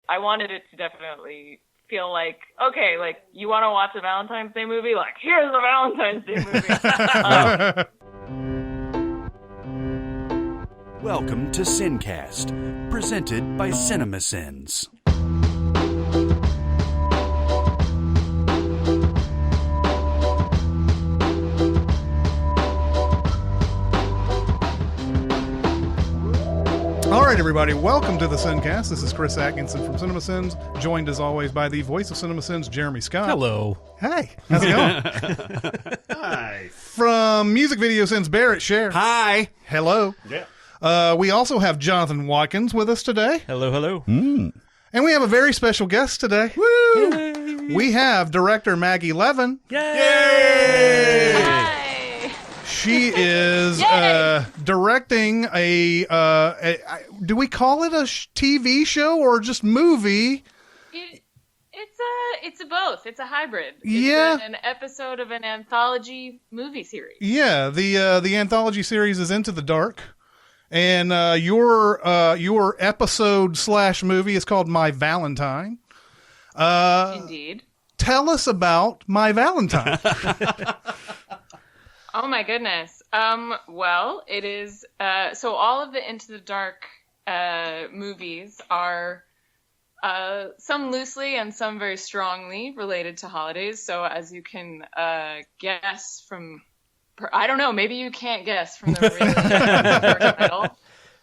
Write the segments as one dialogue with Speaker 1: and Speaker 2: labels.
Speaker 1: I wanted it to definitely feel like, okay, like, you want to watch a Valentine's Day movie? Like, here's a Valentine's Day movie.
Speaker 2: Welcome to SinCast, presented by Cinemasins.
Speaker 3: All right, everybody, welcome to the SinCast. This is Chris Atkinson from Cinemasins, joined as always by the voice of Cinemasins, Jeremy Scott.
Speaker 4: Hello.
Speaker 3: Hey, how's it going?
Speaker 4: Hi.
Speaker 3: From Music Video Sins, Barrett Share.
Speaker 4: Hi.
Speaker 3: Hello.
Speaker 4: Yeah.
Speaker 3: We also have Jonathan Watkins with us today.
Speaker 4: Hello, hello.
Speaker 3: And we have a very special guest today. Woo! Yay. We have director Maggie Levin.
Speaker 4: Yay!
Speaker 1: Hi.
Speaker 3: She is directing do we call it a TV show or just movie?
Speaker 1: It's a both. It's a hybrid.
Speaker 3: Yeah.
Speaker 1: An episode of an anthology movie series.
Speaker 3: Yeah, the anthology series is Into the Dark. And your episode / movie is called My Valentine.
Speaker 1: Indeed.
Speaker 3: Tell us about My Valentine.
Speaker 1: Oh my goodness. Well, it is so all of the Into the Dark movies are some loosely and some very strongly related to holidays. So as you can guess from, I don't know, maybe you can't guess from the really title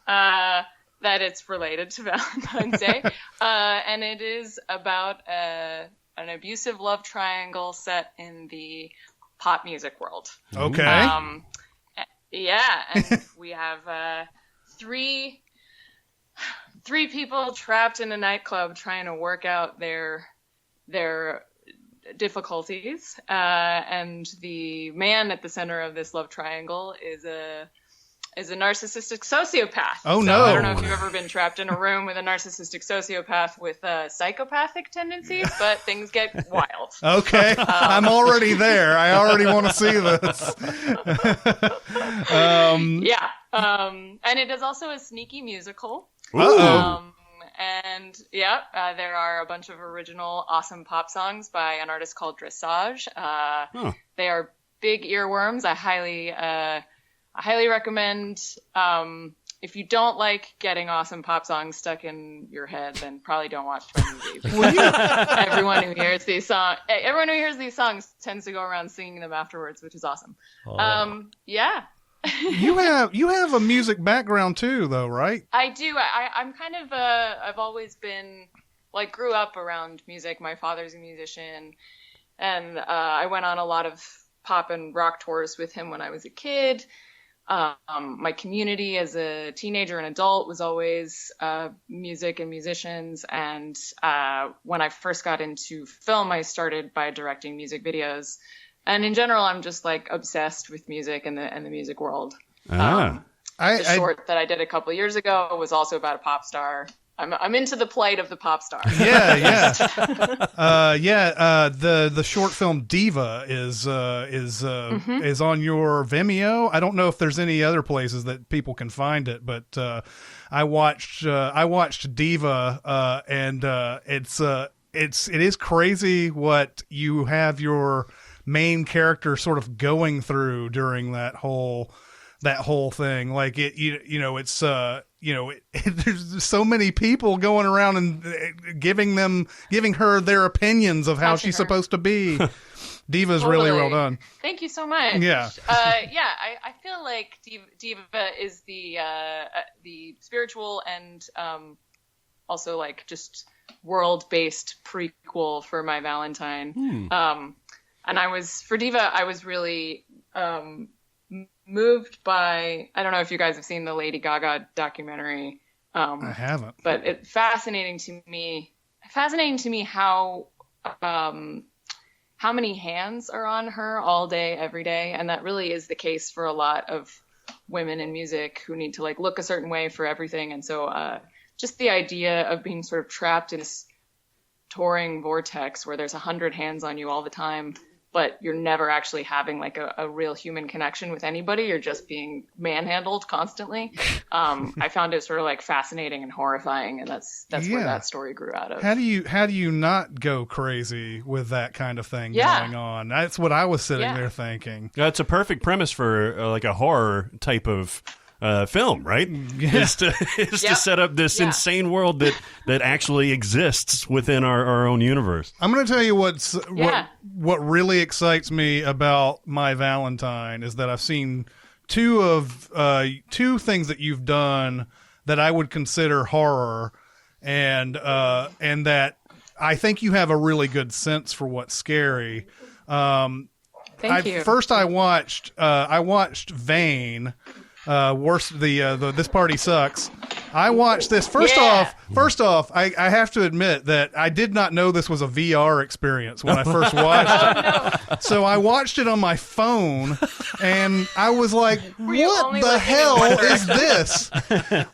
Speaker 1: that it's related to Valentine's Day. And it is about an abusive love triangle set in the pop music world.
Speaker 3: Okay.
Speaker 1: Yeah, and we have three people trapped in a nightclub trying to work out their difficulties, and the man at the center of this love triangle is a narcissistic sociopath.
Speaker 3: Oh,
Speaker 1: so
Speaker 3: no.
Speaker 1: I don't know if you've ever been trapped in a room with a narcissistic sociopath with psychopathic tendencies, but things get wild.
Speaker 3: Okay. I'm already there. I already want to see this.
Speaker 1: Yeah. And it is also a sneaky musical.
Speaker 3: Uh-oh.
Speaker 1: And yeah, there are a bunch of original awesome pop songs by an artist called Dressage. They are big earworms. I highly recommend, if you don't like getting awesome pop songs stuck in your head, then probably don't watch my movie. Everyone who hears these songs tends to go around singing them afterwards, which is awesome. Yeah.
Speaker 3: You have a music background too, though, right?
Speaker 1: I do. I'm kind of I've always been, like, grew up around music. My father's a musician, and I went on a lot of pop and rock tours with him when I was a kid. My community as a teenager and adult was always music and musicians. And when I first got into film, I started by directing music videos. And in general, I'm just, like, obsessed with music and the music world. The short that I did a couple of years ago was also about a pop star. I'm into the plight of the pop star.
Speaker 3: Yeah. The short film Diva is on your Vimeo. I don't know if there's any other places that people can find it, but I watched Diva, and it is crazy what you have your main character sort of going through during that whole thing. Like, there's so many people going around and giving her their opinions of how she's supposed to be. Diva's
Speaker 1: Totally.
Speaker 3: really well done.
Speaker 1: Thank you so much.
Speaker 3: Yeah.
Speaker 1: I feel like Diva is the spiritual and also, like, just world-based prequel for My Valentine. And for Diva, I was really moved by, I don't know if you guys have seen the Lady Gaga documentary.
Speaker 3: I haven't.
Speaker 1: But it's fascinating to me how many hands are on her all day, every day. And that really is the case for a lot of women in music who need to, like, look a certain way for everything. And so just the idea of being sort of trapped in this touring vortex where there's 100 hands on you all the time but you're never actually having like a real human connection with anybody. You're just being manhandled constantly. I found it sort of like fascinating and horrifying, and that's where that story grew out of.
Speaker 3: How do you not go crazy with that kind of thing going on? That's what I was sitting there thinking.
Speaker 4: It's a perfect premise for like a horror type of film, right? Is to set up this insane world that actually exists within our own universe.
Speaker 3: I'm going to tell you what really excites me about My Valentine is that I've seen two things that you've done that I would consider horror, and that I think you have a really good sense for what's scary.
Speaker 1: Thank you.
Speaker 3: First, I watched Vane. This party sucks. I watched this. First off, I have to admit that I did not know this was a VR experience when I first watched it. So I watched it on my phone, and I was like, what the hell is this?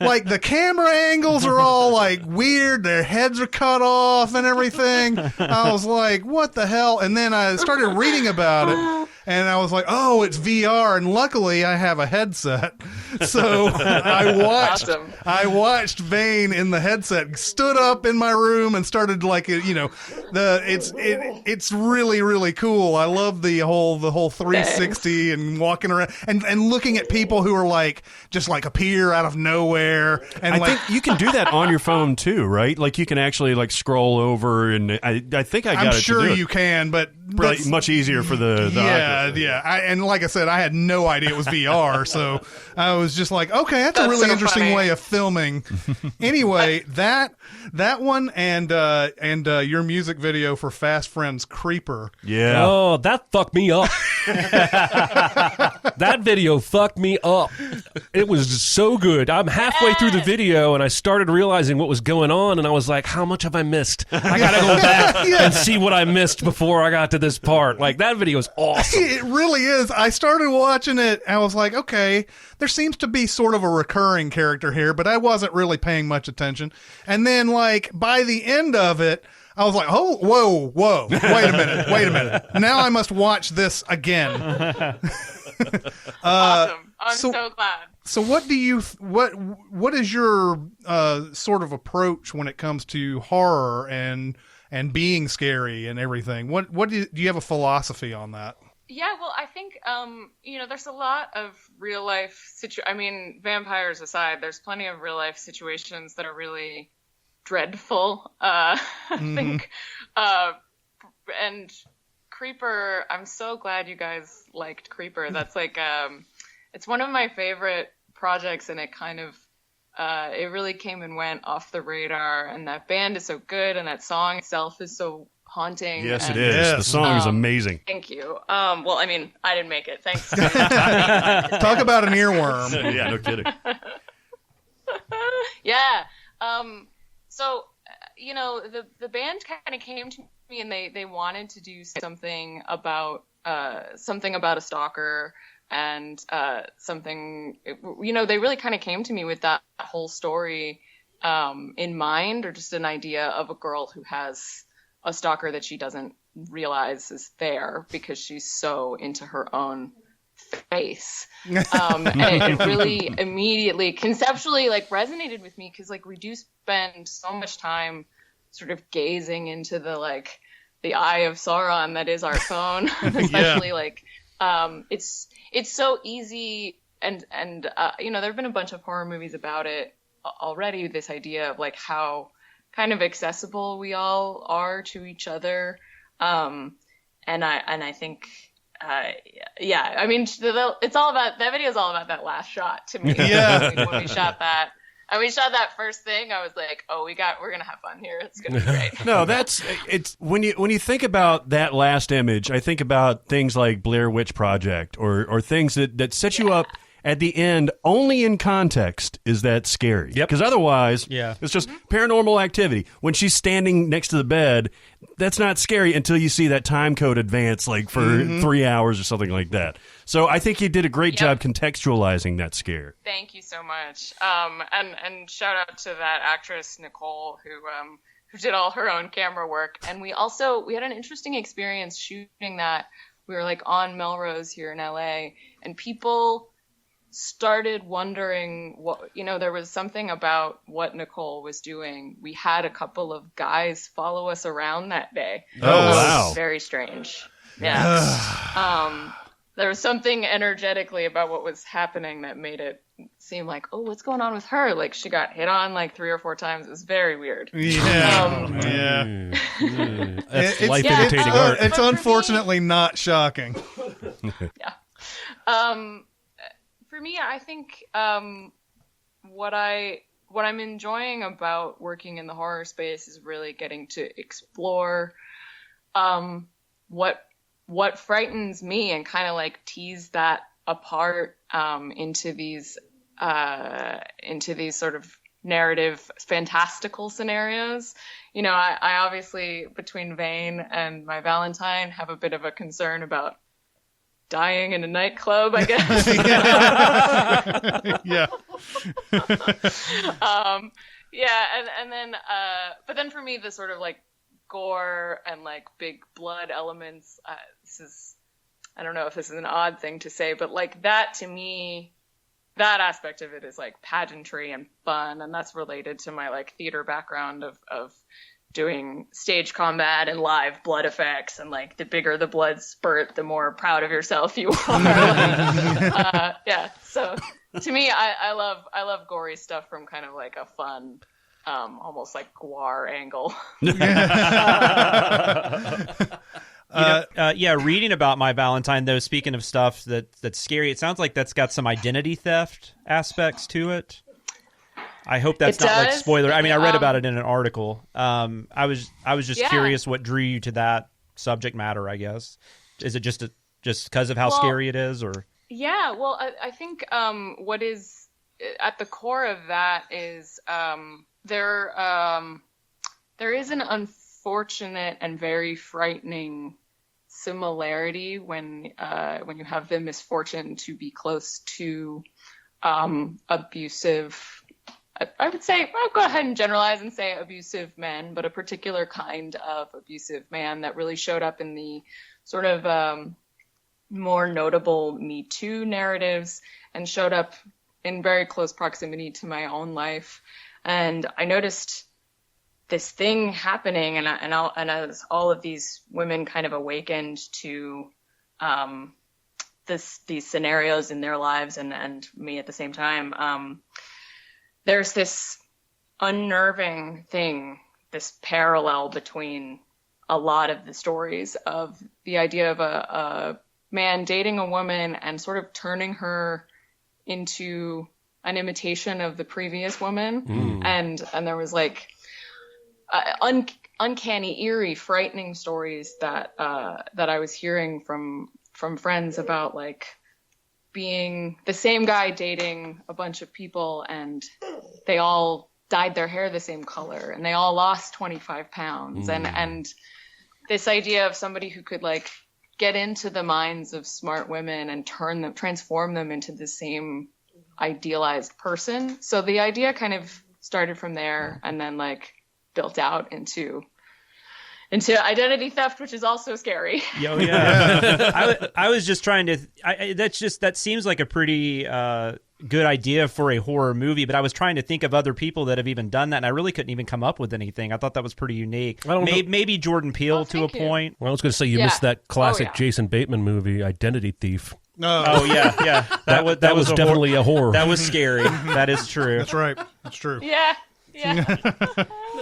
Speaker 3: Like, the camera angles are all like weird. Their heads are cut off and everything. I was like, what the hell? And then I started reading about it. And I was like, oh, it's VR. And luckily I have a headset. So I watched Vane in the headset, stood up in my room and started it's really, really cool. I love the whole 360 and walking around and looking at people who are like, just like appear out of nowhere. And
Speaker 4: I think you can do that on your phone too, right? Like you can actually like scroll over, and I think I got
Speaker 3: I'm
Speaker 4: it
Speaker 3: sure
Speaker 4: to do
Speaker 3: you can, but
Speaker 4: much easier for the Oculus.
Speaker 3: And like I said, I had no idea it was VR, so I was just like, okay, that's a really
Speaker 1: so
Speaker 3: interesting
Speaker 1: funny.
Speaker 3: way of filming. Anyway, that one and your music video for Fast Friends Creeper.
Speaker 4: Yeah.
Speaker 5: Oh, that fucked me up. That video fucked me up. It was so good. I'm halfway through the video, and I started realizing what was going on, and I was like, how much have I missed? I gotta go back and see what I missed before I got to this part. Like, that video is awesome.
Speaker 3: It really is. I started watching it, and I was like, okay, there seems to be sort of a recurring character here, but I wasn't really paying much attention. And then, like, by the end of it, I was like, oh, whoa, wait a minute. Now I must watch this again.
Speaker 1: Awesome. I'm so glad.
Speaker 3: So what is your sort of approach when it comes to horror and being scary and everything? What do you have a philosophy on that?
Speaker 1: Yeah, well, I think, there's a lot of real life vampires aside, there's plenty of real life situations that are really dreadful. I think, and Creeper, I'm so glad you guys liked Creeper. That's like, it's one of my favorite projects, and it kind of, it really came and went off the radar, and that band is so good, and that song itself is so haunting.
Speaker 4: Yes, it is. Yes. The song is amazing.
Speaker 1: Thank you. Well, I mean, I didn't make it. Thanks.
Speaker 3: Talk about an earworm.
Speaker 4: Yeah, no kidding.
Speaker 1: Yeah. So, the band kind of came to me, and they wanted to do something about a stalker, and something, they really kind of came to me with that whole story in mind, or just an idea of a girl who has a stalker that she doesn't realize is there because she's so into her own face. And it really immediately conceptually like resonated with me, because like we do spend so much time sort of gazing into the eye of Sauron that is our phone. Especially it's so easy, and there have been a bunch of horror movies about it already, this idea of like how kind of accessible we all are to each other. And I think, I mean, it's all about, that video is all about that last shot to me.
Speaker 3: Yeah.
Speaker 1: When we shot that first thing, I was like, oh, we're going to have fun here. It's going to be great.
Speaker 4: No, it's when you think about that last image, I think about things like Blair Witch Project or things that set you up at the end. Only in context is that scary.
Speaker 5: Yep.
Speaker 4: Because otherwise, it's just paranormal activity. When she's standing next to the bed, that's not scary until you see that time code advance like for 3 hours or something like that. So I think you did a great job contextualizing that scare.
Speaker 1: Thank you so much. And shout out to that actress Nicole who did all her own camera work. And we had an interesting experience shooting that we were like on Melrose here in LA, and people started wondering what, there was something about what Nicole was doing. We had a couple of guys follow us around that day.
Speaker 4: Oh, wow.
Speaker 1: Very strange. Yeah. There was something energetically about what was happening that made it seem like, oh, what's going on with her? Like, she got hit on like 3 or 4 times. It was very weird.
Speaker 3: Yeah.
Speaker 5: That's life imitating art.
Speaker 3: It's unfortunately not shocking.
Speaker 1: Yeah. For me, I think what I'm enjoying about working in the horror space is really getting to explore what frightens me and kind of like tease that apart into these sort of narrative fantastical scenarios. I obviously, between Vane and my Valentine, have a bit of a concern about dying in a nightclub, I guess.
Speaker 3: Yeah.
Speaker 1: And then but then for me, the sort of like gore and like big blood elements, I don't know if this is an odd thing to say, but like that, to me, that aspect of it is like pageantry and fun, and that's related to my like theater background of doing stage combat and live blood effects, and like the bigger the blood spurt, the more proud of yourself you are. So to me, I love gory stuff from kind of like a fun, almost like noir angle.
Speaker 6: Reading about my Valentine, though, speaking of stuff that's scary, it sounds like that's got some identity theft aspects to it. I hope that's not like spoiler. I mean, I read about it in an article. I was just curious what drew you to that subject matter, I guess. Is it just because of how scary it is, or? Yeah,
Speaker 1: well, I think what is at the core of that is there is an unfortunate and very frightening similarity when you have the misfortune to be close to abusive. I would say, I'll go ahead and generalize and say abusive men, but a particular kind of abusive man that really showed up in the sort of more notable Me Too narratives and showed up in very close proximity to my own life. And I noticed this thing happening, and as all of these women kind of awakened to these scenarios in their lives and me at the same time, there's this unnerving thing, this parallel between a lot of the stories of the idea of a man dating a woman and sort of turning her into an imitation of the previous woman. And there was like uncanny, eerie, frightening stories that I was hearing from friends about, like, being the same guy dating a bunch of people, and they all dyed their hair the same color, and they all lost 25 pounds. And this idea of somebody who could like get into the minds of smart women and transform them into the same idealized person. So the idea kind of started from there, and then like built out into identity theft, which is also scary.
Speaker 6: I was just trying to. That seems like a pretty good idea for a horror movie, but I was trying to think of other people that have even done that, and I really couldn't even come up with anything. I thought that was pretty unique. Maybe Jordan Peele to a point.
Speaker 5: Well, I was going to say you missed that classic Jason Bateman movie, Identity Thief.
Speaker 6: Oh yeah. That was
Speaker 5: definitely a horror.
Speaker 6: That was scary. That is true.
Speaker 3: That's right. That's true.
Speaker 1: Yeah.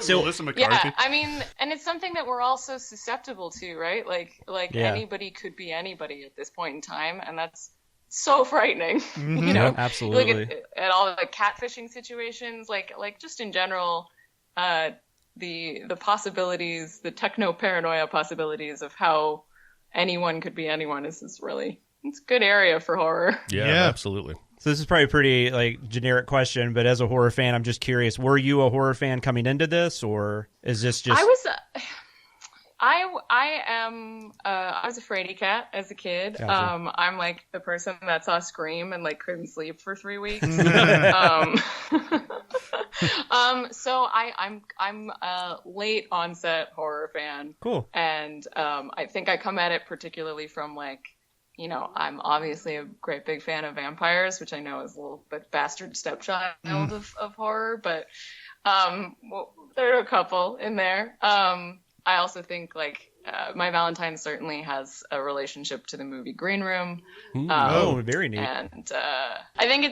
Speaker 4: So Melissa McCarthy.
Speaker 1: Yeah, I mean, and it's something that we're all so susceptible to, right? Like anybody could be anybody at this point in time, and that's so frightening. You know,
Speaker 6: absolutely.
Speaker 1: Look at all the catfishing situations, like just in general, the possibilities, the techno paranoia possibilities of how anyone could be anyone is it's a good area for horror.
Speaker 5: Yeah, absolutely.
Speaker 6: So this is probably a pretty like generic question, but as a horror fan, I'm just curious: were you a horror fan coming into this, or is this just?
Speaker 1: I was a fraidy cat as a kid. Gotcha. I'm like the person that saw Scream and like couldn't sleep for 3 weeks. So I'm a late onset horror fan.
Speaker 6: Cool.
Speaker 1: And I think I come at it particularly from like, I'm obviously a great big fan of vampires, which I know is a little bit bastard stepchild of horror, but well, there are a couple in there. I also think like My Valentine certainly has a relationship to the movie Green Room.
Speaker 6: Very neat.
Speaker 1: And I think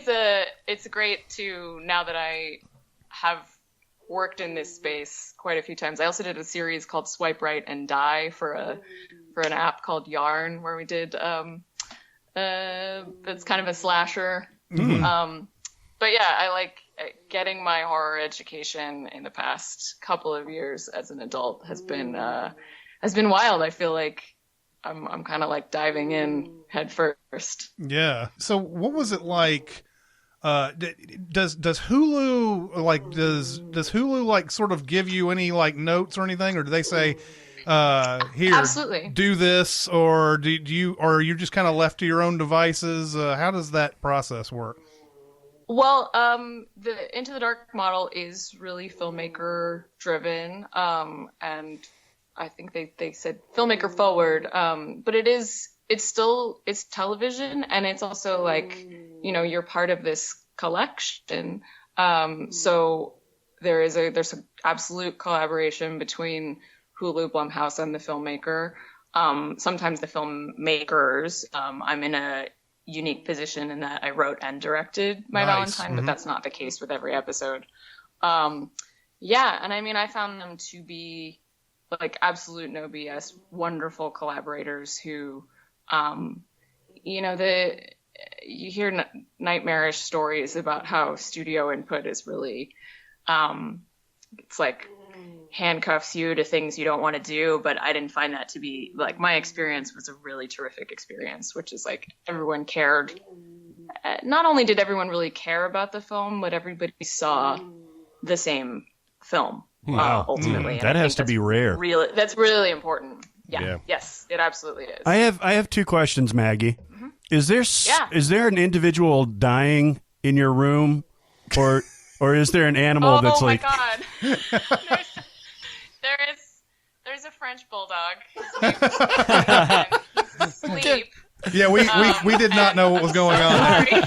Speaker 1: it's great to, now that I have worked in this space quite a few times. I also did a series called Swipe Right and Die for an app called Yarn, where we did it's kind of a slasher. But yeah, I like getting my horror education in the past couple of years as an adult has been wild. I feel like I'm kind of like diving in head first.
Speaker 3: Yeah. So what was it like? Does Hulu does Hulu like sort of give you any like notes or anything, or do they say here,
Speaker 1: absolutely,
Speaker 3: do this, or are you just kind of left to your own devices? How does that process work?
Speaker 1: Well, the Into the Dark model is really filmmaker driven, and I think they said filmmaker forward, but it's television, and it's also like, you're part of this collection. So there's an absolute collaboration between Hulu, Blumhouse, and the filmmaker. Sometimes the filmmakers, I'm in a unique position in that I wrote and directed My Valentine, but that's not the case with every episode. Yeah, and I mean, I found them to be like absolute no BS, wonderful collaborators who, you hear nightmarish stories about how studio input is really, it's like handcuffs you to things you don't want to do, but I didn't find that to be, like, my experience was a really terrific experience, which is like everyone cared. Not only did everyone really care about the film, but everybody saw the same film.
Speaker 4: Wow.
Speaker 1: Ultimately.
Speaker 4: That has to be rare.
Speaker 1: That's really important. Yeah. Yes, it absolutely is.
Speaker 4: I have two questions, Maggie. Mm-hmm. Is there an individual dying in your room, or is there an animal that's like?
Speaker 1: Oh my God! There's a French bulldog. He's asleep.
Speaker 3: Yeah, we did not know what was going on.
Speaker 1: Sorry.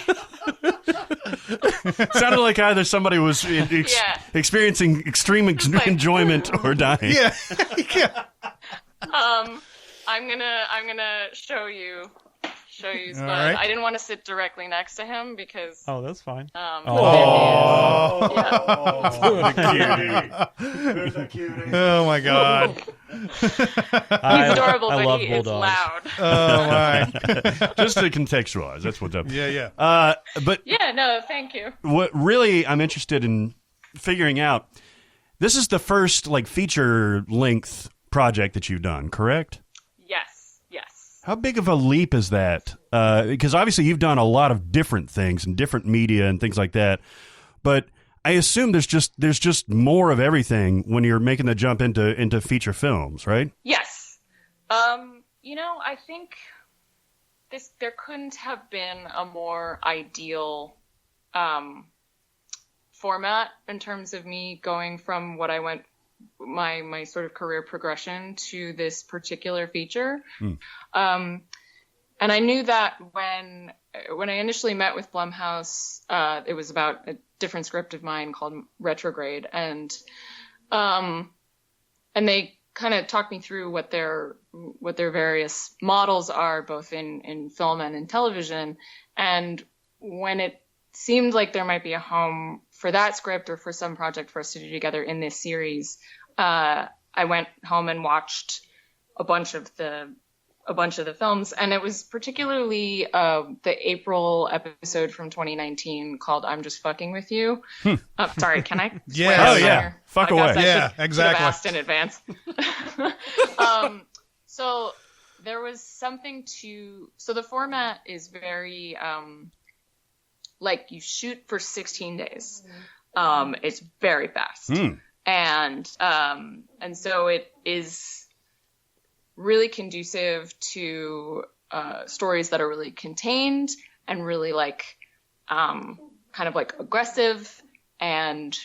Speaker 4: Sounded like either somebody was experiencing extreme enjoyment or dying.
Speaker 3: Yeah. Yeah.
Speaker 1: I'm gonna show you Spud.
Speaker 3: Right.
Speaker 1: I didn't want to sit directly next to him because
Speaker 6: that's fine.
Speaker 4: What a cutie. There's a cutie.
Speaker 3: Oh my God.
Speaker 1: He's adorable,
Speaker 6: I
Speaker 1: but
Speaker 6: love
Speaker 1: he
Speaker 6: bulldogs.
Speaker 1: is loud.
Speaker 3: Oh my.
Speaker 4: Just to contextualize, that's what's up.
Speaker 3: Yeah.
Speaker 4: But
Speaker 1: yeah, no, thank you.
Speaker 4: what really I'm interested in figuring out, this is the first like feature length project that you've done, correct?
Speaker 1: Yes.
Speaker 4: How big of a leap is that? Because obviously you've done a lot of different things and different media and things like that, but I assume there's just more of everything when you're making the jump into feature films, right?
Speaker 1: Yes. I think there couldn't have been a more ideal format in terms of me going from what I went my sort of career progression to this particular feature. And I knew that when I initially met with Blumhouse, it was about a different script of mine called Retrograde, and they kind of talked me through what their various models are, both in film and in television. And when it seemed like there might be a home for that script or for some project for us to do together in this series, I went home and watched a bunch of the films, and it was particularly the April episode from 2019 called "I'm Just Fucking with You." Sorry, can I?
Speaker 3: Yeah.
Speaker 4: Oh yeah, fuck away.
Speaker 3: Yeah, exactly.
Speaker 1: Asked in advance. So there was something to. So the format is very like you shoot for 16 days. It's very fast, and so it is really conducive to stories that are really contained and really like kind of like aggressive and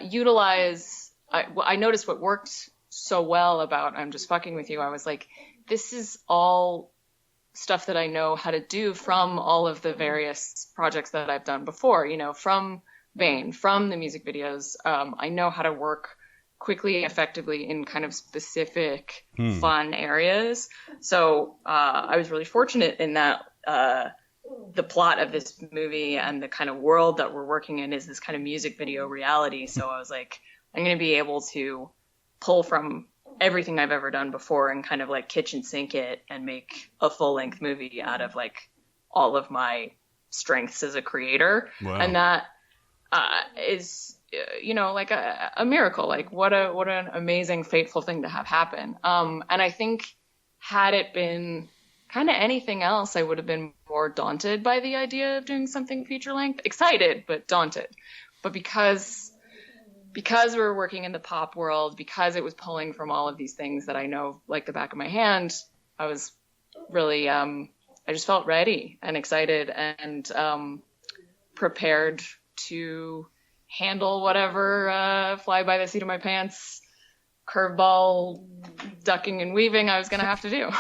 Speaker 1: utilize. I noticed what worked so well about I'm Just Fucking With You. I was like, this is all stuff that I know how to do from all of the various projects that I've done before, from Vane, from the music videos. I know how to work quickly, effectively in kind of specific fun areas. So I was really fortunate in that the plot of this movie and the kind of world that we're working in is this kind of music video reality. So I was like, I'm going to be able to pull from everything I've ever done before and kind of like kitchen sink it and make a full length movie out of like all of my strengths as a creator.
Speaker 4: Wow.
Speaker 1: And that is, like a miracle. Like what an amazing, fateful thing to have happen. And I think had it been kind of anything else, I would have been more daunted by the idea of doing something feature length. Excited, but daunted. But because we're working in the pop world, because it was pulling from all of these things that I know like the back of my hand, I was really, I just felt ready and excited and prepared to handle whatever fly by the seat of my pants, curveball, ducking and weaving I was going to have to do.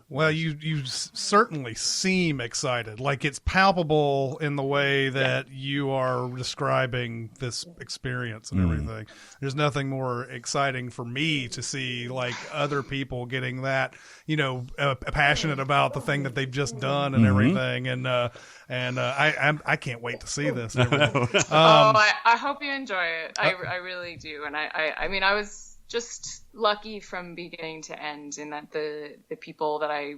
Speaker 3: Well, you certainly seem excited. Like it's palpable in the way that you are describing this experience and everything. There's nothing more exciting for me to see like other people getting that, passionate about the thing that they've just done and everything. And I can't wait to see this. And
Speaker 1: I hope you enjoy it. I really do. And I mean, I was just lucky from beginning to end in that the people that I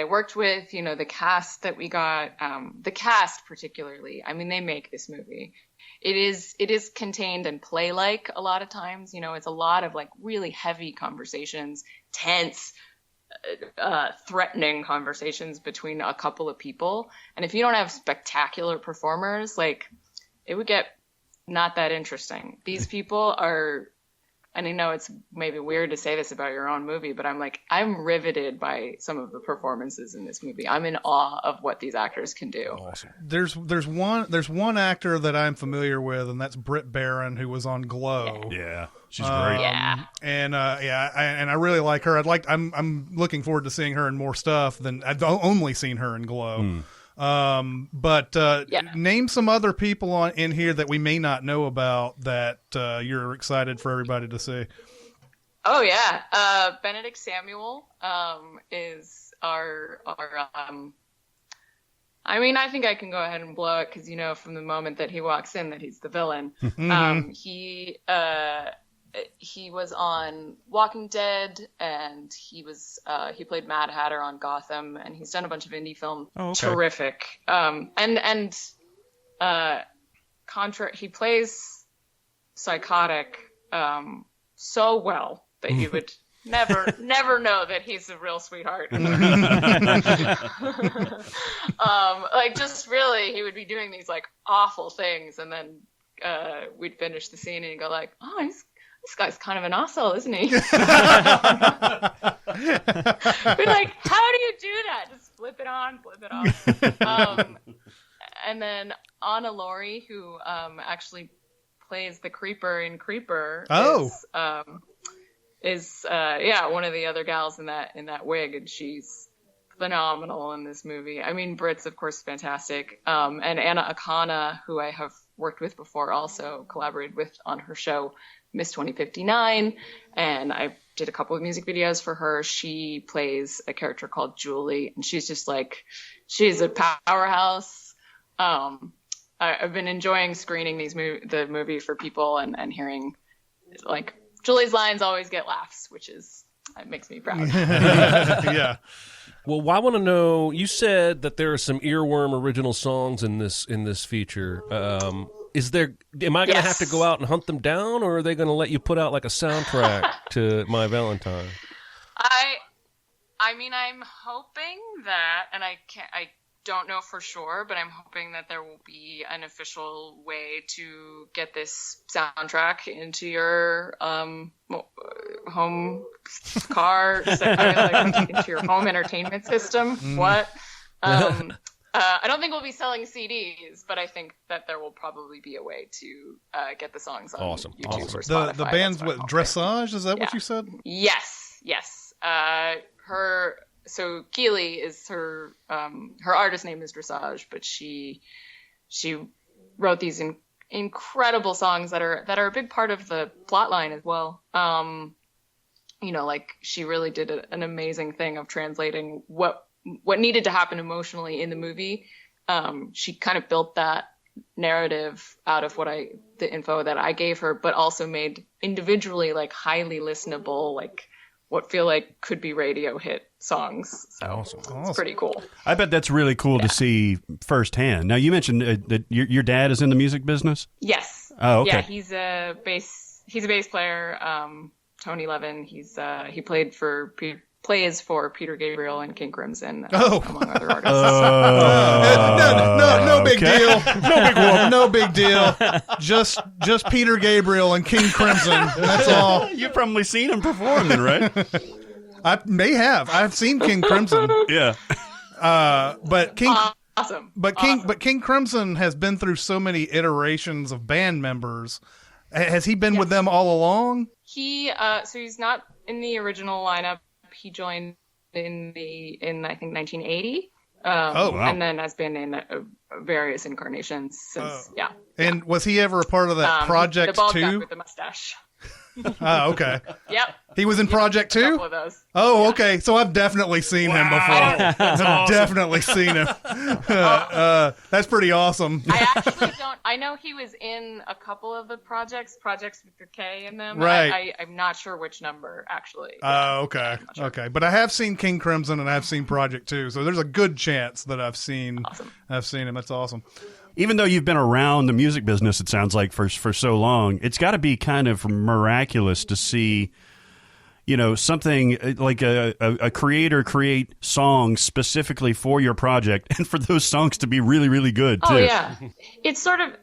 Speaker 1: worked with, the cast that we got, the cast particularly, I mean, they make this movie. It is contained and play-like a lot of times. It's a lot of like really heavy conversations, tense, threatening conversations between a couple of people. And if you don't have spectacular performers, like it would get not that interesting. These people are, and I know it's maybe weird to say this about your own movie, but I'm riveted by some of the performances in this movie. I'm in awe of what these actors can do.
Speaker 3: Awesome. There's one actor that I'm familiar with, and that's Britt Baron, who was on Glow.
Speaker 4: Yeah, she's great.
Speaker 3: And I really like her. I'm looking forward to seeing her in more stuff than I've only seen her in Glow. But name some other people in here that we may not know about that you're excited for everybody to see.
Speaker 1: Oh yeah, Benedict Samuel is our I mean, I think I can go ahead and blow it because from the moment that he walks in that he's the villain. He was on Walking Dead, and he played Mad Hatter on Gotham, and he's done a bunch of indie film. Oh, okay. Terrific. He plays psychotic so well that you would never know that he's a real sweetheart. Just really, he would be doing these like awful things, and then we'd finish the scene and he'd go like, oh, this guy's kind of an asshole, isn't he? We're like, how do you do that? Just flip it on, flip it off. And then Anna Laurie, who actually plays the Creeper in Creeper, is one of the other gals in that wig, and she's phenomenal in this movie. I mean, Britt's of course fantastic, and Anna Akana, who I have worked with before, also collaborated with on her show Miss 2059, and I did a couple of music videos for her. She plays a character called Julie, and she's just like, she's a powerhouse. I've been enjoying screening the movie for people and hearing like Julie's lines always get laughs, which makes me proud.
Speaker 3: Yeah.
Speaker 5: Well, I want to know, you said that there are some earworm original songs in this feature. Am I going to have to go out and hunt them down, or are they going to let you put out like a soundtrack to My Valentine?
Speaker 1: I mean, I'm hoping that, and I don't know for sure, but I'm hoping that there will be an official way to get this soundtrack into your home car, into your home entertainment system. What? I don't think we'll be selling CDs, but I think that there will probably be a way to get the songs on YouTube or Spotify.
Speaker 3: The band's what, Dressage? Is that what you said?
Speaker 1: Yes. So Keely is her artist name is Dressage, but she wrote these incredible songs that are a big part of the plot line as well. Like she really did an amazing thing of translating what needed to happen emotionally in the movie. She kind of built that narrative out of the info that I gave her, but also made individually like highly listenable, like what feel like could be radio hit songs. So
Speaker 4: awesome.
Speaker 1: It's pretty cool.
Speaker 4: I bet that's really cool to see firsthand. Now you mentioned that your dad is in the music business.
Speaker 1: Yes.
Speaker 4: Oh, okay.
Speaker 1: Yeah, he's a bass player. Tony Levin. He plays for Peter Gabriel and King Crimson, among other artists.
Speaker 3: No big deal. No big deal. Just Peter Gabriel and King Crimson. That's all.
Speaker 4: You've probably seen him perform, then, right?
Speaker 3: I may have. I've seen King Crimson.
Speaker 4: Yeah.
Speaker 3: But King.
Speaker 1: Awesome.
Speaker 3: But King Crimson has been through so many iterations of band members. Has he been with them all along?
Speaker 1: So he's not in the original lineup. He joined in I think 1980.
Speaker 3: Wow.
Speaker 1: And then has been in various incarnations since. Yeah.
Speaker 3: And was he ever a part of that Project
Speaker 1: the bald
Speaker 3: 2?
Speaker 1: guy with the mustache.
Speaker 3: Oh, okay.
Speaker 1: Yep.
Speaker 3: He was in Project 2?
Speaker 1: A couple of those.
Speaker 3: Oh, okay. So I've definitely seen him before.
Speaker 4: That's awesome.
Speaker 3: Definitely seen him. That's pretty awesome.
Speaker 1: I actually don't. I know he was in a couple of the projects with the K in them.
Speaker 3: Right.
Speaker 1: I'm not sure which number actually.
Speaker 3: Oh, okay.
Speaker 1: Sure.
Speaker 3: Okay. But I have seen King Crimson and I've seen Project 2. So there's a good chance that I've seen him. That's awesome.
Speaker 4: Even though you've been around the music business, it sounds like for so long, it's got to be kind of miraculous to see, something like a creator create songs specifically for your project, and for those songs to be really, really good too.
Speaker 1: Oh yeah, it's sort of.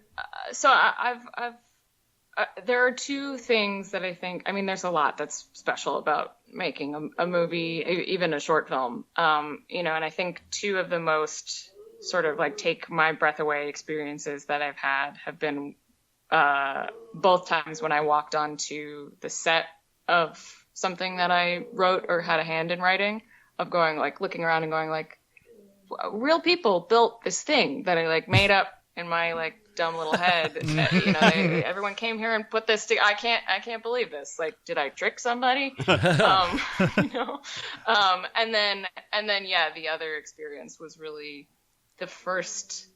Speaker 1: There are two things that I think. I mean, there's a lot that's special about making a movie, even a short film. And I think two of the most sort of like take my breath away experiences that I've had have been both times when I walked onto the set of something that I wrote or had a hand in writing, of going like looking around and going like, real people built this thing that I like made up in my like dumb little head. Everyone came here and put this I can't believe this. Like, did I trick somebody? And then the other experience was really the first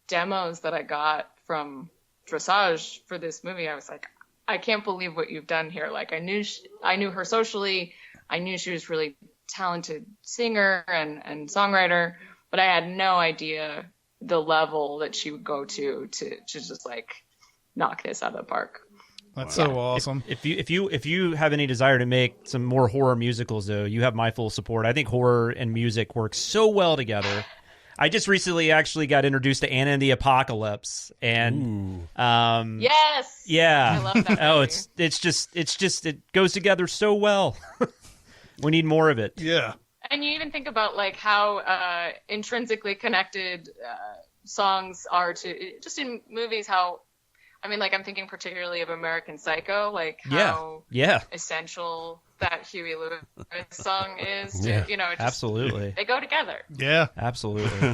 Speaker 1: demos that I got from Dressage for this movie. I was like, I can't believe what you've done here. Like, I knew her socially. I knew she was really talented singer and songwriter, but I had no idea the level that she would go to just like knock this out of the park.
Speaker 3: That's so awesome.
Speaker 6: If you have any desire to make some more horror musicals, though, you have my full support. I think horror and music work so well together. I just recently actually got introduced to Anna and the Apocalypse, and
Speaker 1: yes,
Speaker 6: yeah,
Speaker 1: I love that movie.
Speaker 6: it's just it goes together so well. We need more of it.
Speaker 3: Yeah.
Speaker 1: And you even think about like how intrinsically connected songs are to just in movies. How, I mean, like I'm thinking particularly of American Psycho, like how essential that Huey Lewis song is. To,
Speaker 6: absolutely,
Speaker 1: they go together.
Speaker 3: Yeah,
Speaker 6: absolutely.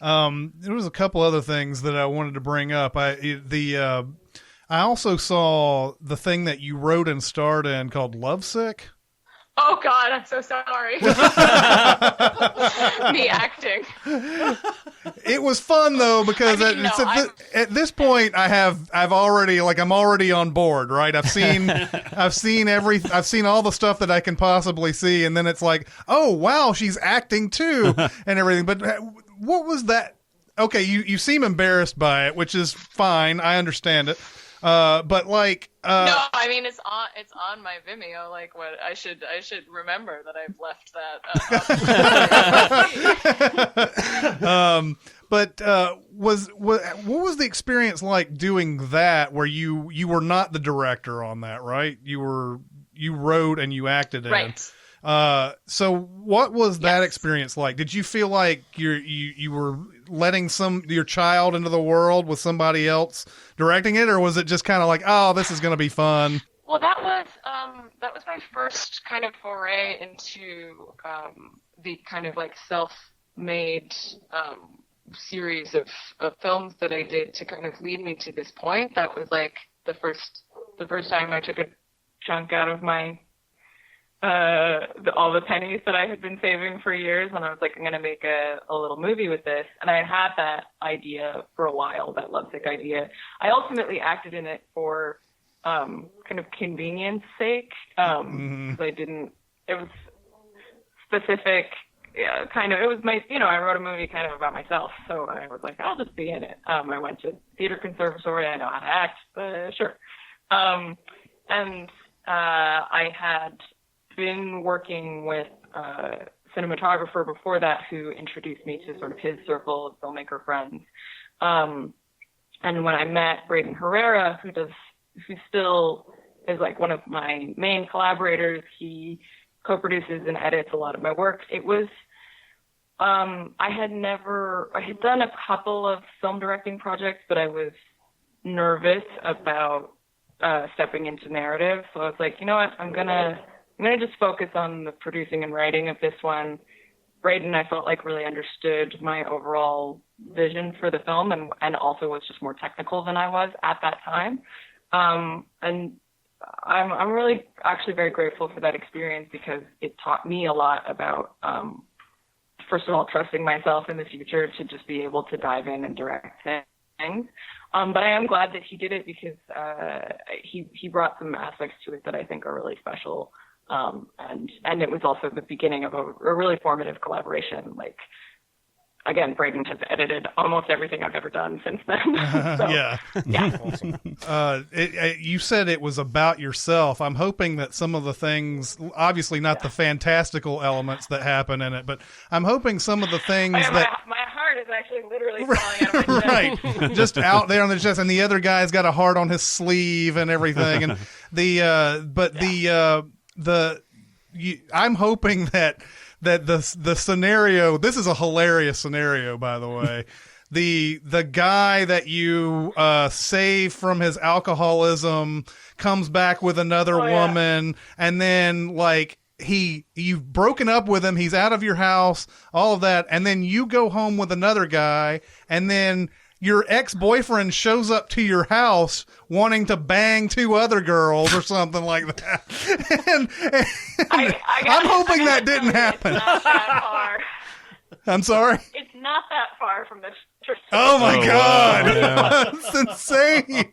Speaker 3: There was a couple other things that I wanted to bring up. I also saw the thing that you wrote and starred in called Lovesick.
Speaker 1: Oh God, I'm so sorry. The acting.
Speaker 3: It was fun though, because at this point I'm already on board, right? I've seen all the stuff that I can possibly see, and then it's like, oh wow, she's acting too and everything. But what was that? Okay, you seem embarrassed by it, which is fine. I understand it. But like,
Speaker 1: no, I mean it's on my Vimeo. Like, what I should remember that I've left that.
Speaker 3: But what was the experience like doing that? Where you were not the director on that, right? You wrote and you acted in.
Speaker 1: Right.
Speaker 3: So what was that experience like? Did you feel like you were letting your child into the world with somebody else directing it, or was it just kind of like, oh, this is going to be fun?
Speaker 1: Well, that was my first kind of foray into the kind of like self-made series of films that I did to kind of lead me to this point. That was like the first time I took a chunk out of my all the pennies that I had been saving for years, and I was like, I'm going to make a little movie with this. And I had that idea for a while, that Lovesick idea. I ultimately acted in it for kind of convenience sake. Because it was specific, kind of, it was my, I wrote a movie kind of about myself. So I was like, I'll just be in it. I went to theater conservatory. I know how to act, but sure. And I had been working with a cinematographer before that who introduced me to sort of his circle of filmmaker friends. And when I met Braden Herrera, who still is like one of my main collaborators, he co-produces and edits a lot of my work. It was, I had done a couple of film directing projects, but I was nervous about stepping into narrative. So I was like, you know what, I'm gonna just focus on the producing and writing of this one. Braden, I felt like, really understood my overall vision for the film and also was just more technical than I was at that time. And I'm really actually very grateful for that experience because it taught me a lot about, first of all, trusting myself in the future to just be able to dive in and direct things. But I am glad that he did it because he brought some aspects to it that I think are really special. And it was also the beginning of a really formative collaboration. Like, again, Braden has edited almost everything I've ever done since then. So,
Speaker 3: yeah. You said it was about yourself. I'm hoping that some of the things, obviously not the fantastical elements that happen in it, but I'm hoping some of the things my
Speaker 1: heart is actually literally falling out of my chest.
Speaker 3: Right. Just out there on the chest, and the other guy's got a heart on his sleeve and everything. And I'm hoping that the scenario, this is a hilarious scenario, by the way. The guy that you save from his alcoholism comes back with another woman, and then like you've broken up with him, he's out of your house, all of that, and then you go home with another guy, and then your ex-boyfriend shows up to your house wanting to bang two other girls or something like that. and I'm hoping that didn't happen.
Speaker 1: It's not that far.
Speaker 3: I'm sorry?
Speaker 1: It's not that far from the truth.
Speaker 3: Oh, my God. Wow. That's insane.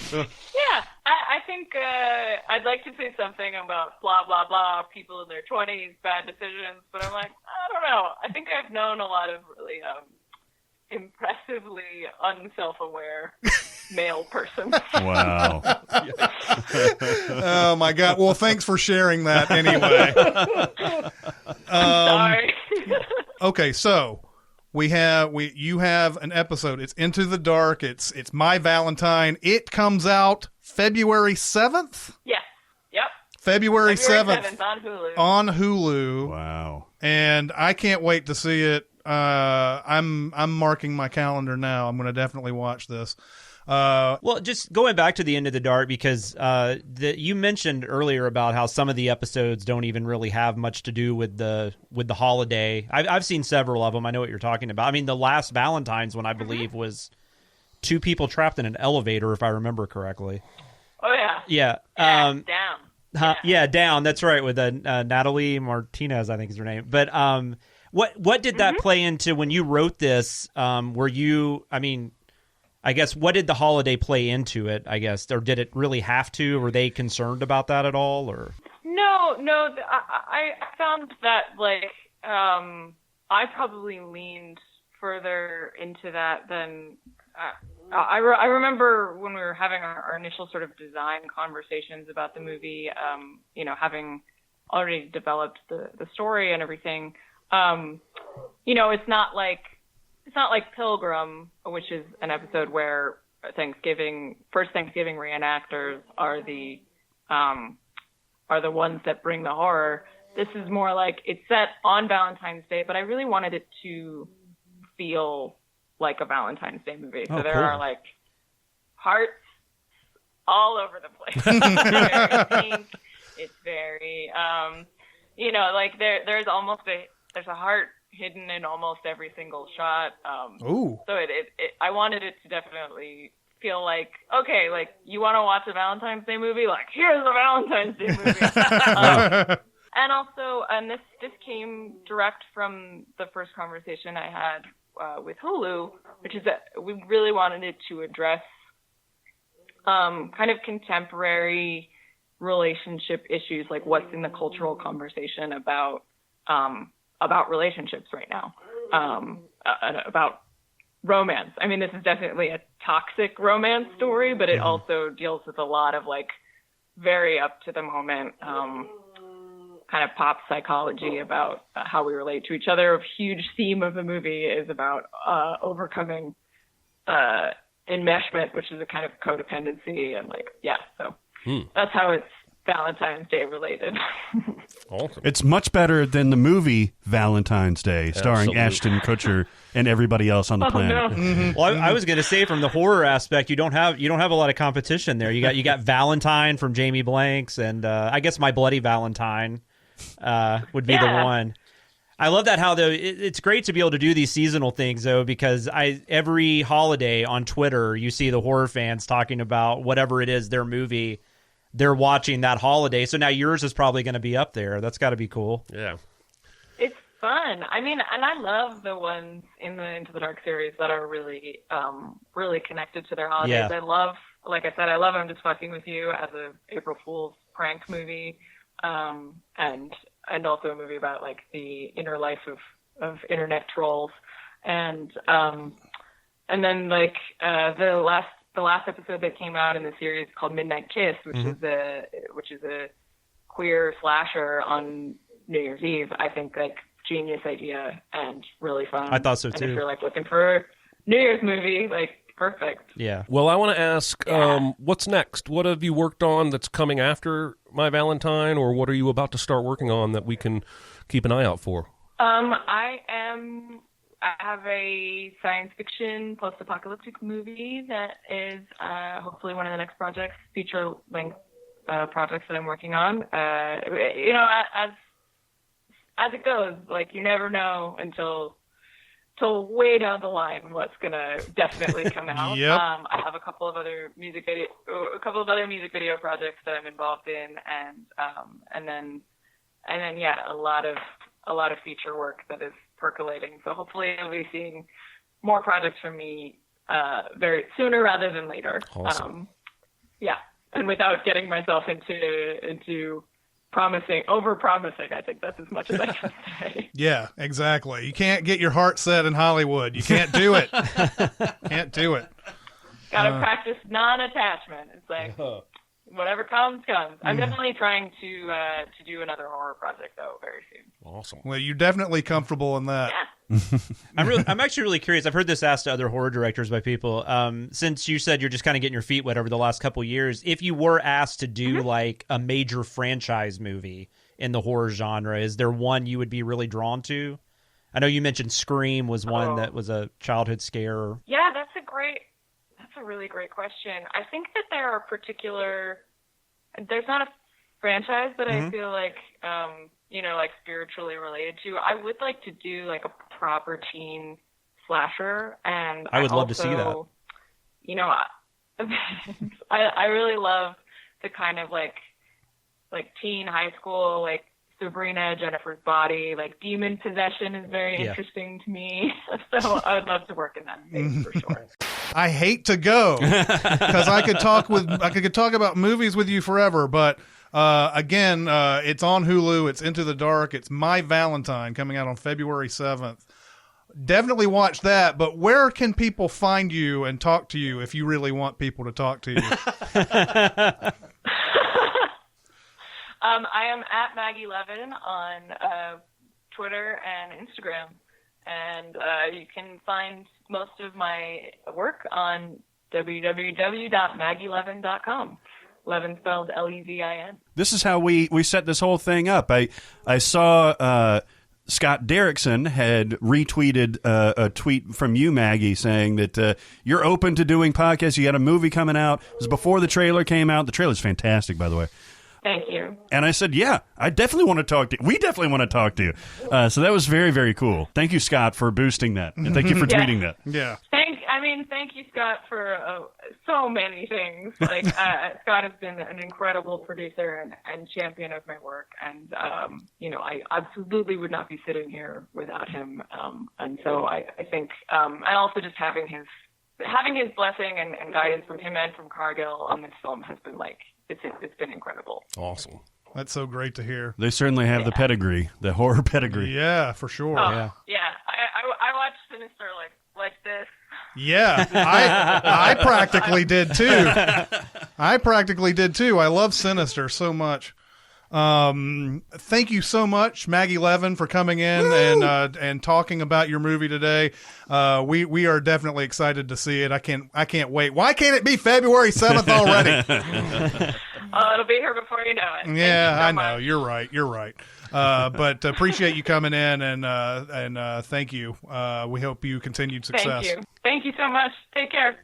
Speaker 1: Yeah, I think I'd like to say something about blah, blah, blah, people in their 20s, bad decisions, but I'm like, I don't know. I think I've known a lot of really impressively unself-aware male persons.
Speaker 4: Wow.
Speaker 3: Oh, my God. Well, thanks for sharing that anyway.
Speaker 1: Sorry.
Speaker 3: Okay, so you have an episode. It's Into the Dark. It's My Valentine. It comes out February 7th?
Speaker 1: Yes. Yep.
Speaker 3: February 7th
Speaker 1: on Hulu.
Speaker 3: On Hulu.
Speaker 4: Wow.
Speaker 3: And I can't wait to see it. I'm marking my calendar now. I'm going to definitely watch this.
Speaker 6: Well, just going back to the End of the Dark, because you mentioned earlier about how some of the episodes don't even really have much to do with the holiday. I've seen several of them. I know what you're talking about. I mean, the last Valentine's one, I believe, was two people trapped in an elevator, if I remember correctly.
Speaker 1: Oh yeah.
Speaker 6: Yeah.
Speaker 1: Down.
Speaker 6: Yeah, Down. That's right, with Natalie Martinez, I think is her name. But what did that play into when you wrote this? Were you? I mean, I guess, what did the holiday play into it, I guess? Or did it really have to? Were they concerned about that at all? Or
Speaker 1: No. I found that, like, I probably leaned further into that than... I remember when we were having our initial sort of design conversations about the movie, having already developed the story and everything, it's not like Pilgrim, which is an episode where first Thanksgiving reenactors are the are the ones that bring the horror. This is more like it's set on Valentine's Day, but I really wanted it to feel like a Valentine's Day movie. So there are like hearts all over the place. It's very pink. It's very, like there's a heart hidden in almost every single shot.
Speaker 3: Ooh.
Speaker 1: So I wanted it to definitely feel like, okay, like you want to watch a Valentine's Day movie? Like here's a Valentine's Day movie. And also, this came direct from the first conversation I had with Hulu, which is that we really wanted it to address kind of contemporary relationship issues, like what's in the cultural conversation about relationships right now, about romance. I mean, this is definitely a toxic romance story, but it also deals with a lot of like very up to the moment kind of pop psychology about how we relate to each other. A huge theme of the movie is about overcoming enmeshment, which is a kind of codependency, and so that's how it's Valentine's Day related.
Speaker 4: Awesome.
Speaker 3: It's much better than the movie Valentine's Day, starring Ashton Kutcher and everybody else on the planet.
Speaker 1: No.
Speaker 6: Mm-hmm. Well, I was going to say, from the horror aspect, you don't have a lot of competition there. You got Valentine from Jamie Blanks, and I guess My Bloody Valentine would be the one. I love that how it's great to be able to do these seasonal things though, because every holiday on Twitter you see the horror fans talking about whatever it is their movie they're watching that holiday. So now yours is probably going to be up there. That's got to be cool.
Speaker 4: Yeah.
Speaker 1: It's fun. I mean, and I love the ones in the Into the Dark series that are really, really connected to their holidays.
Speaker 6: Yeah.
Speaker 1: I love, like I said, I love I'm Just Fucking With You as a April Fool's prank movie, and also a movie about like the inner life of internet trolls, and then like the last episode that came out in the series called Midnight Kiss, which is a queer slasher on New Year's Eve. I think like genius idea and really fun.
Speaker 6: I thought so too.
Speaker 1: And if you're like looking for a New Year's movie, like perfect.
Speaker 5: Yeah. Well, I want to ask, what's next? What have you worked on that's coming after My Valentine, or what are you about to start working on that we can keep an eye out for?
Speaker 1: I have a science fiction post-apocalyptic movie that is hopefully one of the next feature-length projects that I'm working on. As it goes, like you never know until way down the line what's gonna definitely come out.
Speaker 3: Yep.
Speaker 1: I have a couple of other music video projects that I'm involved in, and then a lot of feature work that is percolating. So hopefully you'll be seeing more projects from me very sooner rather than later.
Speaker 5: Awesome.
Speaker 1: And without getting myself into over-promising, I think that's as much as I can say.
Speaker 3: Yeah, exactly. You can't get your heart set in Hollywood. You can't do it. Can't do it.
Speaker 1: Gotta practice non-attachment. It's like whatever comes. I'm definitely trying to do another horror project though very soon.
Speaker 5: Awesome.
Speaker 3: Well, you're definitely comfortable in that.
Speaker 1: Yeah.
Speaker 6: I'm actually really curious. I've heard this asked to other horror directors by people. Since you said you're just kind of getting your feet wet over the last couple years, if you were asked to do like a major franchise movie in the horror genre, is there one you would be really drawn to? I know you mentioned Scream was one that was a childhood scare.
Speaker 1: Yeah, that's a really great question. I think that there's not a franchise that I feel like, like spiritually related to. I would like to do like a proper teen slasher, and
Speaker 6: I would love to see that.
Speaker 1: I really love the kind of like teen high school, like Sabrina, Jennifer's Body, like demon possession is very interesting to me. So I would love to work in that space for sure.
Speaker 3: I hate to go because I could talk about movies with you forever, but again, it's on Hulu. It's Into the Dark. It's My Valentine, coming out on February 7th. Definitely watch that. But where can people find you and talk to you if you really want people to talk to you?
Speaker 1: I am at Maggie Levin on Twitter and Instagram. And you can find most of my work on www.maggielevin.com. Levin spelled Levin.
Speaker 4: This is how we set this whole thing up. I saw Scott Derrickson had retweeted a tweet from you, Maggie, saying that you're open to doing podcasts. You got a movie coming out. It was before the trailer came out. The trailer's fantastic, by the way.
Speaker 1: Thank you.
Speaker 4: And I said, yeah, I definitely want to talk to you. We definitely want to talk to you. So that was very, very cool. Thank you, Scott, for boosting that. And thank you for tweeting that.
Speaker 3: Yeah.
Speaker 1: Thank you, Scott, for so many things. Like, Scott has been an incredible producer and champion of my work. And, I absolutely would not be sitting here without him. And so I think, and also just having his blessing and guidance from him and from Cargill on this film has been it's been incredible.
Speaker 5: Awesome.
Speaker 3: That's so great to hear.
Speaker 4: They certainly have the pedigree, the horror pedigree.
Speaker 3: Yeah, for sure.
Speaker 1: Yeah. I watched Sinister like this.
Speaker 3: Yeah, I practically did too. I love Sinister so much. Thank you so much, Maggie Levin, for coming in and talking about your movie today. We are definitely excited to see it. I can't wait. Why can't it be February 7th already?
Speaker 1: It'll be here before you know it.
Speaker 3: Yeah, I know. You're right. But appreciate you coming in and thank you. We hope you continued success.
Speaker 1: Thank you so much. Take care.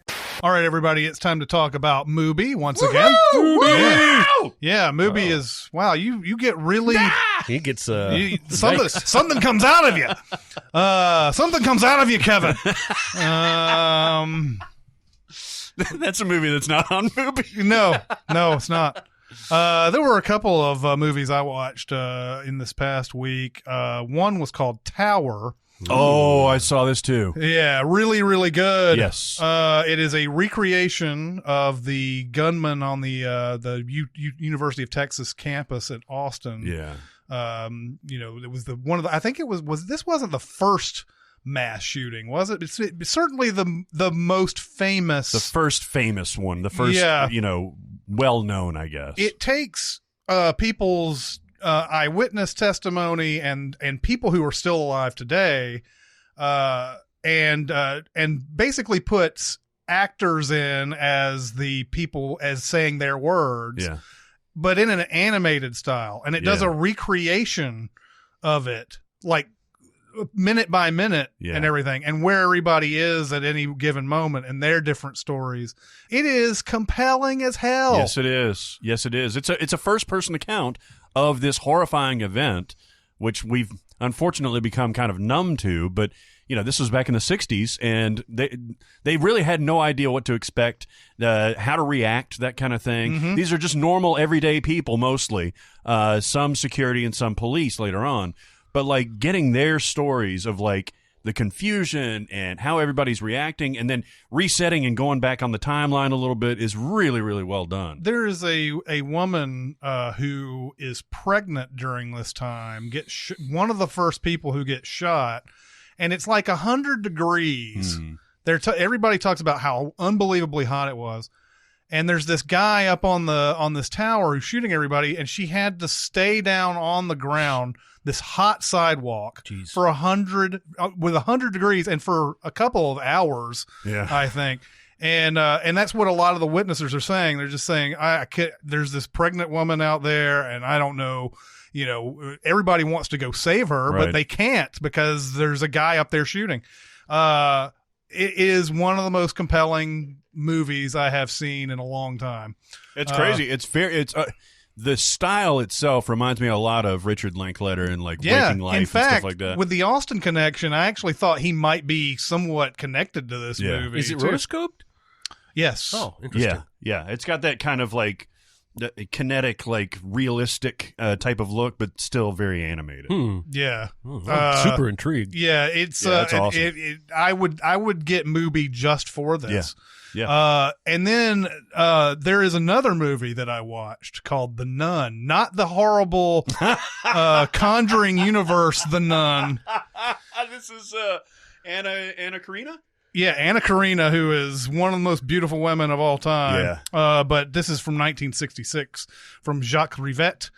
Speaker 3: All right, everybody, it's time to talk about Mubi once again. Yeah, Mubi is, wow, you get really...
Speaker 5: He gets...
Speaker 3: something comes out of you. Something comes out of you, Kevin.
Speaker 4: That's a movie that's not on Mubi.
Speaker 3: No, it's not. There were a couple of movies I watched in this past week. One was called Tower.
Speaker 4: Oh, I saw this too.
Speaker 3: Yeah, really, really good.
Speaker 4: Yes.
Speaker 3: It is a recreation of the gunman on the University of Texas campus at Austin.
Speaker 4: Yeah.
Speaker 3: It was I think it was this wasn't the first mass shooting, was it? It's certainly the most famous.
Speaker 4: The first famous one. The first, well known, I guess. It
Speaker 3: takes people's eyewitness testimony and people who are still alive today, and basically puts actors in as the people as saying their words, but in an animated style, and it does a recreation of it, like minute by minute and everything, and where everybody is at any given moment and their different stories. It is compelling as hell.
Speaker 4: Yes, it is. It's a first person account of this horrifying event, which we've unfortunately become kind of numb to. But this was back in the 60s, and they really had no idea what to expect, how to react, that kind of thing. Mm-hmm. These are just normal everyday people, mostly, some security and some police later on. But like getting their stories of like the confusion and how everybody's reacting, and then resetting and going back on the timeline a little bit is really, really well done.
Speaker 3: There is a woman who is pregnant during this time, one of the first people who gets shot, and it's like 100 degrees. Everybody talks about how unbelievably hot it was. And there's this guy up on this tower who's shooting everybody, and she had to stay down on the ground, this hot sidewalk, for 100 degrees, and for a couple of hours, I think. And that's what a lot of the witnesses are saying. They're just saying, there's this pregnant woman out there, and I don't know, everybody wants to go save her, but they can't because there's a guy up there shooting. It is one of the most compelling movies I have seen in a long time.
Speaker 4: It's crazy. The style itself reminds me a lot of Richard Linklater and like Waking Life and stuff like that.
Speaker 3: With the Austin connection, I actually thought he might be somewhat connected to this movie.
Speaker 5: Is it rotoscoped?
Speaker 3: Yes.
Speaker 5: Oh, interesting.
Speaker 4: Yeah. It's got that kind of like the kinetic, like realistic type of look, but still very animated.
Speaker 3: Yeah.
Speaker 5: I'm super intrigued.
Speaker 3: Yeah, it's
Speaker 4: that's awesome.
Speaker 3: I would get Mubi just for this.
Speaker 4: Yeah.
Speaker 3: And then there is another movie that I watched called The Nun, not the horrible Conjuring universe The Nun.
Speaker 4: This is Anna Karina?
Speaker 3: Yeah, Anna Karina, who is one of the most beautiful women of all time.
Speaker 4: Yeah.
Speaker 3: But this is from 1966 from Jacques Rivette.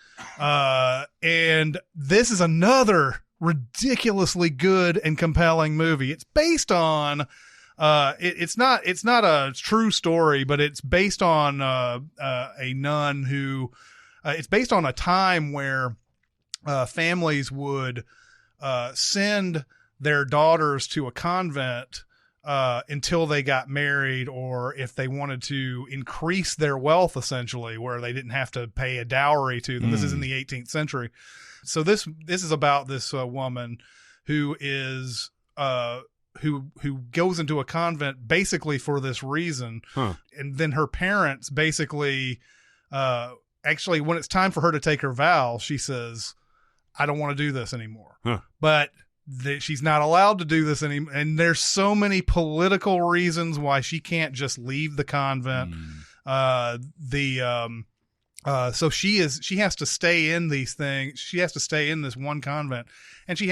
Speaker 3: And this is another ridiculously good and compelling movie. It's based on it's not a true story, but it's based on a nun who it's based on a time where families would send their daughters to a convent until they got married, or if they wanted to increase their wealth, essentially, where they didn't have to pay a dowry to them. This is in the 18th century. So this is about this woman who is who goes into a convent basically for this reason, and then her parents basically actually, when it's time for her to take her vow, she says, "I don't want to do this anymore." But she's not allowed to do this anymore, and there's so many political reasons why she can't just leave the convent. So she has to stay in these things. She has to stay in this one convent, and she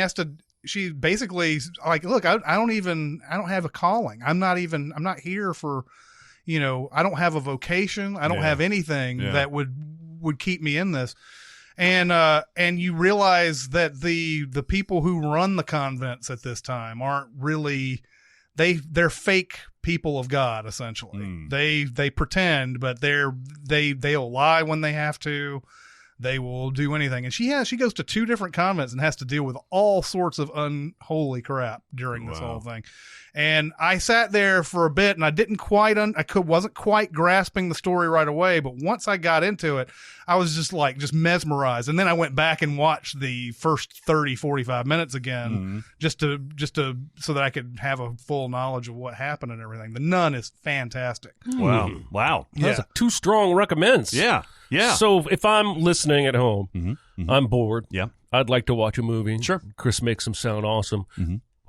Speaker 3: basically like, look, I don't have a calling. I'm not here for, I don't have a vocation. I don't have anything that would keep me in this. And you realize that the people who run the convents at this time aren't really, they're fake people of God, essentially. They pretend, but they'll lie when they have to. They will do anything. And she goes to 2 different convents and has to deal with all sorts of unholy crap during this whole thing. And I sat there for a bit, and I wasn't quite grasping the story right away. But once I got into it, I was just mesmerized. And then I went back and watched the first 30, 45 minutes again, just to so that I could have a full knowledge of what happened and everything. The Nun is fantastic.
Speaker 4: Wow.
Speaker 5: That's 2 strong recommends.
Speaker 4: Yeah.
Speaker 5: So if I'm listening at home, I'm bored.
Speaker 4: Yeah.
Speaker 5: I'd like to watch a movie.
Speaker 4: Sure.
Speaker 5: Chris makes them sound awesome.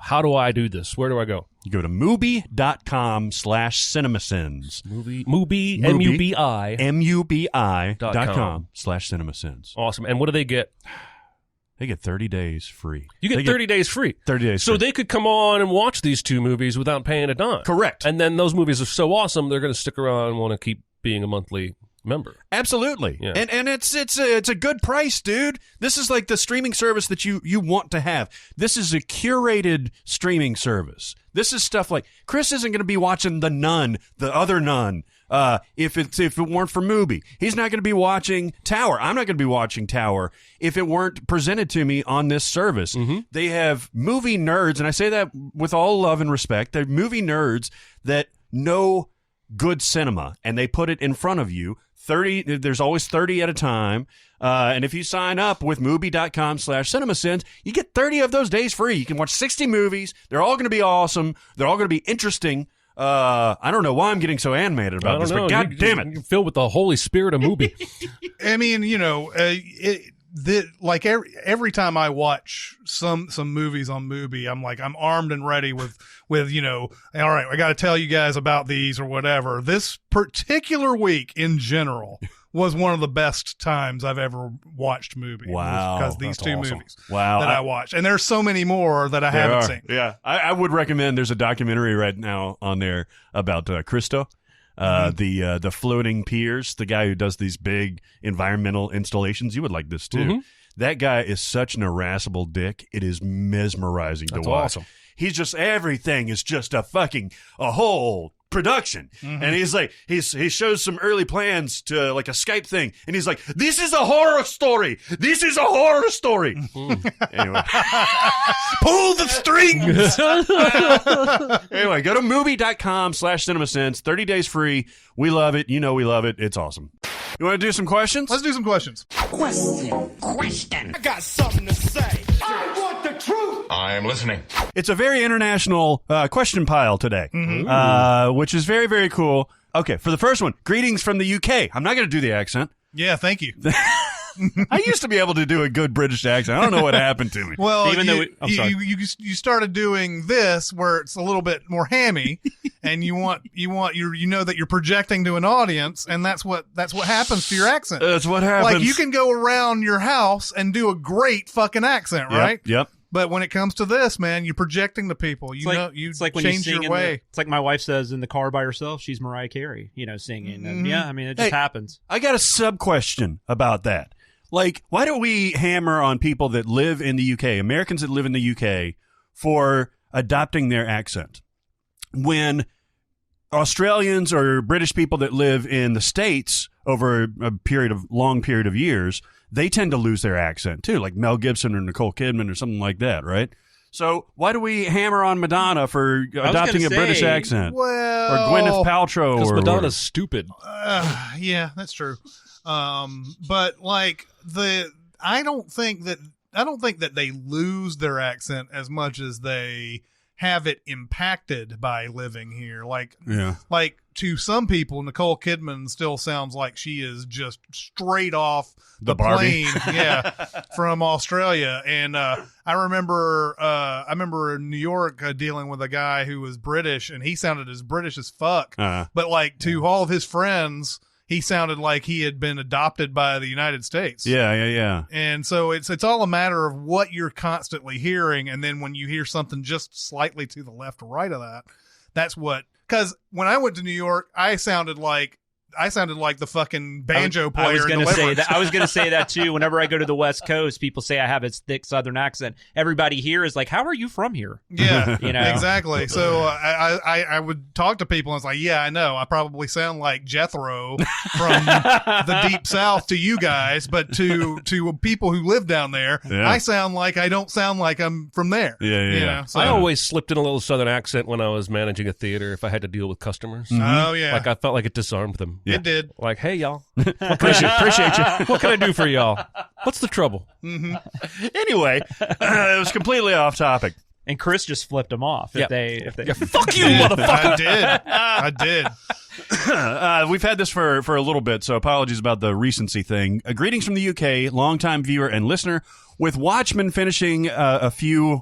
Speaker 5: How do I do this? Where do I go?
Speaker 4: You go to Mubi.com/Cinemasins.
Speaker 5: Mubi, M-U-B-I.
Speaker 4: MUBI.com/Cinemasins.
Speaker 5: Awesome. And what do they get?
Speaker 4: They get 30 days free.
Speaker 5: You get 30 days free.
Speaker 4: 30 days
Speaker 5: so
Speaker 4: free.
Speaker 5: They could come on and watch these 2 movies without paying a dime.
Speaker 4: Correct.
Speaker 5: And then those movies are so awesome, they're going to stick around and want to keep being a monthly member.
Speaker 4: Absolutely.
Speaker 5: Yeah.
Speaker 4: And it's a good price, dude. This is like the streaming service that you want to have. This is a curated streaming service. This is stuff like Chris isn't going to be watching The Nun, the other Nun, if it weren't for Mubi. He's not going to be watching Tower. I'm not going to be watching Tower if it weren't presented to me on this service. They have movie nerds, and I say that with all love and respect. They're movie nerds that know good cinema, and they put it in front of you. 30, there's always 30 at a time. And if you sign up with Mubi.com/Cinemasins, you get 30 of those days free. You can watch 60 movies. They're all going to be awesome. They're all going to be interesting. I don't know why I'm getting so animated about this, but God damn it.
Speaker 5: You're filled with the Holy Spirit of Mubi.
Speaker 3: I mean, every time I watch some movies on Mubi, I'm armed and ready with all right, I got to tell you guys about these or whatever. This particular week in general was one of the best times I've ever watched Mubi.
Speaker 4: Wow.
Speaker 3: Because these 2 movies that I watched. And there's so many more that I haven't seen.
Speaker 4: Yeah. I would recommend, there's a documentary right now on there about Cristo. The floating piers, the guy who does these big environmental installations. You would like this too. That guy is such an irascible dick. It is mesmerizing to watch.
Speaker 5: Awesome.
Speaker 4: He's just, everything is just a whole production. And he's like, he shows some early plans to like a Skype thing, and he's like, this is a horror story. This is a horror story. Anyway, pull the strings. Anyway, go to Mubi.com/Cinemasins. 30 days free. We love it. We love it. It's awesome. You want to do some questions?
Speaker 3: Let's do some questions.
Speaker 7: Question. I got something to say. I want the truth. I am listening.
Speaker 4: It's a very international question pile today, which is very, very cool. Okay, for the first one, greetings from the UK. I'm not going to do the accent.
Speaker 3: Yeah, thank you.
Speaker 4: I used to be able to do a good British accent. I don't know what happened to me.
Speaker 3: Well,
Speaker 6: Even though
Speaker 3: you started doing this where it's a little bit more hammy, and you know that you're projecting to an audience, and that's what happens to your accent.
Speaker 4: That's what happens.
Speaker 3: Like you can go around your house and do a great fucking accent, right?
Speaker 4: Yep.
Speaker 3: But when it comes to this, man, you're projecting to people.
Speaker 6: It's like when
Speaker 3: change
Speaker 6: you sing
Speaker 3: your way.
Speaker 6: it's like my wife says in the car by herself, she's Mariah Carey, singing. And it just happens.
Speaker 4: I got a sub question about that. Like, why do we hammer on people that live in the UK, Americans that live in the UK, for adopting their accent? when Australians or British people that live in the States over a long period of years, they tend to lose their accent too, like Mel Gibson or Nicole Kidman or something like that, right? So why do we hammer on Madonna for adopting a British accent?
Speaker 3: Well,
Speaker 4: or Gwyneth Paltrow?
Speaker 5: Because
Speaker 4: or
Speaker 5: Madonna's stupid.
Speaker 3: Yeah, that's true. But like I don't think that they lose their accent as much as they have it impacted by living here. Like to some people, Nicole Kidman still sounds like she is just straight off the plane, from Australia. And I remember in New York dealing with a guy who was British, and he sounded as British as fuck. But like to all of his friends, he sounded like he had been adopted by the United States.
Speaker 4: Yeah.
Speaker 3: And so it's all a matter of what you're constantly hearing, and then when you hear something just slightly to the left or right of that, that's what. Because when I went to New York, I sounded like the fucking banjo player.
Speaker 6: I was
Speaker 3: going to
Speaker 6: say that. I was going to say that too. Whenever I go to the West Coast, people say I have a thick Southern accent. Everybody here is like, "How are you from here?"
Speaker 3: Yeah,
Speaker 6: you know,
Speaker 3: exactly. So I would talk to people and it's like, "Yeah, I know. I probably sound like Jethro from the Deep South to you guys, but to people who live down there, I sound like I don't sound like I'm from there."
Speaker 4: Yeah.
Speaker 3: You know? So,
Speaker 5: I always slipped in a little Southern accent when I was managing a theater if I had to deal with customers.
Speaker 3: Oh yeah,
Speaker 5: Like I felt like it disarmed them.
Speaker 3: Yeah. It did.
Speaker 5: Like, hey, y'all. Appreciate you. What can I do for y'all? What's the trouble?
Speaker 4: Anyway, it was completely off topic.
Speaker 6: And Chris just flipped them off. If they
Speaker 5: fuck you, motherfucker.
Speaker 3: I did.
Speaker 4: We've had this for a little bit, so apologies about the recency thing. Greetings from the UK, longtime viewer and listener. With Watchmen finishing a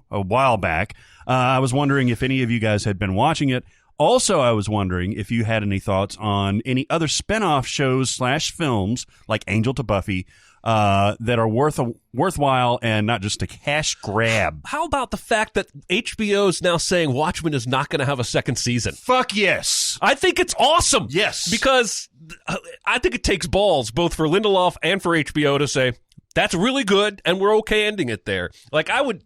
Speaker 4: while back, I was wondering if any of you guys had been watching it. Also, I was wondering if you had any thoughts on any other spinoff shows / films like Angel to Buffy that are worthwhile and not just a cash grab.
Speaker 5: How about the fact that HBO is now saying Watchmen is not going to have a second season?
Speaker 4: Fuck yes.
Speaker 5: I think it's awesome.
Speaker 4: Yes.
Speaker 5: Because I think it takes balls both for Lindelof and for HBO to say, that's really good and we're okay ending it there. Like I would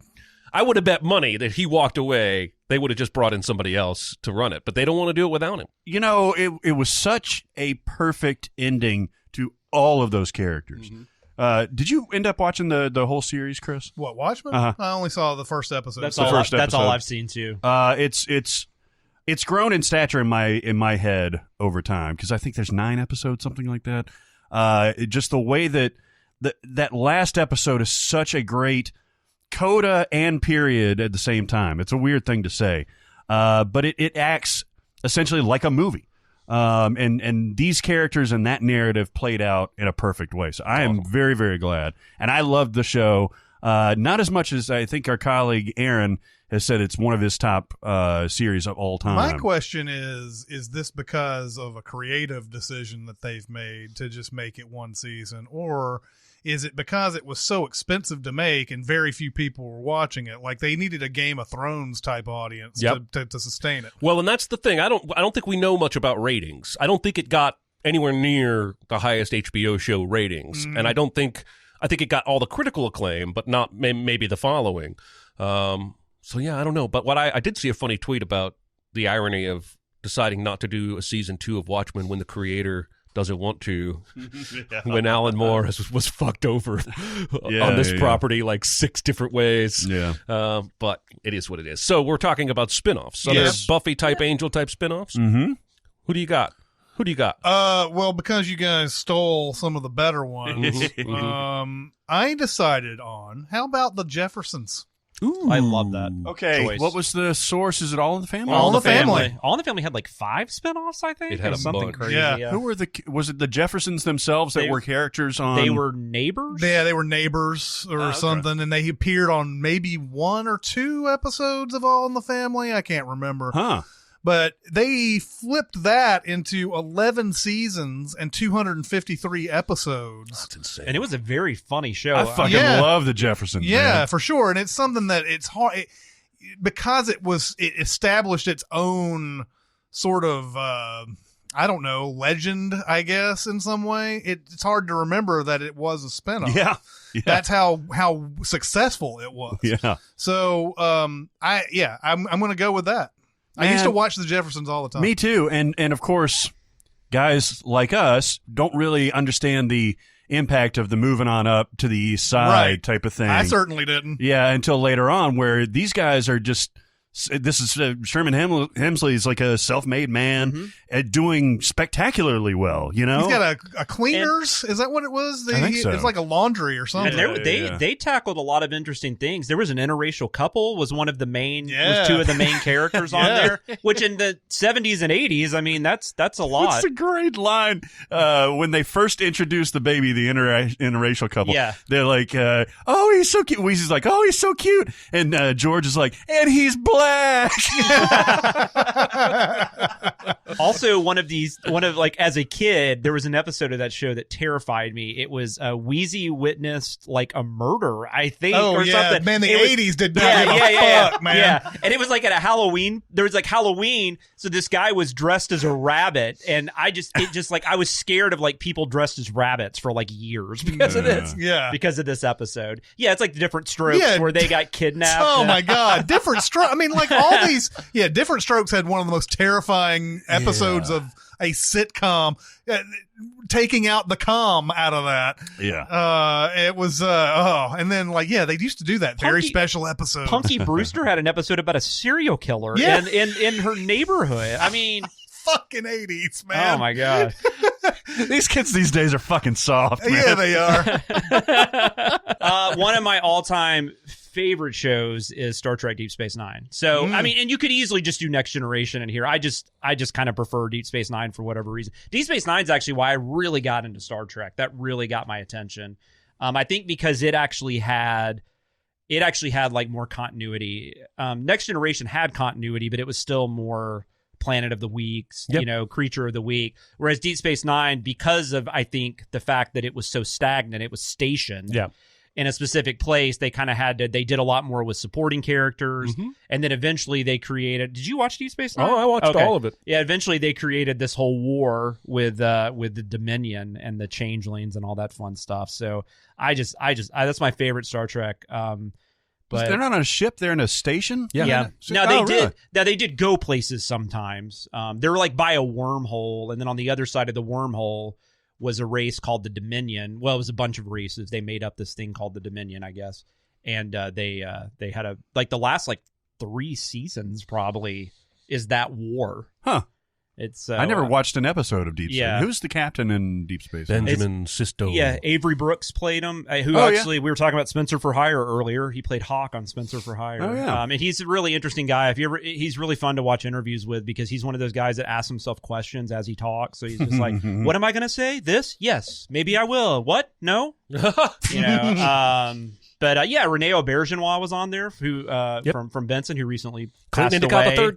Speaker 5: have bet money that he walked away. They would have just brought in somebody else to run it, but they don't want to do it without him.
Speaker 4: You know, it was such a perfect ending to all of those characters. Mm-hmm. Did you end up watching the whole series, Chris?
Speaker 3: What, Watchmen?
Speaker 4: Uh-huh.
Speaker 3: I only saw the first episode.
Speaker 6: That's all I've seen too.
Speaker 4: It's grown in stature in my head over time because I think there's 9 episodes, something like that. Just the way that that last episode is such a great coda and period at the same time. It's a weird thing to say, but it acts essentially like a movie. And these characters and that narrative played out in a perfect way. So I am very, very glad. And I loved the show, not as much as I think our colleague Aaron has said it's one of his top series of all time.
Speaker 3: My question is this because of a creative decision that they've made to just make it one season, or is it because it was so expensive to make and very few people were watching it? Like they needed a Game of Thrones type audience to sustain it.
Speaker 5: Well, and that's the thing. I don't think we know much about ratings. I don't think it got anywhere near the highest HBO show ratings, and I think it got all the critical acclaim, but not maybe the following. So yeah, I don't know. But what I did see a funny tweet about the irony of deciding not to do a season 2 of Watchmen when the creator doesn't want to, when Alan Moore was fucked over on this property like 6 different ways.
Speaker 4: Yeah.
Speaker 5: But it is what it is. So we're talking about spinoffs. Other Buffy type, Angel type spinoffs.
Speaker 4: Mm-hmm.
Speaker 5: Who do you got?
Speaker 3: Well, because you guys stole some of the better ones, I decided on, how about the Jeffersons?
Speaker 6: Ooh. I love that.
Speaker 4: Okay,
Speaker 6: choice.
Speaker 4: What was the source? Is it All in the Family?
Speaker 3: All in the Family.
Speaker 6: All in the Family had like 5 spinoffs, I think.
Speaker 5: It had a
Speaker 6: something
Speaker 5: bunch.
Speaker 6: crazy.
Speaker 3: Yeah.
Speaker 4: Who were was it the Jeffersons themselves that were characters on?
Speaker 6: They were neighbors?
Speaker 3: Yeah, they were neighbors or something, and they appeared on maybe 1 or 2 episodes of All in the Family. I can't remember.
Speaker 4: Huh.
Speaker 3: But they flipped that into 11 seasons and 253 episodes.
Speaker 5: That's insane.
Speaker 6: And it was a very funny show.
Speaker 4: I fucking love the Jeffersons.
Speaker 3: Yeah,
Speaker 4: man.
Speaker 3: for sure. And it's something that it's hard because it established its own sort of I don't know, legend, I guess, in some way. It's hard to remember that it was a spinoff.
Speaker 4: Yeah.
Speaker 3: That's how successful it was.
Speaker 4: Yeah.
Speaker 3: So I'm going to go with that. I used to watch the Jeffersons all the time.
Speaker 4: Me too. And of course, guys like us don't really understand the impact of the moving on up to the east side type of thing.
Speaker 3: I certainly didn't.
Speaker 4: Yeah, until later on, where these guys are just. This is Sherman Hemsley is like a self-made man doing spectacularly well. You know,
Speaker 3: he's got a cleaners. Is that what it was?
Speaker 4: I think so.
Speaker 3: It's like a laundry or something.
Speaker 6: And they tackled a lot of interesting things. There was an interracial couple. Was one of the main. Was two of the main characters on there. Which in the 70s and 80s, I mean, that's a lot.
Speaker 4: It's a great line when they first introduced the baby, the interracial couple.
Speaker 6: Yeah,
Speaker 4: they're like, "Oh, he's so cute." Weezy's like, "Oh, he's so cute," and George is like, "And he's black."
Speaker 6: Also, one of like as a kid, there was an episode of that show that terrified me. It was Wheezy witnessed like a murder, I think, or something.
Speaker 3: Man, the 80s did not give a fuck, man.
Speaker 6: Yeah, and it was like at a Halloween. There was like Halloween, so this guy was dressed as a rabbit, and I was scared of like people dressed as rabbits for like years because of this.
Speaker 3: Yeah,
Speaker 6: because of this episode. Yeah, it's like the Different Strokes where they got kidnapped.
Speaker 3: Oh my god, Different Strokes. I mean, like all these. Yeah, Different Strokes had one of the most terrifying episodes of a sitcom, taking out the calm out of that.
Speaker 4: Yeah.
Speaker 3: It was, and then like, they used to do that very special episode.
Speaker 6: Punky Brewster had an episode about a serial killer in her neighborhood. I mean,
Speaker 3: fucking 80s, man.
Speaker 6: Oh my god.
Speaker 4: These kids these days are fucking soft, man.
Speaker 3: Yeah, they are.
Speaker 6: One of my all-time favorite shows is Star Trek Deep Space Nine. So, I mean, and you could easily just do Next Generation in here. I just kind of prefer Deep Space Nine for whatever reason. Deep Space Nine is actually why I really got into Star Trek. That really got my attention. I think because it actually had like more continuity. Next Generation had continuity, but it was still more Planet of the Week, Creature of the Week. Whereas Deep Space Nine, because of, I think, the fact that it was so stagnant, it was stationed in a specific place, they kind of they did a lot more with supporting characters. And then eventually they created, did you watch Deep Space Nine?
Speaker 5: Oh, I watched all of it.
Speaker 6: Yeah, eventually they created this whole war with the Dominion and the Changelings and all that fun stuff. So I that's my favorite Star Trek. But
Speaker 4: they're not on a ship; they're in a station.
Speaker 6: Yeah. Now they did go places sometimes. They were like by a wormhole, and then on the other side of the wormhole was a race called the Dominion. Well, it was a bunch of races. They made up this thing called the Dominion, I guess. And they had the last 3 seasons probably is that war.
Speaker 4: Huh.
Speaker 6: It's
Speaker 4: I never watched an episode of Deep Space. Who's the captain in Deep Space?
Speaker 5: Benjamin Sisto.
Speaker 6: Yeah, Avery Brooks played him. We were talking about Spencer for Hire earlier. He played Hawk on Spencer for Hire.
Speaker 4: Oh yeah,
Speaker 6: and he's a really interesting guy. He's really fun to watch interviews with because he's one of those guys that asks himself questions as he talks. So he's just like, "What am I going to say? This? Yes, maybe I will. What? No." But Renee Aubergenois was on there, who from Benson, who recently passed away.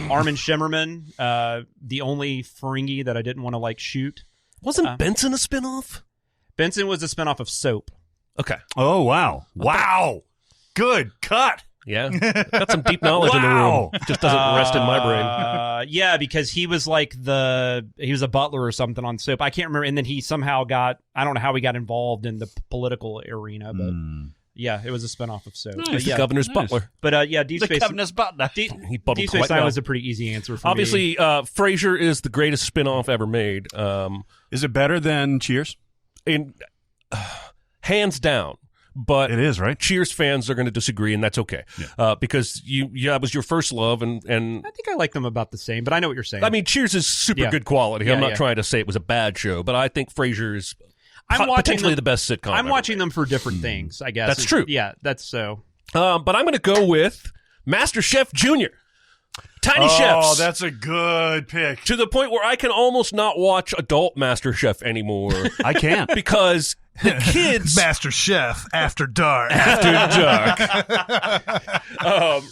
Speaker 6: Armin Shimmerman, the only Ferengi that I didn't want to shoot.
Speaker 5: Wasn't Benson a spinoff?
Speaker 6: Benson was a spinoff of Soap.
Speaker 5: Okay.
Speaker 4: Oh wow! Wow. Good cut.
Speaker 5: Yeah, got some deep knowledge in the room. It just doesn't rest in my brain.
Speaker 6: Yeah, because he was he was a butler or something on Soap. I can't remember. And then he somehow I don't know how he got involved in the political arena, but yeah, it was a spinoff of Soap.
Speaker 5: Nice. The governor's butler.
Speaker 6: But Deep Space.
Speaker 4: The governor's butler.
Speaker 6: Deep Space Nine was a pretty easy answer for
Speaker 5: me. Obviously, Frasier is the greatest spinoff ever made.
Speaker 4: Is it better than Cheers?
Speaker 5: Hands down. But
Speaker 4: it is, right?
Speaker 5: Cheers fans are going to disagree, and that's okay. Yeah. Because that was your first love, and
Speaker 6: I think I like them about the same, but I know what you're saying.
Speaker 5: I mean, Cheers is super good quality. I'm not trying to say it was a bad show, but I think Frasier is potentially the best sitcom.
Speaker 6: I'm watching them for different things, I guess.
Speaker 5: That's true.
Speaker 6: Yeah, that's so.
Speaker 5: But I'm going to go with Master Chef Jr. Tiny Chefs.
Speaker 4: Oh, that's a good pick.
Speaker 5: To the point where I can almost not watch adult Master Chef anymore.
Speaker 4: I can't.
Speaker 5: Because the kids...
Speaker 3: Master Chef After Dark.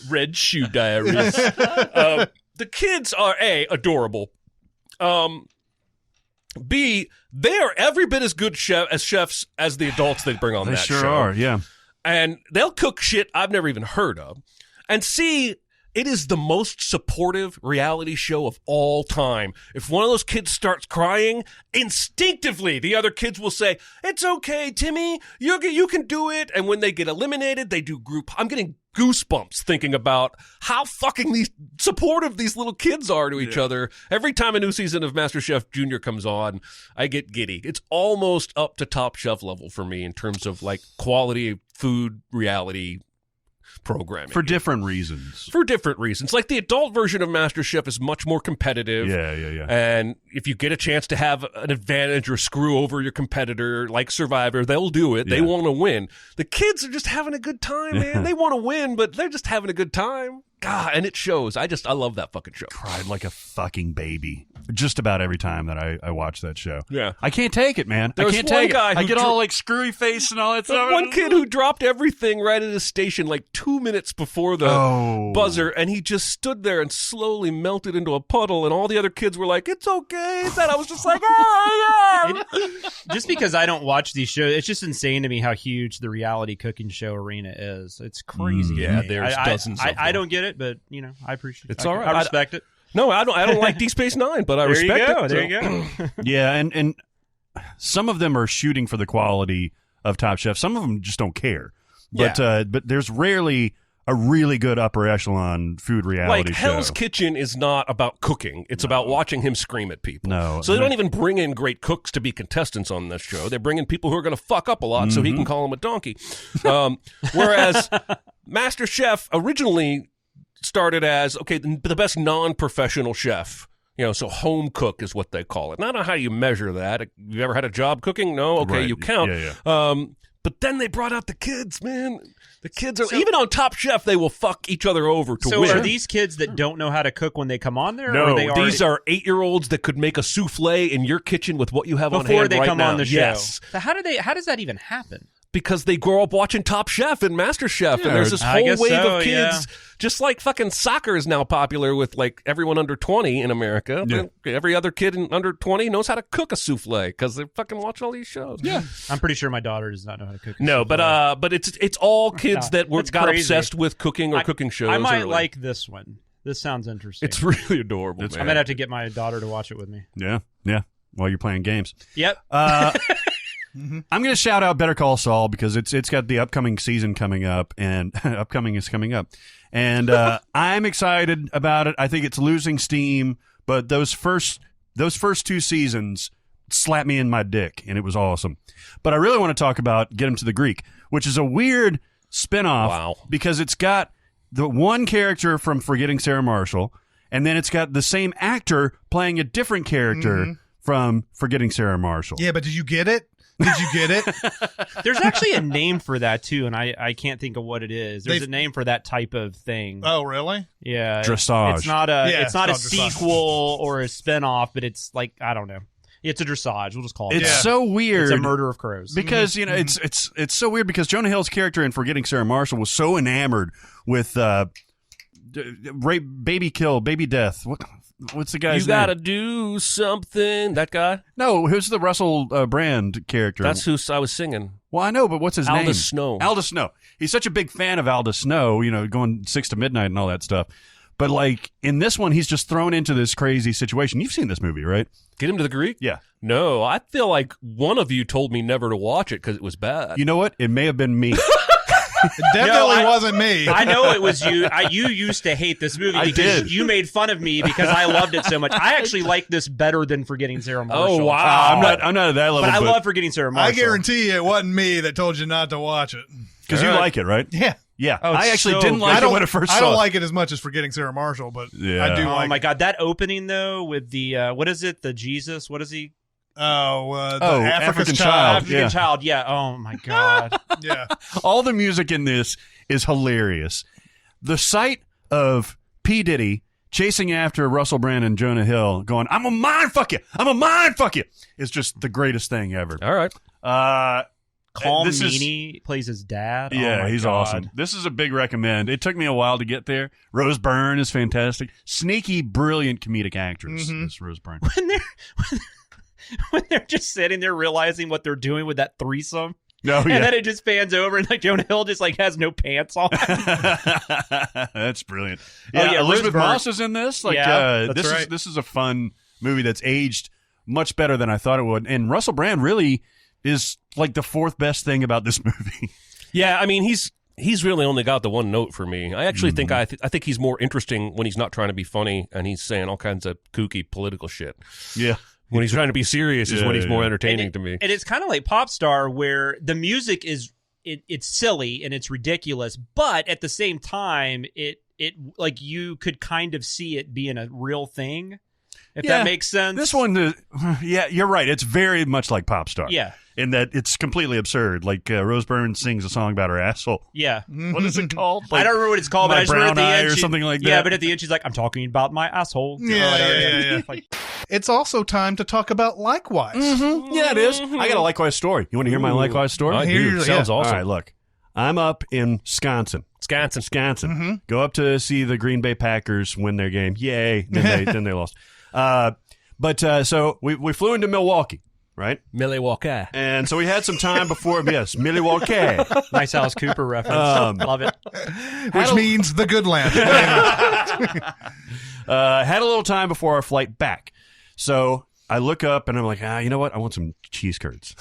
Speaker 5: Red Shoe Diaries. The kids are, A, adorable. B, they are every bit as good as chefs as the adults they bring on that show.
Speaker 4: They sure are, yeah.
Speaker 5: And they'll cook shit I've never even heard of. And C... it is the most supportive reality show of all time. If one of those kids starts crying, instinctively the other kids will say, "It's okay, Timmy. You can do it." And when they get eliminated, they do group. I'm getting goosebumps thinking about how fucking supportive these little kids are to each other. Every time a new season of MasterChef Junior comes on, I get giddy. It's almost up to Top Chef level for me in terms of like quality food reality programming.
Speaker 4: For different reasons.
Speaker 5: Like the adult version of MasterChef is much more competitive.
Speaker 4: Yeah.
Speaker 5: And if you get a chance to have an advantage or screw over your competitor, like Survivor, they'll do it. They want to win. The kids are just having a good time, man. They want to win, but they're just having a good time. God, and it shows. I love that fucking show.
Speaker 4: Cried like a fucking baby just about every time that I watch that show.
Speaker 5: Yeah.
Speaker 4: I can't take it, man.
Speaker 5: There
Speaker 4: I
Speaker 5: was
Speaker 4: can't
Speaker 5: one
Speaker 4: take
Speaker 5: guy
Speaker 4: it. I
Speaker 5: who
Speaker 4: get all like screwy face and all that stuff.
Speaker 5: One kid who dropped everything right at his station like 2 minutes before the buzzer, and he just stood there and slowly melted into a puddle, and all the other kids were like, "It's okay." And I was just like, "Oh, yeah."
Speaker 6: Just because I don't watch these shows, it's just insane to me how huge the reality cooking show arena is. It's crazy.
Speaker 5: Yeah, there's dozens of them.
Speaker 6: I don't get it, but I appreciate it.
Speaker 5: It's all right.
Speaker 6: I respect it.
Speaker 5: No, I don't like Deep Space Nine, but I respect it.
Speaker 6: There you go.
Speaker 4: Yeah, and some of them are shooting for the quality of Top Chef. Some of them just don't care. But there's rarely a really good upper echelon food reality
Speaker 5: like
Speaker 4: show.
Speaker 5: Hell's Kitchen is not about cooking. It's about watching him scream at people.
Speaker 4: No.
Speaker 5: So they don't even bring in great cooks to be contestants on this show. They bring in people who are going to fuck up a lot so he can call him a donkey. Whereas MasterChef originally started as, okay, the best non-professional chef. So home cook is what they call it. I don't know how you measure that. You ever had a job cooking? No? Okay,
Speaker 4: Right.
Speaker 5: you count.
Speaker 4: Yeah.
Speaker 5: But then they brought out the kids, man. The kids are, even on Top Chef, they will fuck each other over to win.
Speaker 6: So are these kids that don't know how to cook when they come on there?
Speaker 5: No,
Speaker 6: or are
Speaker 5: these are 8-year-olds that could make a souffle in your kitchen with what you have on hand
Speaker 6: before they
Speaker 5: right
Speaker 6: come
Speaker 5: now.
Speaker 6: on the show.
Speaker 5: Yes.
Speaker 6: So how does that even happen?
Speaker 5: Because they grow up watching Top Chef and MasterChef, and there's this
Speaker 6: I
Speaker 5: whole
Speaker 6: guess
Speaker 5: wave
Speaker 6: so,
Speaker 5: of kids.
Speaker 6: yeah.
Speaker 5: Just like fucking soccer is now popular with like everyone under 20 in America.
Speaker 4: Yeah.
Speaker 5: Every other kid under 20 knows how to cook a souffle because they fucking watch all these shows.
Speaker 4: Yeah.
Speaker 6: I'm pretty sure my daughter does not know how to cook.
Speaker 5: No, but it's all kids that
Speaker 6: That's
Speaker 5: got
Speaker 6: crazy.
Speaker 5: obsessed with cooking or cooking shows.
Speaker 6: I might
Speaker 5: early.
Speaker 6: like this one. This sounds interesting.
Speaker 5: It's really adorable.
Speaker 4: It's
Speaker 5: man.
Speaker 6: I'm gonna have to get my daughter to watch it with me.
Speaker 4: Yeah. While you're playing games.
Speaker 6: Yep.
Speaker 4: I'm going to shout out Better Call Saul because it's got the upcoming season coming up, and upcoming is coming up, and I'm excited about it. I think it's losing steam, but those first 2 seasons slapped me in my dick, and it was awesome. But I really want to talk about Get Him to the Greek, which is a weird spinoff because it's got the one character from Forgetting Sarah Marshall, and then it's got the same actor playing a different character from Forgetting Sarah Marshall.
Speaker 3: Yeah, but did you get it? Did you get it?
Speaker 6: There's actually a name for that too, and I can't think of what it is. There's a name for that type of thing.
Speaker 3: Oh, really?
Speaker 6: Yeah,
Speaker 4: Dressage.
Speaker 6: It's not a
Speaker 3: Yeah,
Speaker 6: it's not a
Speaker 3: it's called dressage.
Speaker 6: sequel or a spinoff, but it's like I don't know. It's a dressage. We'll just call it.
Speaker 4: It's
Speaker 6: that.
Speaker 4: so weird.
Speaker 6: It's a murder of crows.
Speaker 4: Because it's so weird because Jonah Hill's character in Forgetting Sarah Marshall was so enamored with rape, baby death. What's the guy's
Speaker 5: You
Speaker 4: name?
Speaker 5: gotta do something. That guy?
Speaker 4: No, who's the Russell Brand character?
Speaker 5: That's who I was singing.
Speaker 4: Well, I know, but what's his name?
Speaker 5: Aldous Snow.
Speaker 4: Aldous Snow. He's such a big fan of Aldous Snow, going 6 to midnight and all that stuff. But like in this one, he's just thrown into this crazy situation. You've seen this movie, right?
Speaker 5: Get Him to the Greek?
Speaker 4: Yeah.
Speaker 5: No, I feel like one of you told me never to watch it because it was bad.
Speaker 4: You know what? It may have been me.
Speaker 3: It definitely wasn't me.
Speaker 6: I know it was you. You used to hate this movie because you made fun of me because I loved it so much. I actually like this better than Forgetting Sarah Marshall.
Speaker 5: Oh, wow.
Speaker 4: I'm not at that level.
Speaker 6: But I love Forgetting Sarah Marshall.
Speaker 3: I guarantee you it wasn't me that told you not to watch it.
Speaker 4: because you like it, right?
Speaker 3: Yeah.
Speaker 4: Yeah,
Speaker 6: Oh,
Speaker 4: I actually
Speaker 6: so
Speaker 4: didn't
Speaker 6: good.
Speaker 4: like it when I first saw it.
Speaker 3: I don't like it as much as Forgetting Sarah Marshall, but
Speaker 4: Yeah.
Speaker 3: I do
Speaker 6: Oh
Speaker 3: like
Speaker 6: my
Speaker 3: it.
Speaker 6: god, that opening though with the what is it? The Jesus? What is he?
Speaker 3: The
Speaker 4: African
Speaker 3: African
Speaker 4: Child.
Speaker 6: African
Speaker 4: yeah.
Speaker 6: Child. Yeah. Oh my god.
Speaker 3: Yeah.
Speaker 4: All the music in this is hilarious. The sight of P. Diddy chasing after Russell Brand and Jonah Hill going, I'm a mind fuck you. I'm a mind fuck you. It's just the greatest thing ever.
Speaker 5: All right.
Speaker 6: Calm
Speaker 4: This is-
Speaker 6: Meanie plays his dad.
Speaker 4: Yeah,
Speaker 6: oh my
Speaker 4: he's
Speaker 6: God.
Speaker 4: awesome. This is a big recommend. It took me a while to get there. Rose Byrne is fantastic. Sneaky, brilliant comedic actress. Is Rose Byrne.
Speaker 6: When they're just sitting there realizing what they're doing with that threesome.
Speaker 4: Oh,
Speaker 6: And
Speaker 4: yeah.
Speaker 6: then it just fans over and like Jonah Hill just like has no pants on.
Speaker 4: That's brilliant.
Speaker 6: Oh,
Speaker 4: Yeah,
Speaker 6: yeah,
Speaker 4: Elizabeth
Speaker 6: Rose Byrne.
Speaker 4: Moss is in this. Like,
Speaker 6: Yeah, that's
Speaker 4: this
Speaker 6: right.
Speaker 4: is this is a fun movie that's aged much better than I thought it would. And Russell Brand really is like the fourth best thing about this movie.
Speaker 5: Yeah, I mean, he's he's really only got the one note for me. I actually think I think he's more interesting when he's not trying to be funny and he's saying all kinds of kooky political shit.
Speaker 4: Yeah.
Speaker 5: When he's trying to be serious is when he's more entertaining to me.
Speaker 6: And it's kind of like Popstar, where the music is it's silly and it's ridiculous, but at the same time, it like you could kind of see it being a real thing, if that makes sense.
Speaker 4: This one, yeah, you're right. It's very much like Popstar.
Speaker 6: Yeah.
Speaker 4: In that it's completely absurd. Like Rose Byrne sings a song about her asshole.
Speaker 6: Yeah.
Speaker 4: What is it called?
Speaker 6: I don't remember what it's called, but I just remember at the end
Speaker 4: or something like that.
Speaker 6: Yeah, but at the end she's like, I'm talking about my asshole.
Speaker 3: Yeah. It's also time to talk about Likewise.
Speaker 4: Yeah, it is. I got a Likewise story. You want to hear my Likewise story?
Speaker 5: I do. Sounds awesome.
Speaker 4: All right, look. I'm up in Wisconsin. Go up to see the Green Bay Packers win their game. Yay. Then they lost. So we flew into Milwaukee, right?
Speaker 5: Milwaukee.
Speaker 4: And so we had some time before, yes, Milwaukee.
Speaker 6: Nice Alice Cooper reference. Love it.
Speaker 3: Which means the good land.
Speaker 4: Had a little time before our flight back. So I look up and I'm like, you know what? I want some cheese curds.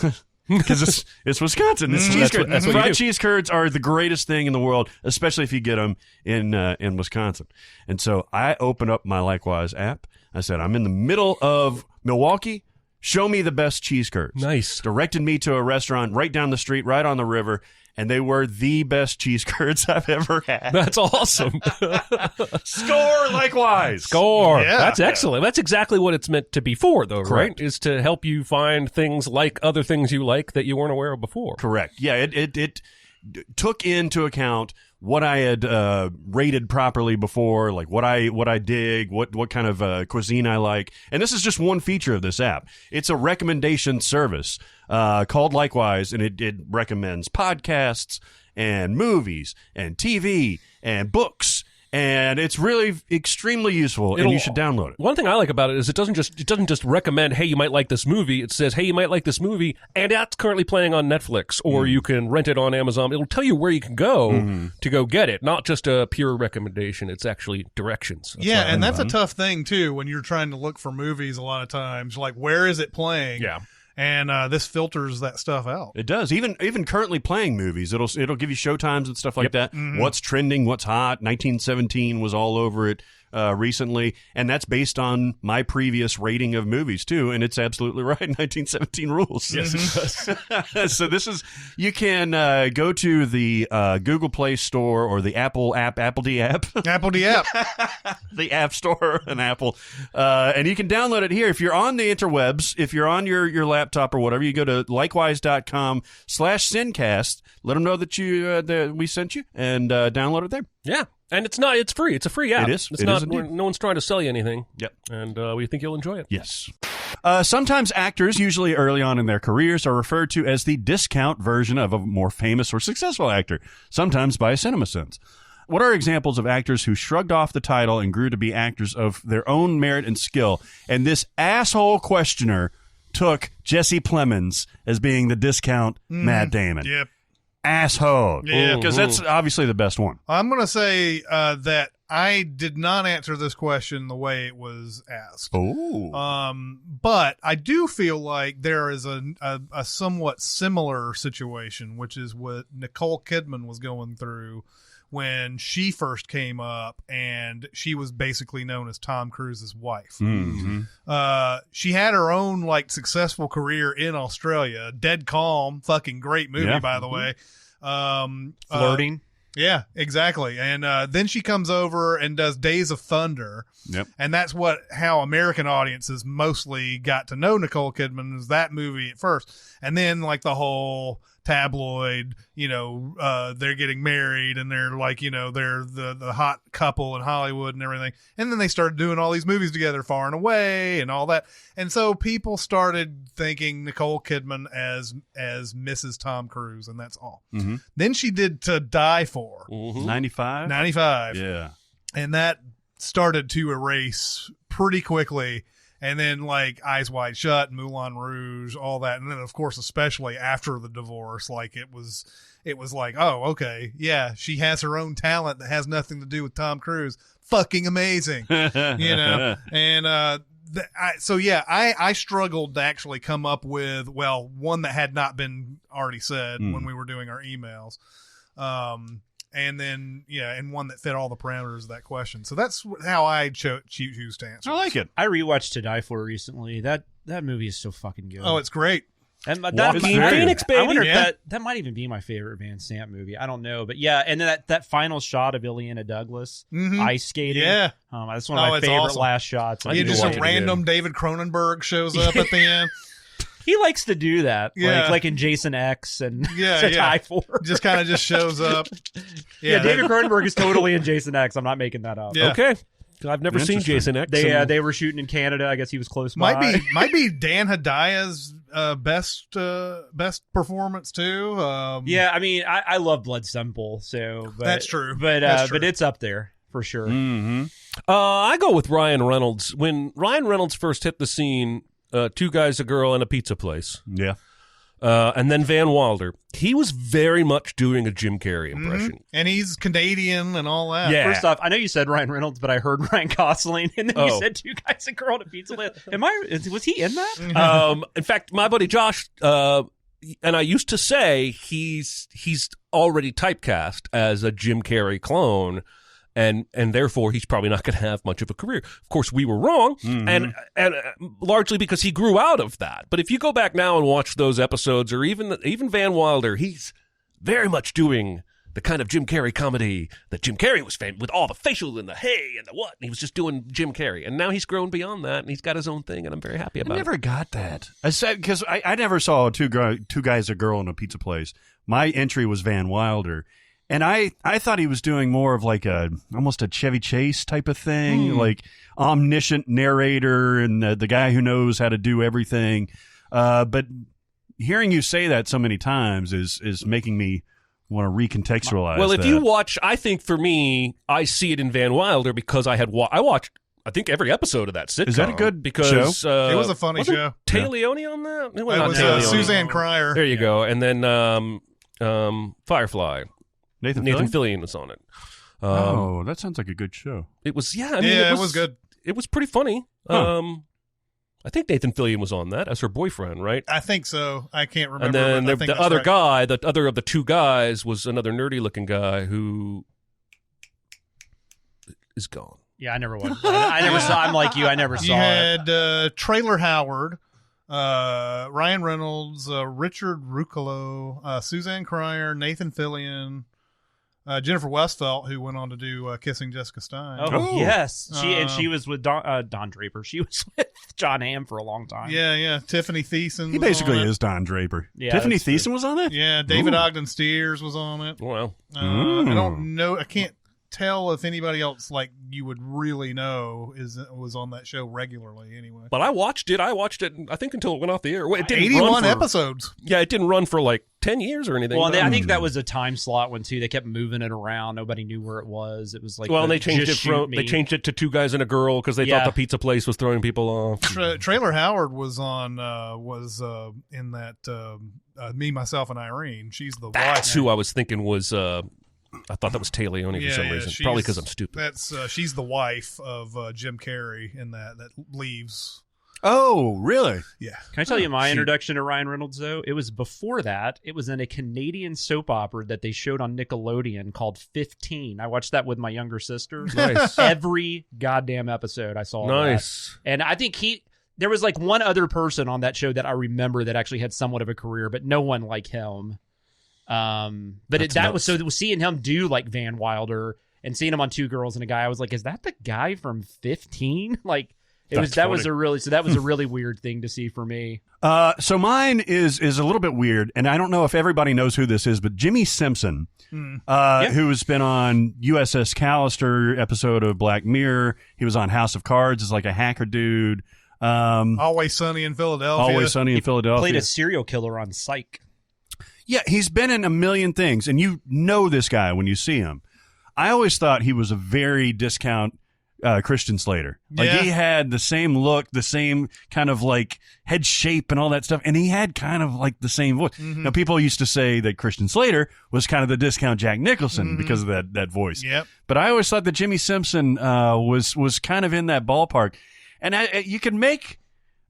Speaker 4: Because it's Wisconsin. It's cheese curds.
Speaker 5: That's what
Speaker 4: Fried cheese curds are the greatest thing in the world, especially if you get them in Wisconsin. And so I open up my Likewise app. I said, I'm in the middle of Milwaukee. Show me the best cheese curds.
Speaker 5: Nice.
Speaker 4: Directed me to a restaurant right down the street, right on the river. And they were the best cheese curds I've ever had.
Speaker 5: That's awesome.
Speaker 4: Score Likewise.
Speaker 5: Score.
Speaker 3: Yeah.
Speaker 5: That's excellent. That's exactly what it's meant to be for, though,
Speaker 4: Correct.
Speaker 5: right? Is to help you find things like other things you like that you weren't aware of before.
Speaker 4: Correct. Yeah, it took into account what I had rated properly before, like what I dig, what kind of cuisine I like. And this is just one feature of this app. It's a recommendation service called Likewise, and it recommends podcasts and movies and TV and books. And it's really extremely useful, and you should download it.
Speaker 5: One thing I like about it is it doesn't just recommend, hey, you might like this movie. It says, hey, you might like this movie, and that's currently playing on Netflix, or you can rent it on Amazon. It'll tell you where you can go to go get it, not just a pure recommendation. It's actually directions.
Speaker 3: And that's a tough thing, too, when you're trying to look for movies a lot of times. Like, where is it playing?
Speaker 5: Yeah.
Speaker 3: And this filters that stuff out.
Speaker 4: It does. Even currently playing movies, it'll give you showtimes and stuff like that. What's trending, what's hot. 1917 was all over it recently, and that's based on my previous rating of movies too. And it's absolutely right. 1917 rules.
Speaker 5: Yes, it does.
Speaker 4: So this is, you can go to the Google Play Store or the Apple D app, the App Store and Apple, and you can download it here. If you're on the interwebs, if you're on your laptop or whatever, you go to likewise.com/SinCast. Let them know that we sent you, and download it there.
Speaker 5: Yeah. And it's free. It's a free app.
Speaker 4: It is.
Speaker 5: No one's trying to sell you anything.
Speaker 4: Yep.
Speaker 5: And we think you'll enjoy it.
Speaker 4: Yes. Sometimes actors, usually early on in their careers, are referred to as the discount version of a more famous or successful actor, sometimes by Cinemasins. What are examples of actors who shrugged off the title and grew to be actors of their own merit and skill? And this asshole questioner took Jesse Plemons as being the discount Matt Damon.
Speaker 3: Yep.
Speaker 4: Asshole.
Speaker 3: Yeah.
Speaker 4: Because that's obviously the best one.
Speaker 3: I'm going to say that I did not answer this question the way it was asked.
Speaker 4: Oh.
Speaker 3: But I do feel like there is a somewhat similar situation, which is what Nicole Kidman was going through when she first came up, and she was basically known as Tom Cruise's wife.
Speaker 4: Mm-hmm.
Speaker 3: She had her own successful career in Australia. Dead Calm, fucking great movie, by the way.
Speaker 6: Flirting.
Speaker 3: Yeah, exactly. And then she comes over and does Days of Thunder.
Speaker 4: Yep.
Speaker 3: And that's how American audiences mostly got to know Nicole Kidman, was that movie at first. And then the whole tabloid, they're getting married and they're they're the hot couple in Hollywood and everything. And then they started doing all these movies together, Far and Away and all that. And so people started thinking Nicole Kidman as Mrs. Tom Cruise, and that's all.
Speaker 4: Mm-hmm.
Speaker 3: Then she did To Die For.
Speaker 4: 95?
Speaker 3: 95.
Speaker 4: Yeah.
Speaker 3: And that started to erase pretty quickly. And then Eyes Wide Shut, Moulin Rouge, all that. And then of course, especially after the divorce, it was oh, okay. Yeah. She has her own talent that has nothing to do with Tom Cruise. Fucking amazing. And, I struggled to actually come up with, one that had not been already said when we were doing our emails. and then and one that fit all the parameters of that question. So that's how I choose to answer.
Speaker 4: I like it.
Speaker 6: I rewatched To Die For recently. That movie is so fucking good.
Speaker 3: Oh, it's great.
Speaker 6: And
Speaker 5: Joaquin Phoenix, baby.
Speaker 6: I wonder if that might even be my favorite Van Sant movie. I don't know, but yeah. And then that final shot of Ileana Douglas ice skating.
Speaker 3: Yeah,
Speaker 6: that's one of my favorite
Speaker 3: awesome.
Speaker 6: last shots.
Speaker 3: Just a random David Cronenberg shows up at the end.
Speaker 6: He likes to do that, like in Jason X and To Die For.
Speaker 3: Just kind of just shows up.
Speaker 6: David Cronenberg is totally in Jason X. I'm not making that up.
Speaker 3: Yeah.
Speaker 5: Okay. I've never seen Jason X.
Speaker 6: They were shooting in Canada. I guess he was close by.
Speaker 3: Might be Dan Hidaya's best performance too.
Speaker 6: I mean, I love Blood Simple, so
Speaker 3: that's true.
Speaker 6: But but it's up there for sure.
Speaker 5: Mm-hmm. I go with Ryan Reynolds. When Ryan Reynolds first hit the scene, Two Guys, a Girl, and a Pizza Place.
Speaker 4: Yeah.
Speaker 5: And then Van Wilder. He was very much doing a Jim Carrey impression.
Speaker 3: Mm-hmm. And he's Canadian and all that.
Speaker 5: Yeah.
Speaker 6: First off, I know you said Ryan Reynolds, but I heard Ryan Gosling, and then you said Two Guys, a Girl, and a Pizza Place. Was he in that?
Speaker 5: In fact, my buddy Josh, and I used to say he's already typecast as a Jim Carrey clone. And therefore, he's probably not going to have much of a career. Of course, we were wrong, and largely because he grew out of that. But if you go back now and watch those episodes, or even Van Wilder, he's very much doing the kind of Jim Carrey comedy that Jim Carrey was famous with, all the facial and the hey and the what. And he was just doing Jim Carrey, and now he's grown beyond that, and he's got his own thing, and I'm very happy about it.
Speaker 4: I never got that. I said because I never saw two guys, a girl, in a pizza place. My entry was Van Wilder. And I thought he was doing more of like almost a Chevy Chase type of thing, like omniscient narrator and the guy who knows how to do everything. But hearing you say that so many times is making me want to recontextualize.
Speaker 5: Well, if you watch, I think for me, I see it in Van Wilder because I watched, I think, every episode of that sitcom.
Speaker 4: Is that a good
Speaker 5: show?
Speaker 3: It was a funny show.
Speaker 5: Tay Leone on that? It
Speaker 3: was Suzanne Cryer.
Speaker 5: There you go. And then Firefly. Nathan Fillion was on it.
Speaker 4: That sounds like a good show.
Speaker 5: It was,
Speaker 3: it was good.
Speaker 5: It was pretty funny.
Speaker 4: Huh.
Speaker 5: I think Nathan Fillion was on that as her boyfriend, right?
Speaker 3: I think so. I can't remember.
Speaker 5: And then the other guy, the other of the two guys, was another nerdy-looking guy who is gone.
Speaker 6: Yeah, I never watched. I never saw. I'm like you. I never saw.
Speaker 3: You had Trailer Howard, Ryan Reynolds, Richard Ruccolo, Suzanne Cryer, Nathan Fillion. Jennifer Westfeldt, who went on to do Kissing Jessica Stein.
Speaker 6: Oh, yes. She was with Don Draper. She was with John Hamm for a long time.
Speaker 3: Yeah. Tiffany Thiessen.
Speaker 4: He basically is Don Draper.
Speaker 6: Yeah,
Speaker 4: Tiffany Thiessen was on it?
Speaker 3: Yeah, David Ogden Stiers was on it.
Speaker 5: Well,
Speaker 3: I don't know. I can't tell if anybody else like you would really know was on that show regularly anyway.
Speaker 5: But I watched it. I think until it went off the air. It didn't
Speaker 3: 81 episodes.
Speaker 5: Yeah, it didn't run for like 10 years or anything.
Speaker 6: Well, I think that was a time slot one too. They kept moving it around. Nobody knew where it was. It was like,
Speaker 5: well, they changed it to Two Guys and a Girl because they thought the pizza place was throwing people off.
Speaker 3: Trailer Howard was on in that Me, Myself, and Irene. She's the wife.
Speaker 5: That's who I was thinking was. I thought that was Tay Leone for some reason. Probably because I'm stupid.
Speaker 3: That's she's the wife of Jim Carrey in that leaves.
Speaker 4: Oh, really?
Speaker 3: Yeah.
Speaker 6: Can I tell you my introduction to Ryan Reynolds, though? It was before that. It was in a Canadian soap opera that they showed on Nickelodeon called 15. I watched that with my younger sister.
Speaker 5: Nice.
Speaker 6: Every goddamn episode I saw.
Speaker 5: Nice.
Speaker 6: That. And I think there was like one other person on that show that I remember that actually had somewhat of a career, but no one like him. But was seeing him do like Van Wilder and seeing him on Two Girls and a Guy. I was like, is that the guy from 15? Like that was a really weird thing to see for me.
Speaker 4: So mine is a little bit weird, and I don't know if everybody knows who this is, but Jimmy Simpson, who's been on USS Callister episode of Black Mirror. He was on House of Cards as like a hacker dude.
Speaker 3: Always Sunny in Philadelphia.
Speaker 6: Played a serial killer on Psych.
Speaker 4: Yeah, he's been in a million things, and you know this guy when you see him. I always thought he was a very discount Christian Slater. Like he had the same look, the same kind of like head shape and all that stuff, and he had kind of like the same voice. Mm-hmm. Now, people used to say that Christian Slater was kind of the discount Jack Nicholson because of that voice.
Speaker 3: Yep.
Speaker 4: But I always thought that Jimmy Simpson was kind of in that ballpark, and you can make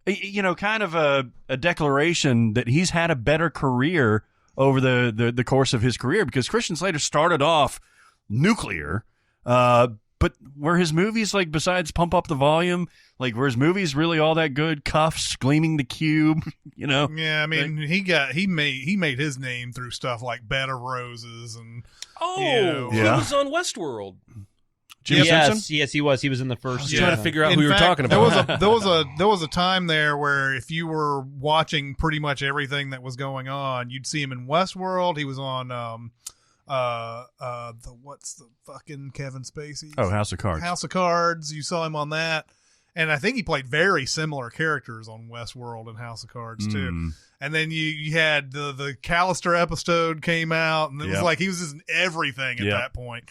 Speaker 4: kind of a declaration that he's had a better career over the course of his career, because Christian Slater started off nuclear, but were his movies, like, besides Pump Up the Volume, like, were his movies really all that good? Cuffs, Gleaming the Cube, you know?
Speaker 3: Yeah, I mean, he made his name through stuff like Bed of Roses and
Speaker 5: he was on Westworld.
Speaker 4: Jimmy Simpson?
Speaker 6: Yes, he was. He was in the first.
Speaker 5: I was trying to figure out who you were
Speaker 3: fact,
Speaker 5: talking about.
Speaker 3: There was a time there where if you were watching pretty much everything that was going on, you'd see him in Westworld. He was on what's the fucking Kevin Spacey?
Speaker 4: Oh, House of Cards.
Speaker 3: House of Cards. You saw him on that. And I think he played very similar characters on Westworld and House of Cards too. And then you had the Callister episode came out, and it was like he was just in everything at that point.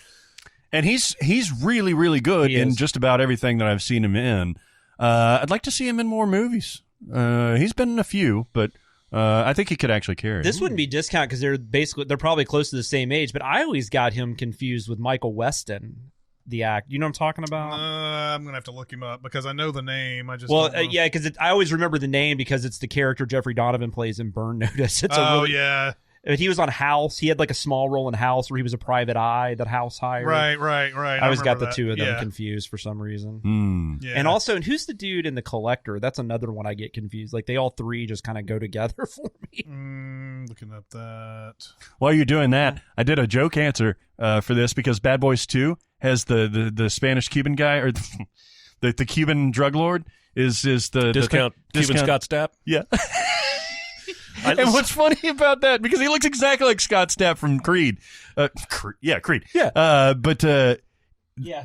Speaker 4: And he's really, really good in just about everything that I've seen him in. I'd like to see him in more movies. He's been in a few, but I think he could actually carry it.
Speaker 6: This wouldn't be discount because they're probably close to the same age, but I always got him confused with Michael Weston, the act. You know what I'm talking about?
Speaker 3: I'm gonna have to look him up because I know the name. I just
Speaker 6: because I always remember the name because it's the character Jeffrey Donovan plays in Burn Notice. He was on House. He had like a small role in House where he was a private eye that House hired.
Speaker 3: Right.
Speaker 6: I always got the two of them confused for some reason.
Speaker 3: Yeah.
Speaker 6: And also, and who's the dude in The Collector? That's another one I get confused. Like they all three just kind of go together for me.
Speaker 3: Looking up that.
Speaker 4: While you're doing that, I did a joke answer for this because Bad Boys 2 has the Spanish Cuban guy or the Cuban drug lord is the
Speaker 5: discount Cuban Scott Stapp.
Speaker 4: Yeah. And what's funny about that, because he looks exactly like Scott Stapp from Creed. Creed.
Speaker 6: Yeah.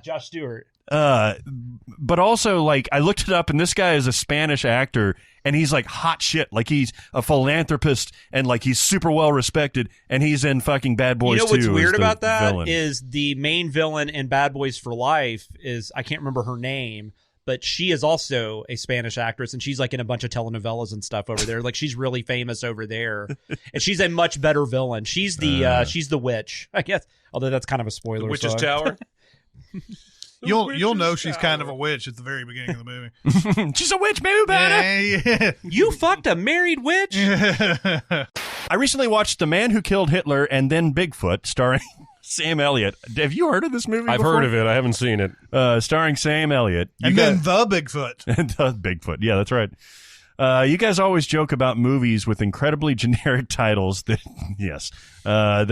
Speaker 6: Josh Stewart.
Speaker 4: But also, like, I looked it up, and this guy is a Spanish actor, and he's like hot shit. Like, he's a philanthropist, and like he's super well respected, and he's in fucking Bad Boys 2.
Speaker 6: You know what's weird about that
Speaker 4: villain.
Speaker 6: is the main villain in Bad Boys for Life is, I can't remember her name, but she is also a Spanish actress, and she's like in a bunch of telenovelas and stuff over there. Like she's really famous over there, and she's a much better villain. She's the witch, I guess. Although that's kind of a spoiler.
Speaker 5: The Witch's Tower.
Speaker 3: You'll know she's kind of a witch at the very beginning of the movie.
Speaker 4: She's a witch, baby.
Speaker 3: Yeah.
Speaker 6: You fucked a married witch?
Speaker 4: I recently watched The Man Who Killed Hitler and Then Bigfoot, starring Sam Elliott. Have you heard of this movie
Speaker 5: I've
Speaker 4: before?
Speaker 5: heard of it. I haven't seen it.
Speaker 4: Starring Sam Elliott.
Speaker 3: Then The Bigfoot.
Speaker 4: And The Bigfoot. Yeah, that's right. You guys always joke about movies with incredibly generic titles that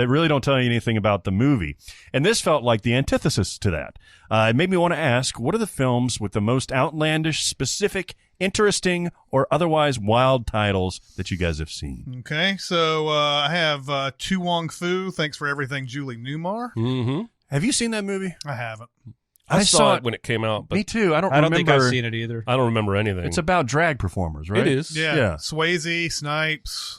Speaker 4: really don't tell you anything about the movie. And this felt like the antithesis to that. It made me want to ask, what are the films with the most outlandish, specific, interesting, or otherwise wild titles that you guys have seen?
Speaker 3: Okay, so I have Tu Wong Fu, Thanks for Everything, Julie Newmar.
Speaker 5: Mm-hmm.
Speaker 4: Have you seen that movie?
Speaker 3: I haven't.
Speaker 5: I saw it when it came out. But
Speaker 4: me too. I don't
Speaker 6: think I've seen it either.
Speaker 5: I don't remember anything.
Speaker 4: It's about drag performers, right?
Speaker 5: It is.
Speaker 3: Yeah. Swayze, Snipes.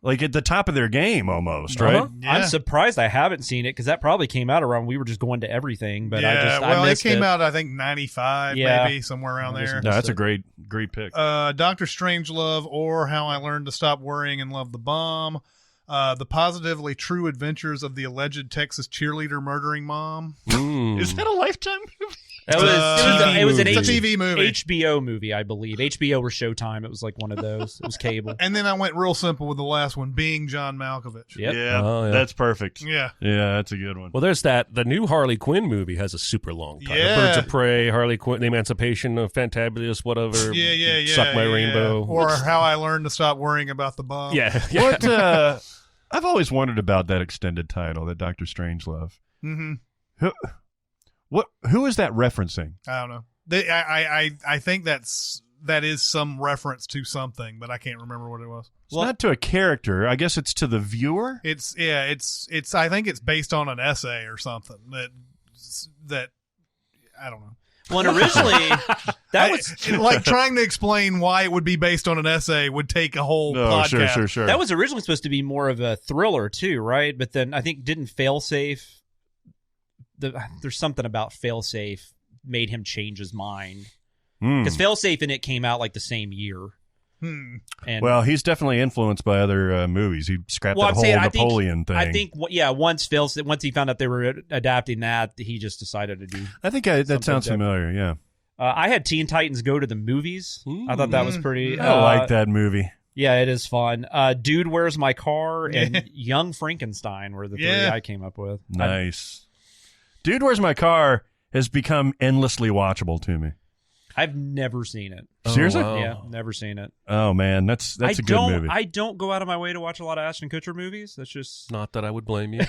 Speaker 4: Like at the top of their game almost, right?
Speaker 3: Yeah.
Speaker 6: I'm surprised I haven't seen it because that probably came out around we were just going to everything. But
Speaker 3: I
Speaker 6: missed
Speaker 3: it came out, I think, 95, maybe, somewhere around there.
Speaker 4: No, that's a great pick.
Speaker 3: Dr. Strangelove or How I Learned to Stop Worrying and Love the Bomb. The Positively True Adventures of the Alleged Texas Cheerleader Murdering Mom.
Speaker 4: Is that a Lifetime movie?
Speaker 6: It was an
Speaker 3: TV movie.
Speaker 6: HBO movie, I believe. HBO or Showtime. It was like one of those. It was cable.
Speaker 3: And then I went real simple with the last one, Being John Malkovich.
Speaker 6: Yep.
Speaker 4: Yeah, that's perfect.
Speaker 3: Yeah,
Speaker 4: that's a good one.
Speaker 5: Well, there's that. The new Harley Quinn movie has a super long title.
Speaker 3: Yeah.
Speaker 5: Birds of Prey, Harley Quinn, The Emancipation of Fantabulous, whatever.
Speaker 3: Yeah.
Speaker 5: Suck My Rainbow.
Speaker 3: Or How I Learned to Stop Worrying About the Bomb.
Speaker 5: Yeah.
Speaker 4: What? I've always wondered about that extended title, that Dr. Strangelove.
Speaker 3: Mm-hmm.
Speaker 4: Who is that referencing?
Speaker 3: I don't know. I think that is some reference to something, but I can't remember what it was.
Speaker 4: It's not to a character. I guess it's to the viewer.
Speaker 3: It's I think it's based on an essay or something that I don't know.
Speaker 6: Well, and originally that was
Speaker 3: like trying to explain why it would be based on an essay would take a whole podcast.
Speaker 4: Sure.
Speaker 6: That was originally supposed to be more of a thriller too, right? But then I think didn't Failsafe. There's something about Failsafe made him change his mind because Failsafe in it came out like the same year. And,
Speaker 4: well, he's definitely influenced by other movies. He scrapped that whole Napoleon thing.
Speaker 6: I think, once he found out they were adapting that, he just decided to do.
Speaker 4: I think that sounds familiar. Yeah.
Speaker 6: I had Teen Titans Go to the Movies. I thought that was pretty.
Speaker 4: I like that movie.
Speaker 6: Yeah, it is fun. Dude, Where's My Car? And Young Frankenstein were the three I came up with.
Speaker 4: Nice. Dude, Where's My Car has become endlessly watchable to me.
Speaker 6: I've never seen it.
Speaker 4: Seriously?
Speaker 5: wow.
Speaker 6: Yeah, never seen it.
Speaker 4: Oh, man, that's a good movie.
Speaker 6: I don't go out of my way to watch a lot of Ashton Kutcher movies. That's just
Speaker 5: Not that I would blame you.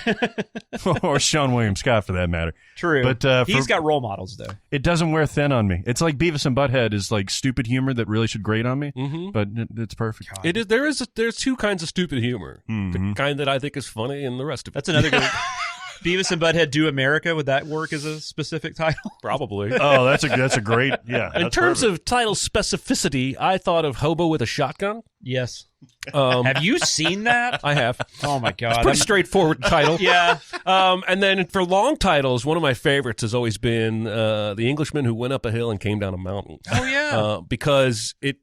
Speaker 4: Or Sean William Scott, for that matter.
Speaker 6: true.
Speaker 4: But
Speaker 6: he's got role models, though.
Speaker 4: It doesn't wear thin on me. It's like Beavis and Butthead is like stupid humor that really should grate on me, but it's perfect.
Speaker 5: It is. There's two kinds of stupid humor. The kind that I think is funny, and the rest of it.
Speaker 6: That's another good. Beavis and Butthead Do America. Would that work as a specific title?
Speaker 5: Probably.
Speaker 4: Oh, that's a great, yeah.
Speaker 5: In terms of title specificity, I thought of Hobo with a Shotgun.
Speaker 6: Yes. Have you seen that?
Speaker 5: I have.
Speaker 6: Oh my god,
Speaker 5: It's a pretty straightforward title.
Speaker 6: Yeah.
Speaker 5: And then for long titles, one of my favorites has always been The Englishman Who Went Up a Hill and Came Down a Mountain.
Speaker 6: Oh yeah.
Speaker 5: Because it,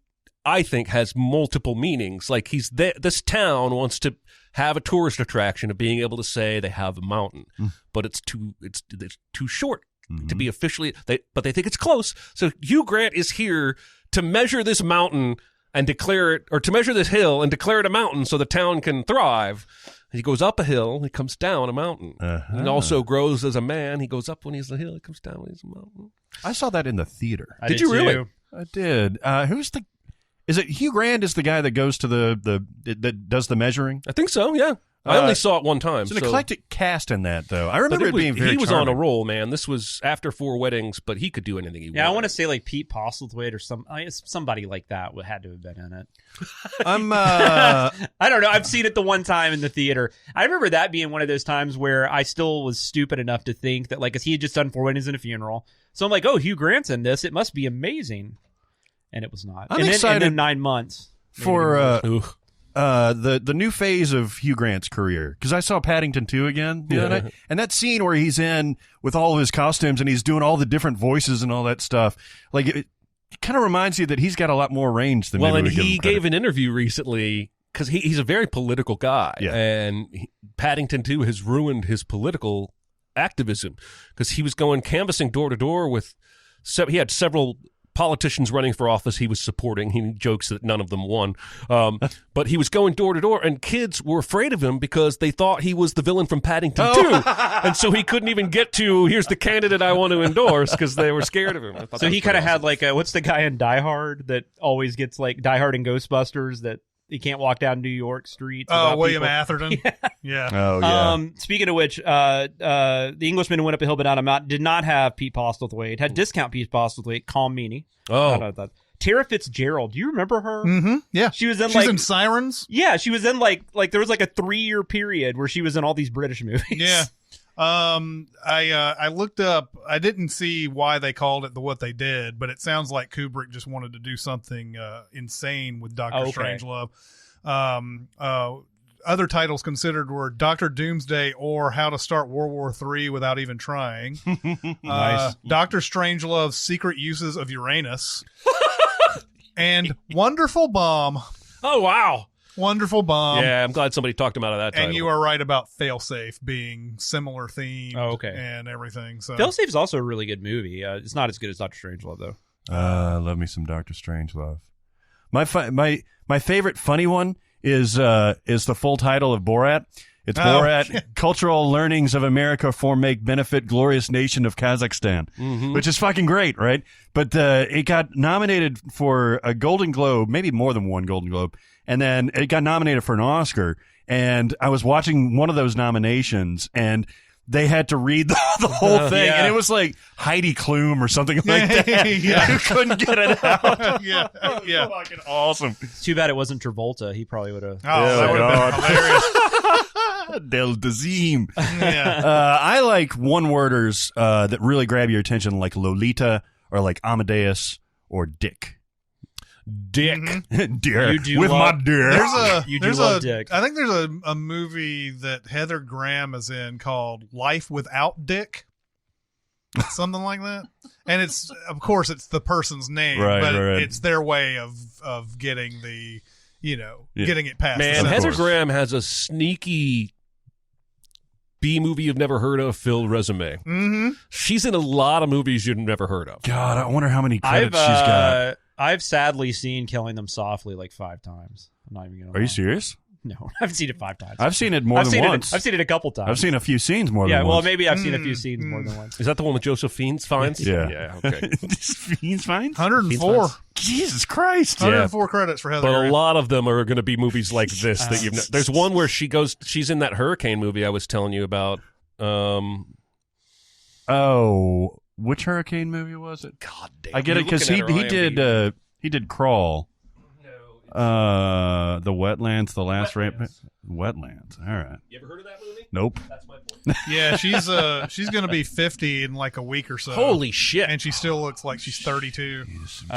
Speaker 5: I think, has multiple meanings. Like this town wants to have a tourist attraction of being able to say they have a mountain, but it's too short to be officially. But they think it's close. So Hugh Grant is here to measure this mountain and declare it, or to measure this hill and declare it a mountain, so the town can thrive. He goes up a hill, he comes down a mountain. He also grows as a man. He goes up when he's a hill, he comes down when he's a mountain.
Speaker 4: I saw that in the theater.
Speaker 6: I
Speaker 5: Did you really?
Speaker 6: too.
Speaker 4: I did. Is it Hugh Grant is the guy that goes to that does the measuring?
Speaker 5: I think so, yeah. I only saw it one time.
Speaker 4: It's an eclectic cast in that, though. I remember it being very
Speaker 5: He was on a
Speaker 4: charming.
Speaker 5: roll, man. This was after 4 weddings, but he could do anything he wanted.
Speaker 6: Yeah, I want to say like Pete Postlethwaite or somebody like that had to have been in it.
Speaker 4: I
Speaker 6: don't know. I've seen it the one time in the theater. I remember that being one of those times where I still was stupid enough to think that, like, because he had just done 4 weddings and a funeral. So I'm like, oh, Hugh Grant's in this. It must be amazing. And it was not.
Speaker 4: I'm
Speaker 6: and
Speaker 4: excited
Speaker 6: then 9 months.
Speaker 4: for the new phase of Hugh Grant's career, because I saw Paddington 2 again the other night, and that scene where he's in with all of his costumes and he's doing all the different voices and all that stuff, like it kind of reminds you that he's got a lot more range than
Speaker 5: well,
Speaker 4: maybe
Speaker 5: and
Speaker 4: we give
Speaker 5: he
Speaker 4: him credit.
Speaker 5: gave an interview recently because he's a very political guy, and Paddington 2 has ruined his political activism because he was going canvassing door to door with. He had several politicians running for office he was supporting. He jokes that none of them won. But he was going door to door, and kids were afraid of him because they thought he was the villain from Paddington 2. And so he couldn't even get to, here's the candidate I want to endorse, because they were scared of him.
Speaker 6: So he kind of had like what's the guy in Die Hard that always gets like Die Hard and Ghostbusters that he can't walk down New York streets?
Speaker 3: Oh, William
Speaker 6: people?
Speaker 3: Atherton. Yeah.
Speaker 4: Oh, yeah.
Speaker 6: Speaking of which, The Englishman Who Went Up a Hill but Down a Mountain did not have Pete Postlethwaite. Had discount Pete Postlethwaite, Calm Meanie.
Speaker 5: Oh.
Speaker 6: Tara Fitzgerald. Do you remember her?
Speaker 3: Mm-hmm. Yeah.
Speaker 6: She's
Speaker 3: in Sirens.
Speaker 6: Yeah, she was in like there was like a 3-year period where she was in all these British movies.
Speaker 3: Yeah. I looked up. I didn't see why they called it what they did, but it sounds like Kubrick just wanted to do something insane with Dr. Strangelove. Other titles considered were Dr. Doomsday or How to Start World War III Without Even Trying.
Speaker 6: Nice.
Speaker 3: Dr. Strangelove's Secret Uses of Uranus. And Wonderful Bomb.
Speaker 5: Oh, wow.
Speaker 3: Wonderful Bomb.
Speaker 5: Yeah, I'm glad somebody talked him out of that title.
Speaker 3: And you are right about Failsafe being similar themed
Speaker 6: okay.
Speaker 3: and everything. So
Speaker 6: Failsafe's also a really good movie. It's not as good as Dr. Strangelove, though.
Speaker 4: Love me some Dr. Strangelove. My favorite funny one is the full title of Borat. It's Borat, Cultural Learnings of America for Make Benefit Glorious Nation of Kazakhstan, which is fucking great, right? But it got nominated for a Golden Globe, maybe more than one Golden Globe, and then it got nominated for an Oscar. And I was watching one of those nominations, and they had to read the whole thing, and it was like Heidi Klum or something like that. You couldn't get it out.
Speaker 3: yeah.
Speaker 4: Fucking awesome.
Speaker 6: It's too bad it wasn't Travolta. He probably would have.
Speaker 3: Oh, that would have been hilarious.
Speaker 4: Del Dazeem.
Speaker 3: Yeah.
Speaker 4: I like one-worders that really grab your attention, like Lolita or like Amadeus or Dick.
Speaker 5: Dick.
Speaker 4: Dear.
Speaker 6: You do
Speaker 4: With
Speaker 6: love-
Speaker 4: my dear.
Speaker 3: There's
Speaker 6: love Dick.
Speaker 3: I think there's a movie that Heather Graham is in called Life Without Dick. Something like that. And it's, of course, it's the person's name, but it's their way of getting the, getting it past.
Speaker 5: Man,
Speaker 3: the
Speaker 5: Heather
Speaker 3: sentence.
Speaker 5: Graham has a sneaky B-movie you've never heard of filled resume.
Speaker 3: Mm-hmm.
Speaker 5: She's in a lot of movies you've never heard of.
Speaker 4: God, I wonder how many credits she's got.
Speaker 6: I've sadly seen Killing Them Softly like 5 times. I'm not even gonna
Speaker 4: Are you serious?
Speaker 6: No, I've seen it 5 times.
Speaker 4: I've seen it more than once.
Speaker 6: I've seen it a couple times.
Speaker 4: I've seen a few scenes more than once.
Speaker 6: Yeah, well, maybe I've seen a few scenes more than once.
Speaker 5: Is that the one with Joseph Fiennes?
Speaker 4: Yeah.
Speaker 5: Yeah, okay.
Speaker 4: Fiennes Fines?
Speaker 3: 104.
Speaker 4: Jesus Christ.
Speaker 3: 104 credits for Heather
Speaker 5: But a
Speaker 3: Graham.
Speaker 5: lot of them are going to be movies like this that you've. There's one where she's in that hurricane movie I was telling you about.
Speaker 4: Oh, which hurricane movie was it?
Speaker 5: God damn.
Speaker 4: I get it because he did Crawl. The Wetlands, the last rape. Wetlands. All right.
Speaker 5: You ever heard of that movie?
Speaker 4: Nope.
Speaker 5: That's my point.
Speaker 3: Yeah, she's going to be 50 in like a week or so.
Speaker 5: Holy shit.
Speaker 3: And she still looks like she's 32.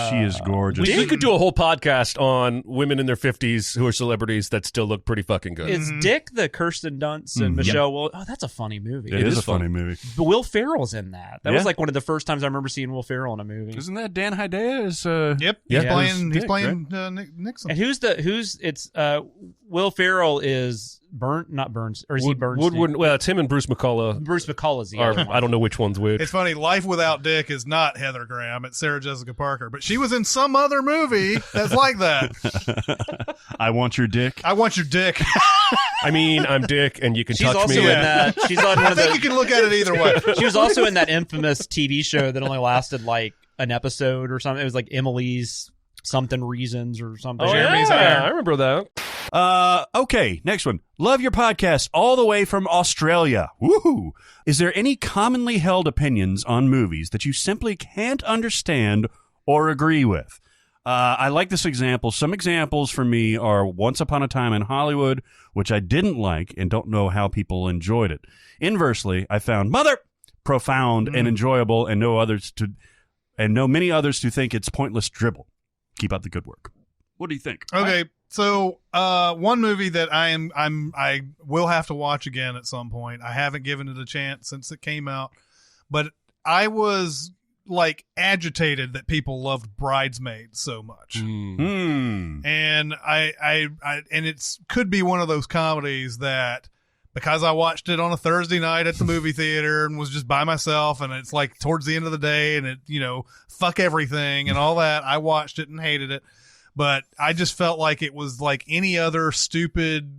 Speaker 4: She is gorgeous.
Speaker 5: We could do a whole podcast on women in their 50s who are celebrities that still look pretty fucking good.
Speaker 6: Is Dick the Kirsten Dunst and Michelle Will? Oh, that's a funny movie.
Speaker 4: It is a funny movie.
Speaker 6: But Will Ferrell's in that. That
Speaker 4: Yeah.
Speaker 6: was like one of the first times I remember seeing Will Ferrell in a movie.
Speaker 4: Isn't that Dan Hedaya?
Speaker 3: Yep.
Speaker 6: Yeah.
Speaker 3: He's playing Nixon.
Speaker 6: And it's Will Ferrell is not Burns, or is he Bernstein?
Speaker 5: Well, it's him and Bruce McCullough.
Speaker 6: Bruce McCullough's the other one.
Speaker 5: I don't know which one's which.
Speaker 3: It's funny. Life Without Dick is not Heather Graham. It's Sarah Jessica Parker. But she was in some other movie that's like that.
Speaker 4: I Want Your Dick.
Speaker 3: I Want Your Dick.
Speaker 5: I mean, I'm Dick, and you can
Speaker 6: She's
Speaker 5: touch
Speaker 6: also
Speaker 5: me.
Speaker 6: in that. She's on one
Speaker 3: I
Speaker 6: of
Speaker 3: think
Speaker 6: the.
Speaker 3: you can look at it either way.
Speaker 6: She was also in that infamous TV show that only lasted like an episode or something. It was like Emily's something reasons or something.
Speaker 5: Oh,
Speaker 3: Jeremy's
Speaker 5: yeah,
Speaker 3: Iron.
Speaker 5: I remember that.
Speaker 4: Okay, next one. Love your podcast all the way from Australia. Woohoo! Is there any commonly held opinions on movies that you simply can't understand or agree with? I like this example. Some examples for me are Once Upon a Time in Hollywood, which I didn't like and don't know how people enjoyed it. Inversely, I found Mother profound and enjoyable, and know many others to think it's pointless dribble. Keep up the good work. What do you think?
Speaker 3: Okay, so one movie that I will have to watch again at some point. I haven't given it a chance since it came out, but I was like agitated that people loved Bridesmaids so much, and I and it's could be one of those comedies that, because I watched it on a Thursday night at the movie theater and was just by myself, and it's like towards the end of the day, and it, fuck everything and all that. I watched it and hated it, but I just felt like it was like any other stupid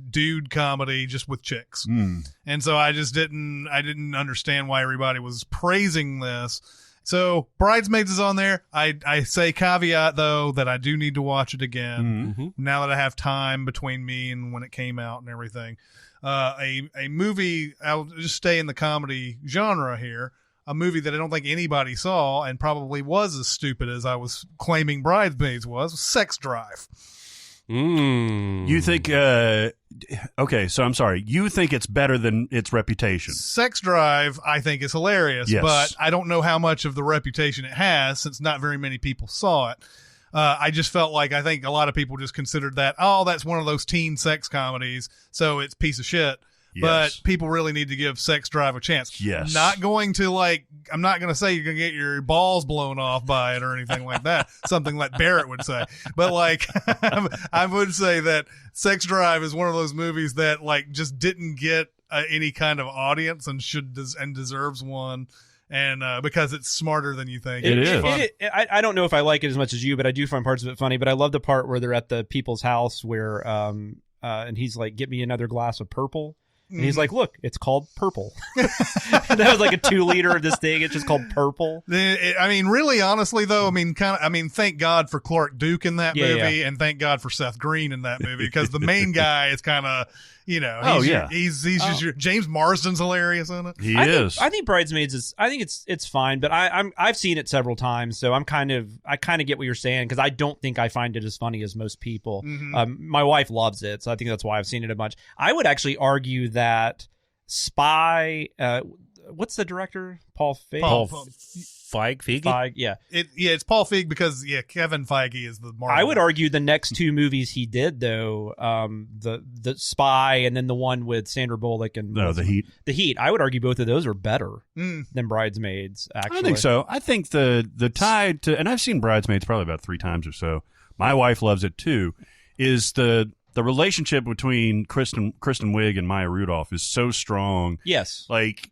Speaker 3: dude comedy just with chicks. And so I didn't understand why everybody was praising this. So Bridesmaids is on there. I say caveat though that I do need to watch it again now that I have time between me and when it came out and everything. A movie, I'll just stay in the comedy genre here. A movie that I don't think anybody saw and probably was as stupid as I was claiming Bridesmaids was Sex Drive.
Speaker 4: You think, okay, so I'm sorry. You think it's better than its reputation?
Speaker 3: Sex Drive, I think, is hilarious,
Speaker 4: Yes.
Speaker 3: but I don't know how much of the reputation it has since not very many people saw it. I just felt like I think a lot of people just considered that, that's one of those teen sex comedies, so it's a piece of shit.
Speaker 4: Yes.
Speaker 3: But people really need to give Sex Drive a chance.
Speaker 4: Yes.
Speaker 3: I'm not going to say you're going to get your balls blown off by it or anything like that. Something like Barrett would say. But like, I would say that Sex Drive is one of those movies that like just didn't get any kind of audience and deserves one. And because it's smarter than you think.
Speaker 4: It is.
Speaker 6: I don't know if I like it as much as you, but I do find parts of it funny. But I love the part where they're at the people's house where and he's like, get me another glass of purple. And he's like, look, it's called Purple. And that was like a 2-liter of this thing. It's just called Purple.
Speaker 3: I mean, really, honestly, though, thank God for Clark Duke in that movie, and thank God for Seth Green in that movie, because the main guy is kind of, he's just your James Marsden's hilarious in it.
Speaker 4: He is.
Speaker 6: I think Bridesmaids is. I think it's fine, but I've seen it several times, so I kind of get what you're saying, because I don't think I find it as funny as most people. My wife loves it, so I think that's why I've seen it a bunch. I would actually argue that Spy. What's the director? Paul Feig.
Speaker 5: Feig?
Speaker 6: Yeah.
Speaker 3: It's Paul Feig because Kevin Feige is the Marvel.
Speaker 6: I would argue the next 2 movies he did though, the Spy and then the one with Sandra Bullock and
Speaker 4: The Heat.
Speaker 6: The Heat. I would argue both of those are better than Bridesmaids. Actually,
Speaker 4: I think so. I think the tie to, and I've seen Bridesmaids probably about 3 times or so. My wife loves it too. Is the relationship between Kristen Wiig and Maya Rudolph is so strong.
Speaker 6: Yes.
Speaker 4: Like,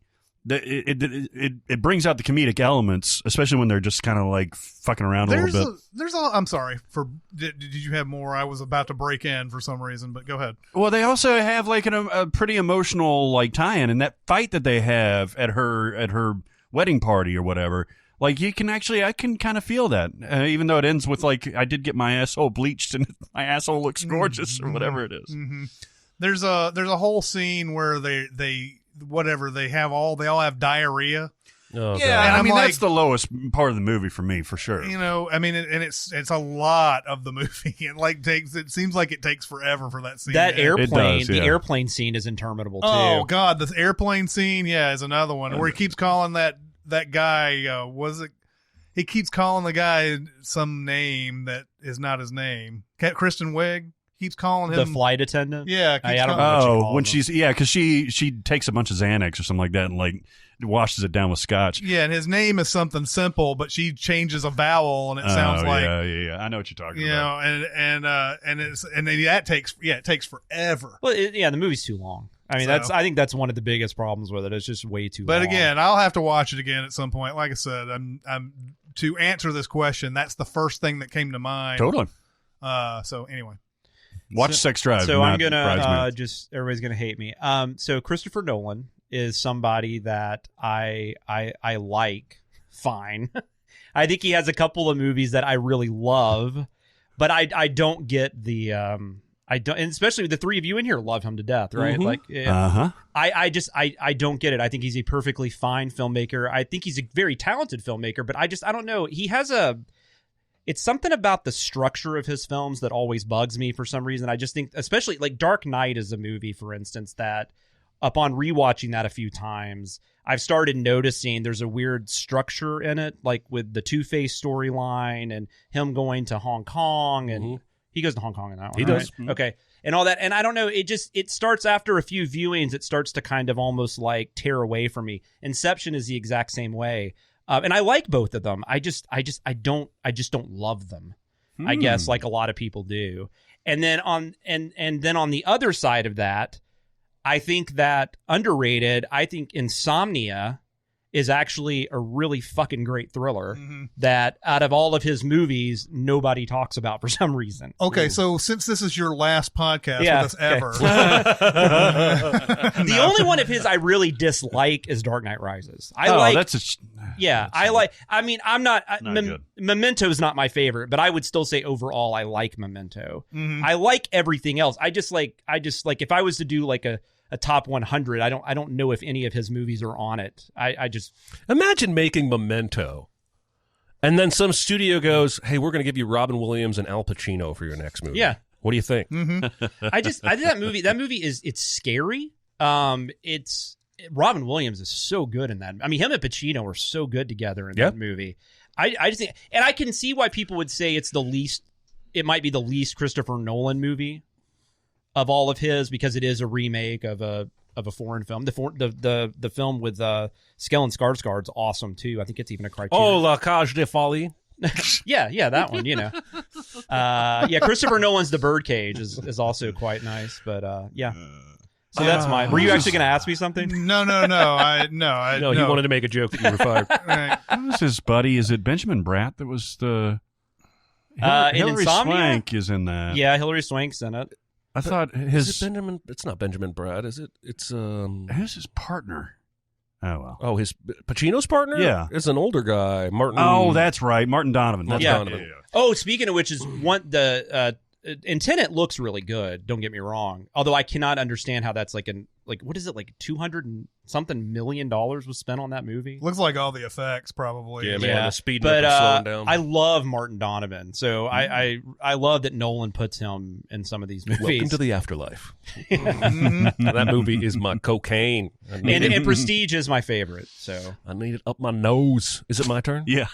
Speaker 4: it brings out the comedic elements, especially when they're just kind of like fucking around a little bit.
Speaker 3: I'm sorry for. Did you have more? I was about to break in for some reason, but go ahead.
Speaker 4: Well, they also have like a pretty emotional like tie-in, and that fight that they have at her wedding party or whatever. Like I can kind of feel that, even though it ends with like I did get my asshole bleached and my asshole looks gorgeous or whatever it is.
Speaker 3: Mm-hmm. There's a whole scene where they all have diarrhea.
Speaker 5: Oh,
Speaker 4: yeah,
Speaker 3: and
Speaker 4: I mean
Speaker 3: like,
Speaker 4: that's the lowest part of the movie for me, for sure.
Speaker 3: You know, I mean, and it's a lot of the movie. It seems like it takes forever for that scene.
Speaker 6: That airplane,
Speaker 4: does, yeah.
Speaker 6: The airplane scene is interminable too.
Speaker 3: Oh God, the airplane scene, is another one where he keeps calling that guy. He keeps calling the guy some name that is not his name. Kristen Wiig keeps calling him
Speaker 6: the flight attendant.
Speaker 3: Yeah,
Speaker 6: I don't know what she calls
Speaker 4: when
Speaker 6: him.
Speaker 4: because she takes a bunch of Xanax or something like that and like washes it down with scotch.
Speaker 3: Yeah, and his name is something simple, but she changes a vowel and it sounds like
Speaker 4: yeah. I know what you're talking about.
Speaker 3: It takes forever.
Speaker 6: Well, the movie's too long. I mean, I think that's one of the biggest problems with it. It's just way too long.
Speaker 3: But again, I'll have to watch it again at some point. Like I said, I'm to answer this question, that's the first thing that came to mind.
Speaker 4: Totally.
Speaker 3: So anyway.
Speaker 4: Watch Sex Drive.
Speaker 6: So I'm gonna everybody's gonna hate me. So Christopher Nolan is somebody that I like fine. I think he has a couple of movies that I really love, but I don't get the I don't, and especially the three of you in here love him to death, right?
Speaker 4: Mm-hmm.
Speaker 6: Like, I don't get it. I think he's a perfectly fine filmmaker. I think he's a very talented filmmaker, but I don't know. He has it's something about the structure of his films that always bugs me for some reason. I just think, especially like Dark Knight is a movie, for instance, that upon rewatching that a few times, I've started noticing there's a weird structure in it, like with the Two-Face storyline and him going to Hong Kong and he goes to Hong Kong in that one.
Speaker 5: He does.
Speaker 6: Right? Okay. And all that. And I don't know. It starts after a few viewings. It starts to kind of almost like tear away from me. Inception is the exact same way. And I like both of them. I just don't love them. I guess like a lot of people do. And then on the other side of that, I think that underrated, I think Insomnia is actually a really fucking great thriller that out of all of his movies, nobody talks about for some reason.
Speaker 3: Okay, so since this is your last podcast with us ever.
Speaker 6: The only one of his I really dislike is Dark Knight Rises. Memento's not my favorite, but I would still say overall I like Memento. I like everything else. I just like if I was to do like a top 100, I don't know if any of his movies are on it. I just
Speaker 5: imagine making Memento, and then some studio goes, "Hey, we're going to give you Robin Williams and Al Pacino for your next movie."
Speaker 6: Yeah,
Speaker 5: what do you think?
Speaker 6: I think that movie. That movie it's scary. It's Robin Williams is so good in that. I mean, him and Pacino are so good together in that movie. I just think, and I can see why people would say it's the least. It might be the least Christopher Nolan movie of all of his, because it is a remake of a foreign film. The film with Stellan Skarsgård's awesome too. I think it's even a Criterion.
Speaker 5: Oh, La Cage de Folie.
Speaker 6: yeah, that one. You know, Christopher Nolan's The Birdcage is also quite nice. But yeah, so that's mine. Were you actually going to ask me something?
Speaker 3: No. No,
Speaker 5: he wanted to make a joke that you were fired.
Speaker 3: Right.
Speaker 4: Who was his buddy? Is it Benjamin Bratt that was the?
Speaker 6: Hilary
Speaker 4: Swank is in that.
Speaker 6: Yeah, Hilary Swank's in it.
Speaker 4: I thought his.
Speaker 5: Is it Benjamin? It's not Benjamin Bratt, is it? It's
Speaker 4: Who's his partner? Oh well.
Speaker 5: Oh, his Pacino's partner.
Speaker 4: Yeah,
Speaker 5: is an older guy, Martin.
Speaker 4: Oh, that's right, Martin Donovan.
Speaker 5: Donovan.
Speaker 4: Yeah.
Speaker 6: Oh, speaking of which, is and Tenet looks really good. Don't get me wrong. Although I cannot understand how that's like what is it, like $200 and something million was spent on that movie?
Speaker 3: Looks like all the effects probably.
Speaker 5: Yeah, man, the speeding up and slowing down.
Speaker 6: I love Martin Donovan, so I love that Nolan puts him in some of these movies.
Speaker 5: Welcome to the afterlife. That movie is my cocaine.
Speaker 6: And Prestige is my favorite. So
Speaker 5: I need it up my nose. Is it my turn?
Speaker 4: Yeah.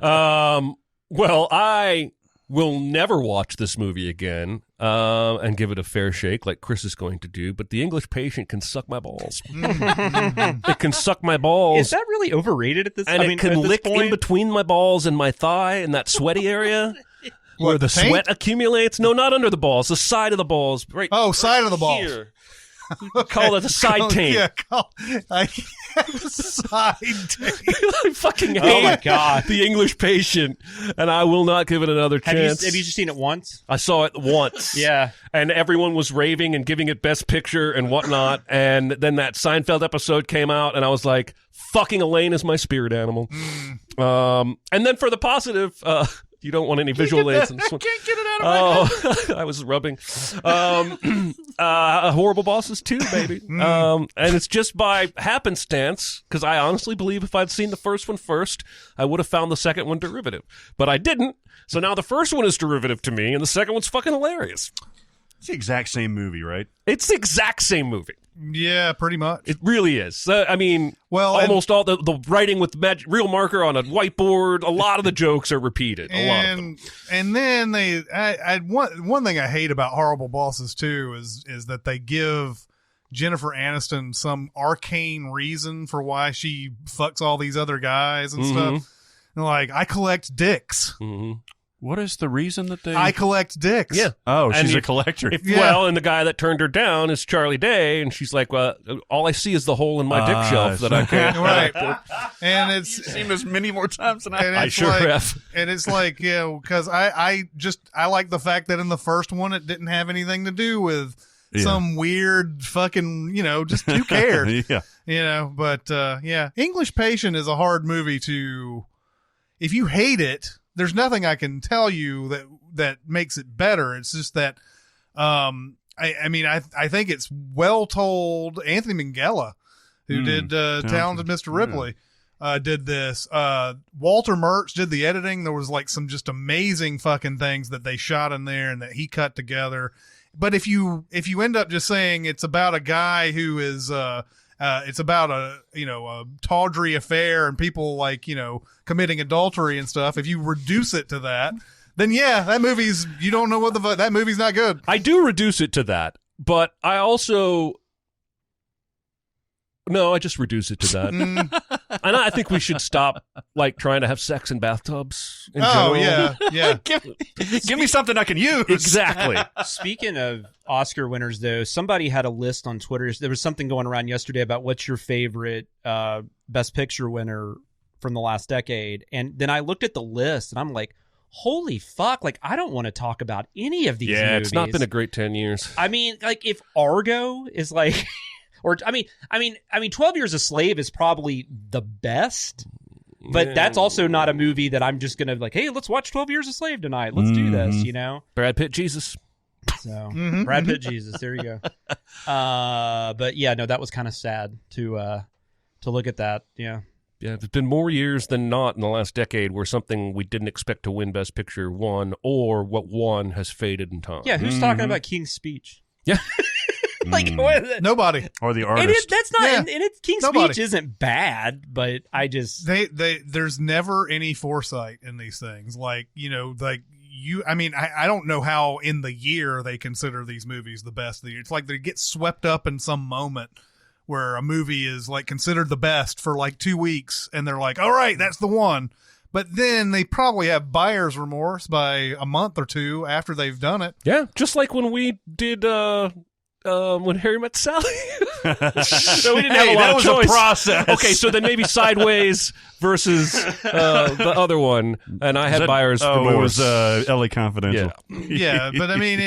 Speaker 5: Well, I will never watch this movie again and give it a fair shake like Chris is going to do, but The English Patient can suck my balls. It can suck my balls.
Speaker 6: Is that really overrated at this point?
Speaker 5: And it can lick in between my balls and my thigh in that sweaty area where the sweat accumulates. No, not under the balls, the side of the balls. Right.
Speaker 3: Oh, side of the balls.
Speaker 5: Here. Call it a side taint.
Speaker 3: Yeah, side taint.
Speaker 5: I fucking hate
Speaker 6: Oh my God.
Speaker 5: The English Patient, and I will not give it another chance.
Speaker 6: Have you just seen it once?
Speaker 5: I saw it once.
Speaker 6: Yeah.
Speaker 5: And everyone was raving and giving it Best Picture and whatnot. And then that Seinfeld episode came out, and I was like, fucking Elaine is my spirit animal. And then for the positive, you don't want any visual aids. I can't get it out of my head. I was rubbing. Horrible Bosses 2, baby. And it's just by happenstance, because I honestly believe if I'd seen the first one first, I would have found the second one derivative. But I didn't. So now the first one is derivative to me, and the second one's fucking hilarious.
Speaker 4: It's the exact same movie, right?
Speaker 5: It's the exact same movie.
Speaker 3: Yeah, pretty much.
Speaker 5: It really is. I mean,
Speaker 3: well,
Speaker 5: almost all the writing with real marker on a whiteboard. A lot of the jokes are repeated. A lot of them.
Speaker 3: And then one thing I hate about Horrible Bosses too is that they give Jennifer Aniston some arcane reason for why she fucks all these other guys and stuff. And like, I collect dicks.
Speaker 4: What is the reason that they...
Speaker 3: I collect dicks.
Speaker 5: Yeah.
Speaker 4: Oh, she's a collector.
Speaker 5: Well, and the guy that turned her down is Charlie Day, and she's like, well, all I see is the hole in my dick shelf that I can't...
Speaker 3: Right. And it's...
Speaker 4: You've seen this many more times than I
Speaker 5: sure have.
Speaker 3: And it's like, you know, because I like the fact that in the first one it didn't have anything to do with some weird fucking, you know, just who cares?
Speaker 4: Yeah.
Speaker 3: You know, but yeah. English Patient is a hard movie to... If you hate it... There's nothing I can tell you that makes it better. It's just that, I mean, I think it's well told. Anthony Minghella, who did Talented Mr. Ripley, did this. Walter Murch did the editing. There was like some just amazing fucking things that they shot in there and that he cut together. But if you end up just saying it's about a guy who is, it's about a tawdry affair and people like, you know, committing adultery and stuff. If you reduce it to that, then yeah, that movie's, you don't know what the fuck, that movie's not good.
Speaker 5: I do reduce it to that, but I also, no, I just reduce it to that. And I think we should stop like trying to have sex in bathtubs in general.
Speaker 3: Yeah.
Speaker 4: Give me something I can use.
Speaker 5: Exactly.
Speaker 6: Speaking of Oscar winners, though, somebody had a list on Twitter. There was something going around yesterday about what's your favorite Best Picture winner from the last decade. And then I looked at the list, and I'm like, holy fuck, like, I don't want to talk about any of these movies.
Speaker 5: It's not been a great 10 years.
Speaker 6: I mean, like, if Argo is like... Or I mean, 12 Years a Slave is probably the best, but that's also not a movie that I'm just gonna like. Hey, let's watch 12 Years a Slave tonight. Let's do this, you know.
Speaker 5: Brad Pitt, Jesus.
Speaker 6: So Brad Pitt, Jesus. There you go. But yeah, no, that was kind of sad to look at that. Yeah.
Speaker 5: Yeah, there's been more years than not in the last decade where something we didn't expect to win Best Picture won, or what won has faded in time.
Speaker 6: Yeah, who's talking about King's Speech?
Speaker 5: Yeah.
Speaker 6: Like
Speaker 3: nobody,
Speaker 4: or the artist.
Speaker 6: That's not.
Speaker 3: Yeah.
Speaker 6: And King's
Speaker 3: Nobody.
Speaker 6: Speech isn't bad, but I just
Speaker 3: there's never any foresight in these things. Like, you know, like you. I mean, I don't know how in the year they consider these movies the best of the year. It's like they get swept up in some moment where a movie is like considered the best for like 2 weeks, and they're like, all right, that's the one. But then they probably have buyer's remorse by a month or two after they've done it.
Speaker 5: Yeah, just like when we did. When Harry Met Sally. So we didn't have a lot of choice.
Speaker 4: A process.
Speaker 5: Okay, so then maybe Sideways versus the other one, and I had buyer's remorse.
Speaker 4: It was LA Confidential.
Speaker 3: Yeah, but I mean,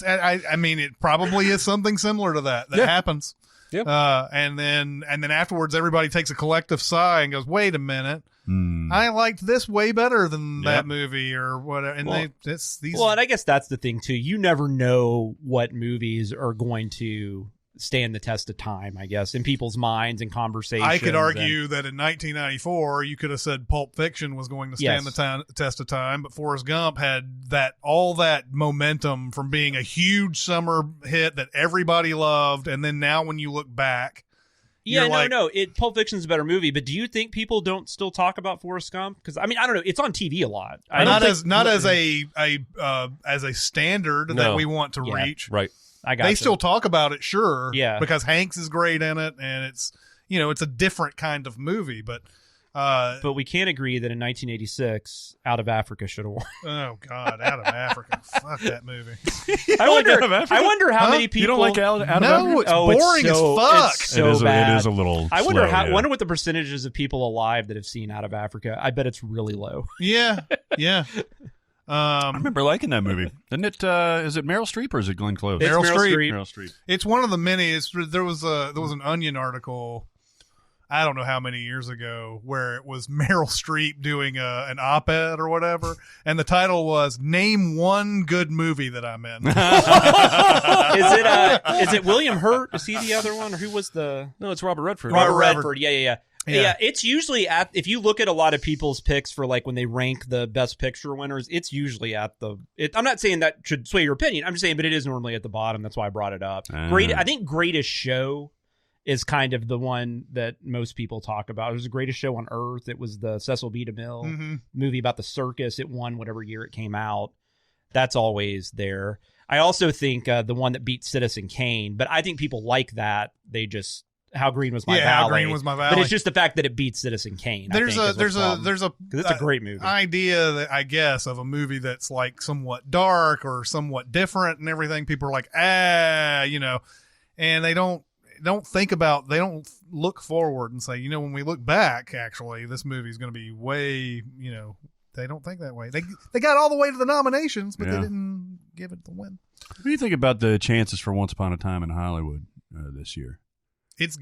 Speaker 3: I mean, it probably is something similar to that happens.
Speaker 5: Yeah.
Speaker 3: And then afterwards, everybody takes a collective sigh and goes, "Wait a minute, I liked this way better than that movie or whatever." And
Speaker 6: and I guess that's the thing too. You never know what movies are going to stand the test of time, I guess, in people's minds and conversations.
Speaker 3: I could argue that in 1994, you could have said Pulp Fiction was going to stand the test of time, but Forrest Gump had all that momentum from being a huge summer hit that everybody loved, and then now when you look back,
Speaker 6: Pulp Fiction's a better movie, but do you think people don't still talk about Forrest Gump? Because I mean, I don't know, it's on TV a lot.
Speaker 3: Not as a standard that we want to reach.
Speaker 5: Right.
Speaker 3: They still talk about it, sure.
Speaker 6: Yeah.
Speaker 3: Because Hanks is great in it, and it's, you know, it's a different kind of movie. But
Speaker 6: But we can't agree that in 1986, Out of Africa should have won.
Speaker 3: Oh God, Out of Africa! Fuck that movie.
Speaker 6: I wonder how many people.
Speaker 4: You don't like Out of Africa?
Speaker 3: No, it's boring as fuck.
Speaker 6: It's so bad.
Speaker 4: It is a little.
Speaker 6: I wonder
Speaker 4: slow,
Speaker 6: wonder what the percentages of people alive that have seen Out of Africa. I bet it's really low.
Speaker 3: Yeah.
Speaker 4: I remember liking that movie. Isn't it? Is it Meryl Streep or is it Glenn Close?
Speaker 3: Meryl Streep.
Speaker 4: Meryl Streep.
Speaker 3: It's one of the many. There was an Onion article, I don't know how many years ago, where it was Meryl Streep doing an op-ed or whatever, and the title was "Name One Good Movie That I'm In."
Speaker 6: Is it William Hurt? Is he the other one, or who was the?
Speaker 5: No, it's Robert Redford.
Speaker 6: Robert Redford. Yeah. It's usually if you look at a lot of people's picks for like when they rank the best picture winners, it's usually at the. I'm not saying that should sway your opinion. I'm just saying, but it is normally at the bottom. That's why I brought it up. I think Greatest Show is kind of the one that most people talk about. It was the Greatest Show on Earth. It was the Cecil B. DeMille movie about the circus. It won whatever year it came out. That's always there. I also think the one that beat Citizen Kane, but I think people like that. They just. How Green Was My Valley.
Speaker 3: How Green Was My Valley.
Speaker 6: But it's just the fact that it beats Citizen Kane.
Speaker 3: There's a because
Speaker 6: it's a great movie.
Speaker 3: Idea that I guess of a movie that's like somewhat dark or somewhat different and everything. People are like, and they don't look forward and say, when we look back, actually, this movie is going to be way, they don't think that way. They got all the way to the nominations, but they didn't give it the win.
Speaker 4: What do you think about the chances for Once Upon a Time in Hollywood this year?
Speaker 3: It's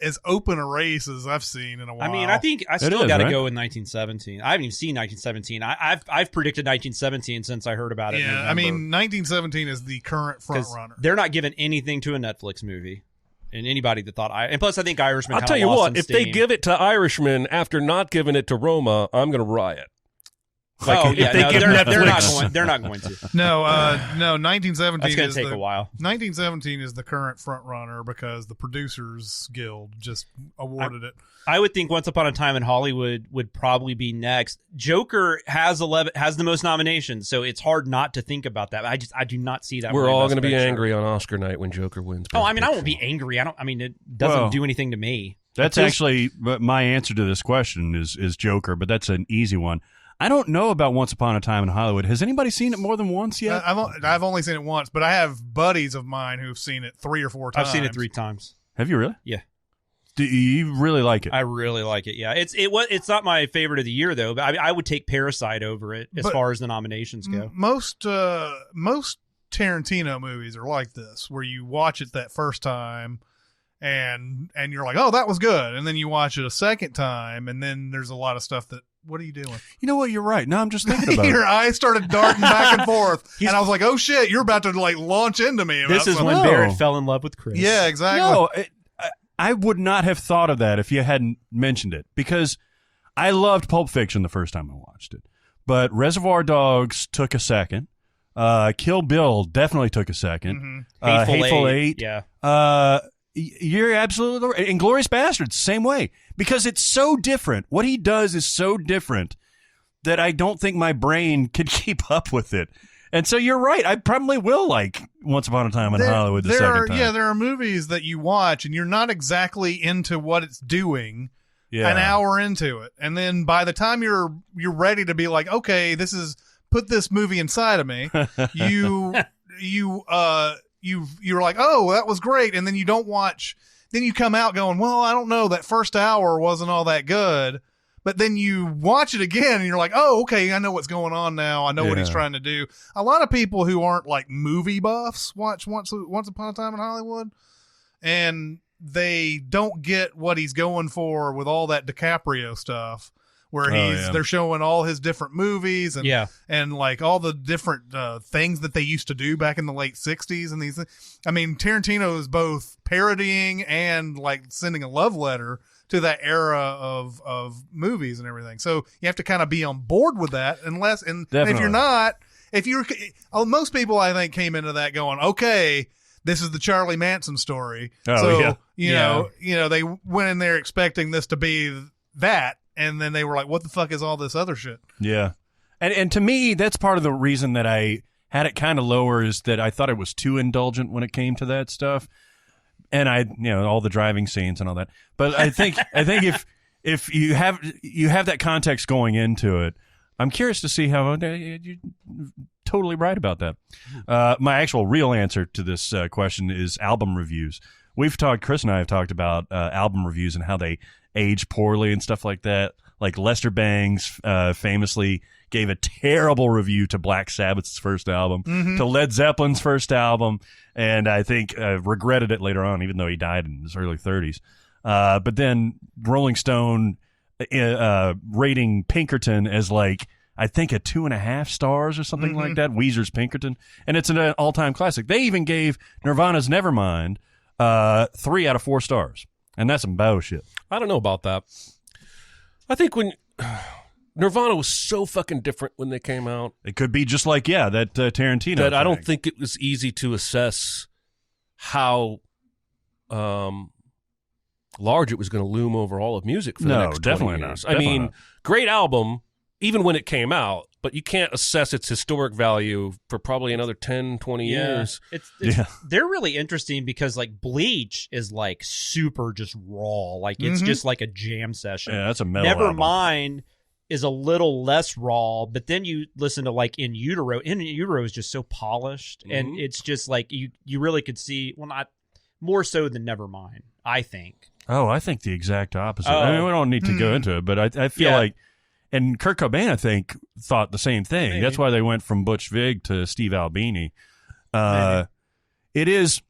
Speaker 3: as open a race as I've seen in a while.
Speaker 6: I mean, I think I still got to go with 1917. I haven't even seen 1917. I've predicted 1917 since I heard about it.
Speaker 3: Yeah, I mean, 1917 is the current front runner.
Speaker 6: They're not giving anything to a Netflix movie, and anybody that thought and plus I think Irishman.
Speaker 5: I'll tell you what, if they give it to Irishman after not giving it to Roma, I'm going to riot.
Speaker 6: They're not going to.
Speaker 3: No, 1917.
Speaker 6: That's going to take a while.
Speaker 3: 1917 is the current front runner because the Producers Guild just awarded it.
Speaker 6: I would think Once Upon a Time in Hollywood would probably be next. Joker has the most nominations, so it's hard not to think about that. I do not see that.
Speaker 5: We're all going to be angry on Oscar night when Joker wins.
Speaker 6: I won't be angry. It doesn't do anything to me.
Speaker 4: That's actually my answer to this question is Joker, but that's an easy one. I don't know about Once Upon a Time in Hollywood. Has anybody seen it more than once yet?
Speaker 3: I've only seen it once, but I have buddies of mine who've seen it 3 or 4 times.
Speaker 6: I've seen it 3 times.
Speaker 4: Have you really?
Speaker 6: Yeah.
Speaker 4: Do you really like it?
Speaker 6: I really like it. Yeah, it's not my favorite of the year though. But I would take Parasite over it as far as the nominations go.
Speaker 3: Most Tarantino movies are like this, where you watch it that first time. And you're like, oh, that was good. And then you watch it a second time, and then there's a lot of stuff that, what are you doing?
Speaker 4: You know what? You're right. No, I'm just thinking about
Speaker 3: Your eyes started darting back and forth. And I was like, oh, shit, you're about to launch into me.
Speaker 6: This is when Barrett fell in love with Chris.
Speaker 3: Yeah, exactly.
Speaker 4: No, I would not have thought of that if you hadn't mentioned it, because I loved Pulp Fiction the first time I watched it. But Reservoir Dogs took a second. Kill Bill definitely took a second.
Speaker 6: Mm-hmm.
Speaker 4: Hateful Eight.
Speaker 6: Yeah.
Speaker 4: You're absolutely right. Inglourious Basterds, same way. Because it's so different. What he does is so different that I don't think my brain could keep up with it. And so you're right. I probably will like Once Upon a Time in Hollywood the second time.
Speaker 3: Yeah, there are movies that you watch and you're not exactly into what it's doing an hour into it. And then by the time you're ready to be like, okay, put this movie inside of me, you're like, oh, that was great. And then you don't watch, then you come out going, well, I don't know, that first hour wasn't all that good. But then you watch it again and you're like, oh, okay, I know what's going on now. I know what he's trying to do. A lot of people who aren't like movie buffs watch Once Upon a Time in Hollywood, and they don't get what he's going for with all that DiCaprio stuff. Where they're showing all his different movies and like all the different things that they used to do back in the late 60s and these things. I mean, Tarantino is both parodying and like sending a love letter to that era of movies and everything. So you have to kind of be on board with that, and if you're not, most people I think came into that going, okay, this is the Charlie Manson story. You know, they went in there expecting this to be that. And then they were like, what the fuck is all this other shit? Yeah.
Speaker 4: And to me, that's part of the reason that I had it kind of lower, is that I thought it was too indulgent when it came to that stuff. And all the driving scenes and all that. But I think if if you have that context going into it, I'm curious to see how you're totally right about that. My actual real answer to this question is album reviews. Chris and I have talked about album reviews and how they age poorly and stuff like that. Like Lester Bangs famously gave a terrible review to Black Sabbath's first album, to Led Zeppelin's first album, and I think regretted it later on, even though he died in his early 30s. But then Rolling Stone rating Pinkerton as like, I think a 2.5 stars or something like that, Weezer's Pinkerton, and it's an all-time classic. They even gave Nirvana's Nevermind 3 out of 4 stars, and that's some bullshit.
Speaker 5: I don't know about that. I think when Nirvana was so fucking different when they came out.
Speaker 4: It could be just like, that Tarantino
Speaker 5: that
Speaker 4: thing.
Speaker 5: I don't think it was easy to assess how large it was going to loom over all of music for the next 20
Speaker 4: definitely
Speaker 5: years.
Speaker 4: Not.
Speaker 5: I mean, great album, even when it came out, but you can't assess its historic value for probably another 10, 20 years.
Speaker 6: They're really interesting because like Bleach is like super just raw. Like it's just like a jam session.
Speaker 4: Yeah, that's a metal album.
Speaker 6: Nevermind is a little less raw, but then you listen to like In Utero. In Utero is just so polished, and it's just like you really could see, well, not more so than Nevermind, I think.
Speaker 4: Oh, I think the exact opposite. I mean, we don't need to go into it, but I feel like, and Kurt Cobain, I think, thought the same thing. Maybe. That's why they went from Butch Vig to Steve Albini. It is,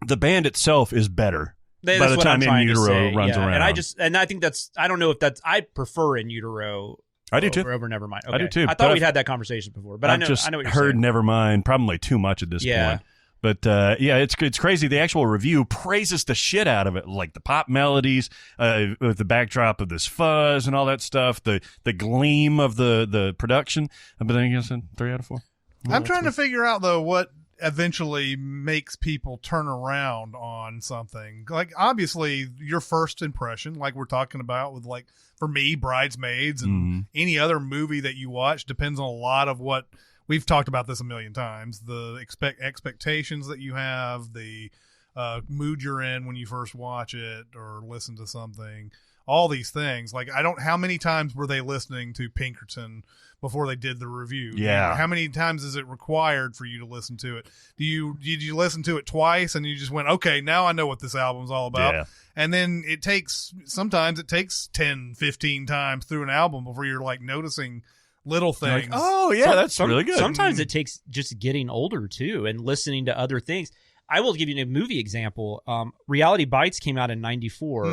Speaker 4: the band itself is better by the time In Utero runs around.
Speaker 6: And I think I don't know if that's, I prefer In Utero.
Speaker 4: I do too.
Speaker 6: Over Nevermind. Okay.
Speaker 4: I do too.
Speaker 6: I thought we'd had that conversation before, but I know what you're
Speaker 4: heard
Speaker 6: saying.
Speaker 4: Nevermind probably too much at this point. But it's crazy. The actual review praises the shit out of it, like the pop melodies, with the backdrop of this fuzz and all that stuff, the gleam of the production. But then you guess 3 out of 4.
Speaker 3: I'm trying to figure out though what eventually makes people turn around on something. Like obviously your first impression, like we're talking about with like for me, Bridesmaids and any other movie that you watch depends on a lot of what. We've talked about this a million times. The expectations that you have, the mood you're in when you first watch it or listen to something, all these things. Like, how many times were they listening to Pinkerton before they did the review?
Speaker 4: Yeah.
Speaker 3: How many times is it required for you to listen to it? Did you listen to it twice and you just went, okay, now I know what this album's all about? Yeah. And then sometimes it takes 10, 15 times through an album before you're like noticing little things.
Speaker 4: Like, oh yeah, that's really good.
Speaker 6: Sometimes it takes just getting older too and listening to other things. I will give you a movie example. Reality Bites came out in '94,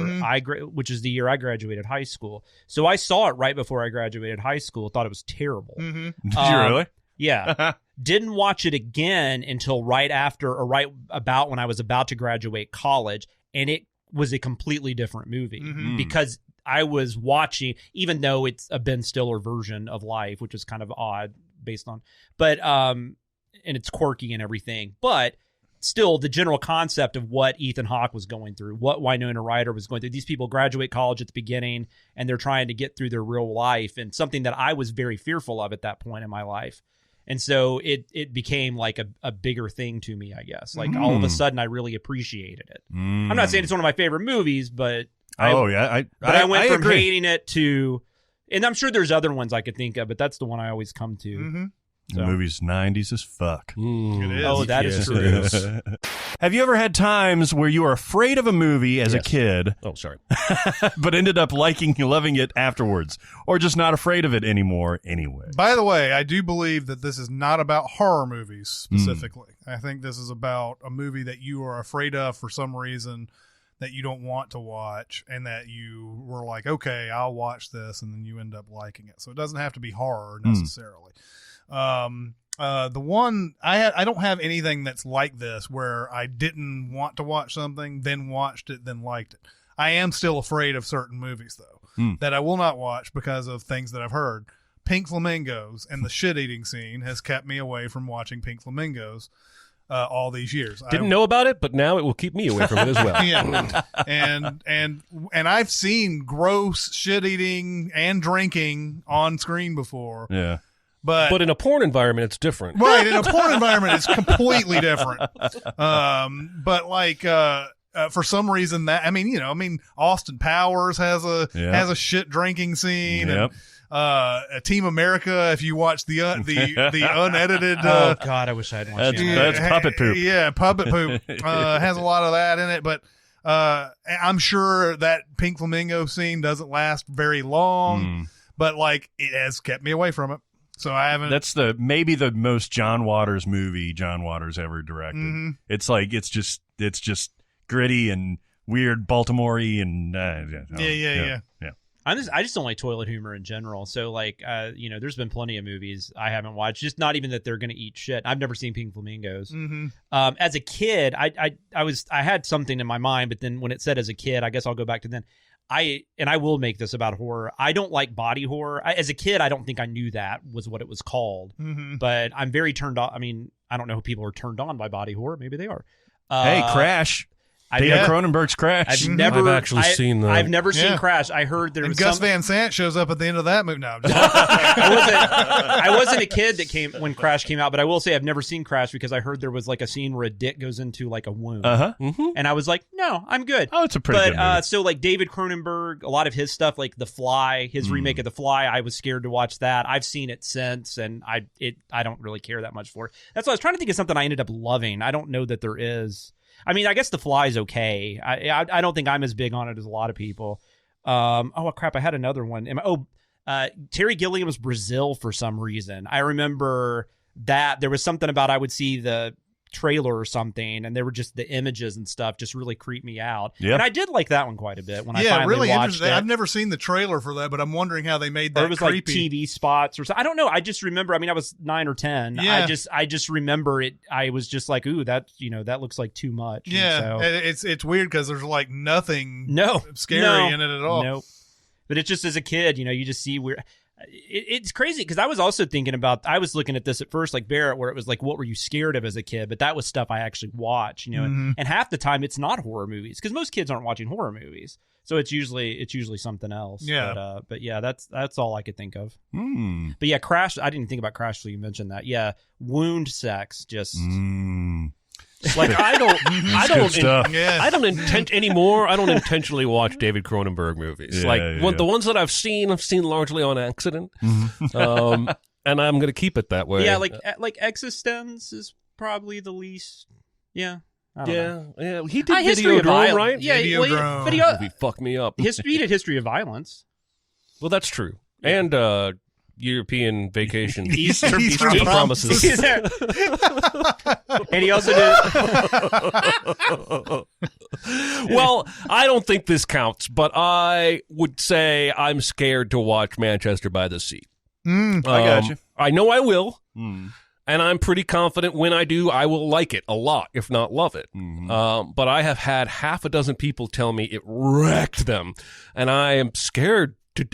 Speaker 6: which is the year I graduated high school. So I saw it right before I graduated high school. Thought it was terrible.
Speaker 4: Did you really?
Speaker 6: Yeah. Didn't watch it again until right after or right about when I was about to graduate college, and it was a completely different movie because I was watching, even though it's a Ben Stiller version of life, which is kind of odd based on, but, and it's quirky and everything, but still the general concept of what Ethan Hawke was going through, what Winona Ryder was going through. These people graduate college at the beginning and they're trying to get through their real life, and something that I was very fearful of at that point in my life. And so it became like a bigger thing to me, I guess. Like all of a sudden I really appreciated it. I'm not saying it's one of my favorite movies, but I went from
Speaker 4: agree.
Speaker 6: hating it to, and I'm sure there's other ones I could think of, but that's the one I always come to.
Speaker 4: The movie's 90s as fuck.
Speaker 3: It is.
Speaker 6: Oh, that is true.
Speaker 4: Have you ever had times where you were afraid of a movie as a kid?
Speaker 5: Oh, sorry.
Speaker 4: But ended up loving it afterwards, or just not afraid of it anymore anyway?
Speaker 3: By the way, I do believe that this is not about horror movies specifically. I think this is about a movie that you are afraid of for some reason that you don't want to watch, and that you were like, okay, I'll watch this, and then you end up liking it. So it doesn't have to be horror necessarily. The one I don't have anything that's like this where I didn't want to watch something, then watched it, then liked it. I am still afraid of certain movies though, that I will not watch because of things that I've heard. Pink Flamingos and the shit eating scene has kept me away from watching Pink Flamingos all these years.
Speaker 5: Didn't know about it, but now it will keep me away from it as well.
Speaker 3: Yeah. And I've seen gross shit eating and drinking on screen before.
Speaker 4: Yeah.
Speaker 5: But in a porn environment, it's different.
Speaker 3: Right, in a porn environment, it's completely different. But like, for some reason Austin Powers has a shit drinking scene.
Speaker 4: Yep.
Speaker 3: And Team America, if you watch the unedited,
Speaker 6: oh God, I wish I had watched it.
Speaker 4: That's puppet poop.
Speaker 3: Yeah, puppet poop has a lot of that in it, but I'm sure that Pink Flamingo scene doesn't last very long, but like it has kept me away from it. So I haven't.
Speaker 4: That's maybe the most John Waters movie John Waters ever directed. Mm-hmm. It's like it's just gritty and weird, Baltimore-y, and
Speaker 3: yeah.
Speaker 6: I just don't like toilet humor in general. So like, there's been plenty of movies I haven't watched. Just not even that they're going to eat shit. I've never seen Pink Flamingos.
Speaker 3: Mm-hmm.
Speaker 6: As a kid, I had something in my mind, but then when it said as a kid, I guess I'll go back to then. I will make this about horror. I don't like body horror. As a kid, I don't think I knew that was what it was called.
Speaker 3: Mm-hmm.
Speaker 6: But I'm very turned on. I mean, I don't know if people are turned on by body horror. Maybe they are.
Speaker 4: Hey, Crash. David Cronenberg's Crash.
Speaker 5: I've actually seen that.
Speaker 6: I've never seen Crash. I heard there was
Speaker 3: Gus Van Sant shows up at the end of that movie. No,
Speaker 6: I wasn't a kid that came when Crash came out, but I will say I've never seen Crash because I heard there was like a scene where a dick goes into like a wound. And I was like, no, I'm good.
Speaker 4: Oh, it's a pretty good movie.
Speaker 6: So like David Cronenberg, a lot of his stuff, like The Fly, his remake of The Fly, I was scared to watch that. I've seen it since, and I don't really care that much for it. That's why I was trying to think of something I ended up loving. I don't know that there is. I mean, I guess The Fly's okay. I don't think I'm as big on it as a lot of people. Crap, I had another one. Terry Gilliam's Brazil for some reason. I remember that there was something about I would see the trailer or something, and there were just the images and stuff just really creeped me out. Yep. And I did like that one quite a bit when I finally
Speaker 3: really
Speaker 6: watched it.
Speaker 3: I've never seen the trailer for that, but I'm wondering how they made that.
Speaker 6: Or it was
Speaker 3: creepy.
Speaker 6: Like TV spots or something. I don't know. I just remember. I mean, I was 9 or 10.
Speaker 3: Yeah.
Speaker 6: I just remember it. I was just like, ooh, that looks like too much.
Speaker 3: Yeah, and it's weird because there's like nothing scary in it at all.
Speaker 6: Nope. But it's just as a kid, you just see weird. It's crazy because I was also thinking about, I was looking at this at first like Barrett, where it was like, what were you scared of as a kid? But that was stuff I actually watch, and half the time it's not horror movies because most kids aren't watching horror movies. So it's usually something else.
Speaker 3: Yeah.
Speaker 6: But yeah, that's all I could think of. But yeah, Crash, I didn't think about Crash till you mentioned that. Yeah. Wound sex, just.
Speaker 5: Like I don't intentionally watch David Cronenberg movies. The ones that I've seen largely on accident. And I'm going to keep it that way.
Speaker 6: Yeah, like Existence is probably the least. Yeah. I don't know.
Speaker 5: Yeah. He did Videodrome, right?
Speaker 6: Yeah,
Speaker 3: Videodrome.
Speaker 5: He fucked me up.
Speaker 6: He did History of Violence.
Speaker 5: Well, that's true. And European Vacation.
Speaker 3: Eastern
Speaker 5: Promises.
Speaker 6: And he also did.
Speaker 5: Well, I don't think this counts, but I would say I'm scared to watch Manchester by the Sea.
Speaker 4: I got you.
Speaker 5: I know I will. And I'm pretty confident when I do, I will like it a lot, if not love it. But I have had half a dozen people tell me it wrecked them. And I am scared to...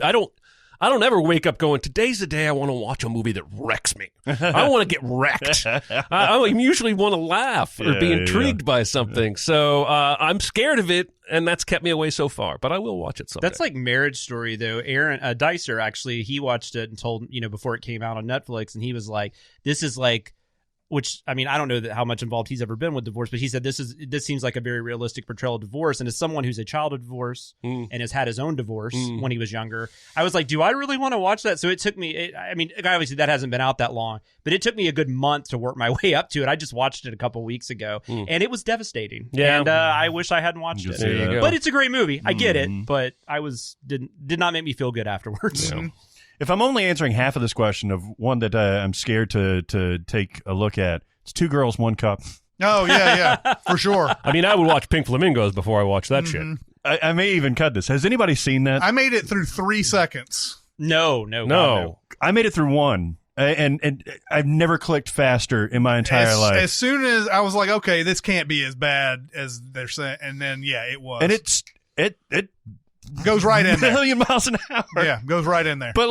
Speaker 5: I don't ever wake up going, today's the day I want to watch a movie that wrecks me. I want to get wrecked. I usually want to laugh or be intrigued by something. So I'm scared of it, and that's kept me away so far. But I will watch it someday.
Speaker 6: That's like Marriage Story, though. Aaron Dicer, actually, he watched it and told, before it came out on Netflix, and he was like, this is like... Which, I mean, I don't know how much involved he's ever been with divorce, but he said this seems like a very realistic portrayal of divorce. And as someone who's a child of divorce and has had his own divorce when he was younger, I was like, do I really want to watch that? So it took me, obviously that hasn't been out that long, but it took me a good month to work my way up to it. I just watched it a couple weeks ago, and it was devastating. Yeah. And I wish I hadn't watched it.
Speaker 5: There you go.
Speaker 6: But it's a great movie. I get it, but did not make me feel good afterwards.
Speaker 4: If I'm only answering half of this question of one that I'm scared to take a look at, it's Two Girls, One Cup.
Speaker 3: Oh, yeah, for sure.
Speaker 5: I mean, I would watch Pink Flamingos before I watch that shit.
Speaker 4: I may even cut this. Has anybody seen that?
Speaker 3: I made it through 3 seconds.
Speaker 6: No.
Speaker 4: I made it through 1. And I've never clicked faster in my entire life.
Speaker 3: As soon as I was like, okay, this can't be as bad as they're saying. And then, it was.
Speaker 4: And it
Speaker 3: goes right in there.
Speaker 4: 1,000,000 miles an hour.
Speaker 3: Yeah, goes right in there.
Speaker 4: But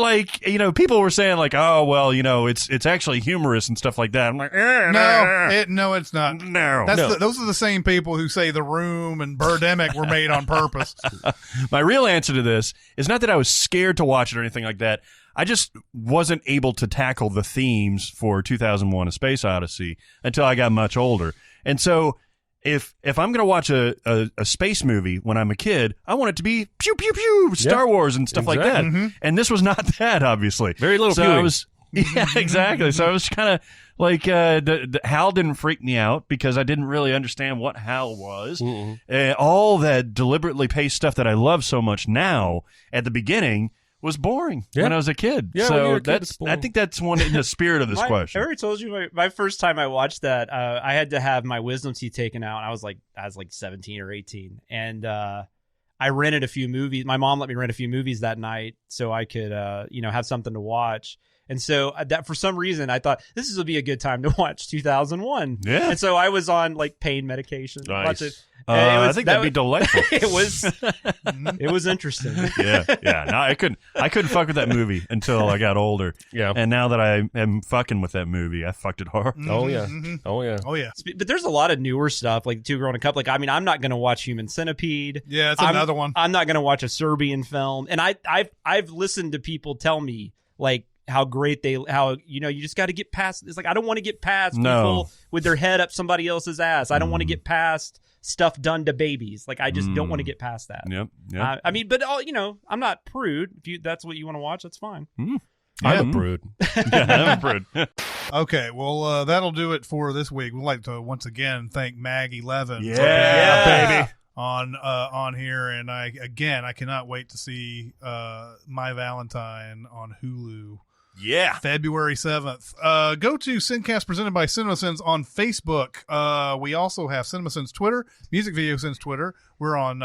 Speaker 4: people were saying like, oh well, it's actually humorous and stuff like that. I'm like,
Speaker 3: no, it's not.
Speaker 4: No,
Speaker 3: those are the same people who say The Room and Birdemic were made on purpose.
Speaker 4: My real answer to this is not that I was scared to watch it or anything like that. I just wasn't able to tackle the themes for 2001: A Space Odyssey until I got much older, and so if I'm going to watch a space movie when I'm a kid, I want it to be pew pew pew, Star Wars and stuff like that.
Speaker 3: Mm-hmm.
Speaker 4: And this was not that, obviously.
Speaker 5: Very little
Speaker 4: so
Speaker 5: pewing.
Speaker 4: I was, yeah, exactly. So I was kind of like, the HAL didn't freak me out because I didn't really understand what HAL was. All that deliberately paced stuff that I love so much now at the beginning was boring when I was a kid.
Speaker 5: Yeah, when you
Speaker 4: so
Speaker 5: were a kid,
Speaker 4: I think that's one in the spirit of this question.
Speaker 6: I already told you my first time I watched that, I had to have my wisdom teeth taken out. And I was like 17 or 18, and I rented a few movies. My mom let me rent a few movies that night so I could have something to watch. And so that for some reason I thought this would be a good time to watch 2001. Yeah. And so I was on like pain medication.
Speaker 4: Nice. I think that'd be delightful.
Speaker 6: It was interesting.
Speaker 4: Yeah. No, I couldn't fuck with that movie until I got older. Yeah. And now that I am fucking with that movie, I fucked it hard.
Speaker 5: Oh yeah. Oh yeah.
Speaker 6: But there's a lot of newer stuff like Two Girl and a Cup. Like, I mean, I'm not going to watch Human Centipede.
Speaker 3: Yeah, it's another one.
Speaker 6: I'm not going to watch a Serbian film. And I've listened to people tell me like how great you just got to get past. It's like, I don't want to get past people with their head up somebody else's ass. I don't want to get past stuff done to babies. Like, I just don't want to get past that.
Speaker 4: Yep.
Speaker 6: I mean, but I'm not prude. If that's what you want to watch, that's fine.
Speaker 5: I'm a prude.
Speaker 4: I'm a prude.
Speaker 3: Okay, well, that'll do it for this week. We'd like to once again thank Maggie Levin.
Speaker 4: Yeah, baby.
Speaker 3: On here, and I cannot wait to see My Valentine on Hulu.
Speaker 4: Yeah.
Speaker 3: February 7th. Go to SinCast presented by Cinemasins on Facebook. We also have Cinemasins Twitter, Music Video Sins Twitter. We're on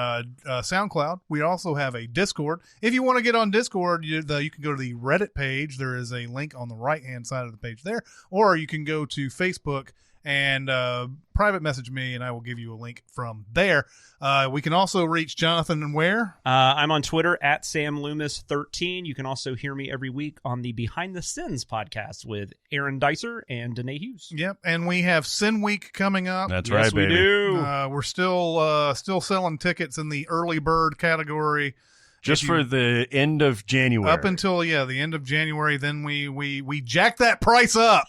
Speaker 3: SoundCloud. We also have a Discord. If you want to get on Discord, you can go to the Reddit page. There is a link on the right-hand side of the page there. Or you can go to Facebook and private message me, and I will give you a link from there. We can also reach Jonathan and where?
Speaker 6: I'm on Twitter at SamLoomis13. You can also hear me every week on the Behind the Sins podcast with Aaron Dicer and Danae Hughes.
Speaker 3: Yep, and we have Sin Week coming up.
Speaker 4: That's right, baby.
Speaker 6: We do.
Speaker 3: We're still selling tickets in the early bird category.
Speaker 4: Just for the end of January.
Speaker 3: Up until, the end of January. Then we jack that price up.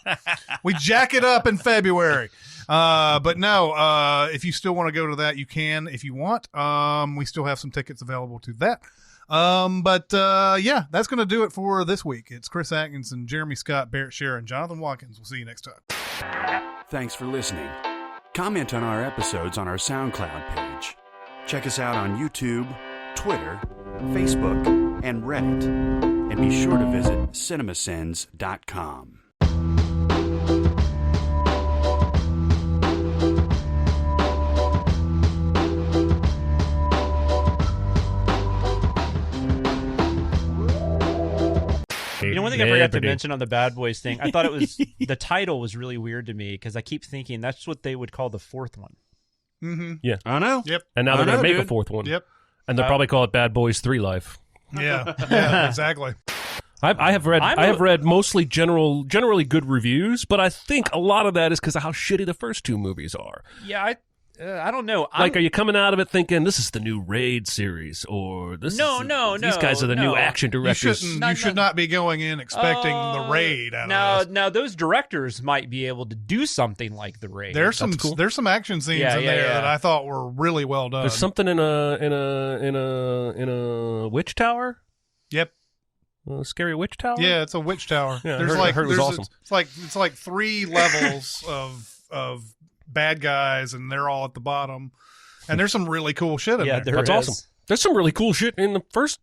Speaker 3: We jack it up in February. But no, if you still want to go to that, you can if you want. We still have some tickets available to that. But that's going to do it for this week. It's Chris Atkinson, Jeremy Scott, Barrett Scherer, and Jonathan Watkins. We'll see you next time.
Speaker 2: Thanks for listening. Comment on our episodes on our SoundCloud page. Check us out on YouTube, Twitter, Facebook, and Reddit. And be sure to visit cinemasins.com.
Speaker 6: One thing I forgot to mention on the Bad Boys thing, I thought it was the title was really weird to me because I keep thinking that's what they would call the fourth one.
Speaker 3: Mm-hmm.
Speaker 5: Yeah,
Speaker 4: I know.
Speaker 3: Yep.
Speaker 5: And now they're going to make a fourth one.
Speaker 3: Yep.
Speaker 5: And they'll probably call it Bad Boys 3 Life.
Speaker 3: Yeah, exactly.
Speaker 5: I have read mostly generally good reviews, but I think a lot of that is because of how shitty the first two movies are.
Speaker 6: Yeah, I don't know.
Speaker 5: Are you coming out of it thinking this is the new Raid series, or these guys are the new action directors?
Speaker 3: You should not be going in expecting the Raid.
Speaker 6: Now those directors might be able to do something like the Raid.
Speaker 3: There's some action scenes in there that I thought were really well done.
Speaker 5: There's something in a witch tower.
Speaker 3: Yep.
Speaker 5: A scary witch tower.
Speaker 3: Yeah, it's a witch tower.
Speaker 5: Yeah, I heard it was awesome.
Speaker 3: It's like 3 levels of bad guys, and they're all at the bottom. And there's some really cool shit in there.
Speaker 5: That's awesome. There's some really cool shit in the first.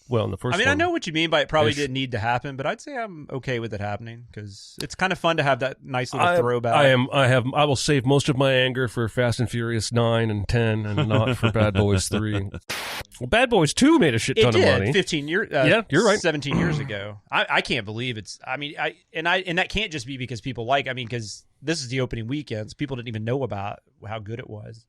Speaker 5: Well, in the first.
Speaker 6: I mean, I know what you mean by it probably didn't need to happen, but I'd say I'm okay with it happening because it's kind of fun to have that nice little throwback.
Speaker 5: I will save most of my anger for Fast and Furious 9 and 10, and not for Bad Boys 3. Well, Bad Boys 2 made a shit ton of money.
Speaker 6: 15 years.
Speaker 5: Yeah, you're right.
Speaker 6: 17 years ago. I can't believe it's. I mean, and that can't just be because people because this is the opening weekends. People didn't even know about how good it was.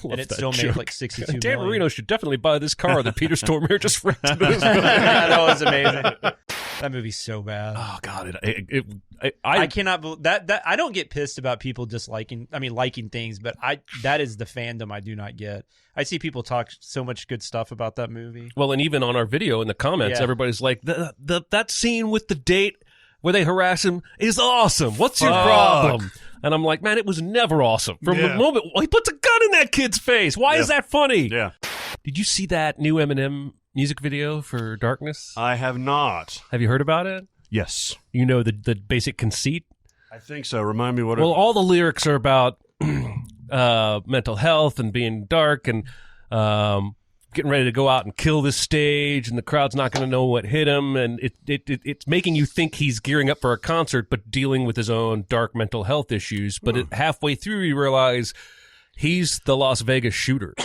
Speaker 6: And it still made like $62 million.
Speaker 5: Dan Marino should definitely buy this car that Peter Stormare just rented.
Speaker 6: That was amazing. That movie's so bad.
Speaker 5: Oh God,
Speaker 6: I cannot believe that. I don't get pissed about people liking things, but that is the fandom I do not get. I see people talk so much good stuff about that movie.
Speaker 5: Well, and even on our video in the comments, everybody's like, that scene with the date where they harass him is awesome. What's your problem? And I'm like, man, it was never awesome. From the moment he puts a gun in that kid's face. Why is that funny?
Speaker 4: Yeah.
Speaker 5: Did you see that new Eminem music video for Darkness?
Speaker 4: I have not.
Speaker 5: Have you heard about it?
Speaker 4: Yes.
Speaker 5: You know the basic conceit?
Speaker 4: I think so. Remind me what
Speaker 5: Well, all the lyrics are about mental health and being dark and getting ready to go out and kill this stage, and the crowd's not going to know what hit him, and it's making you think he's gearing up for a concert but dealing with his own dark mental health issues. But halfway through, you realize he's the Las Vegas shooter.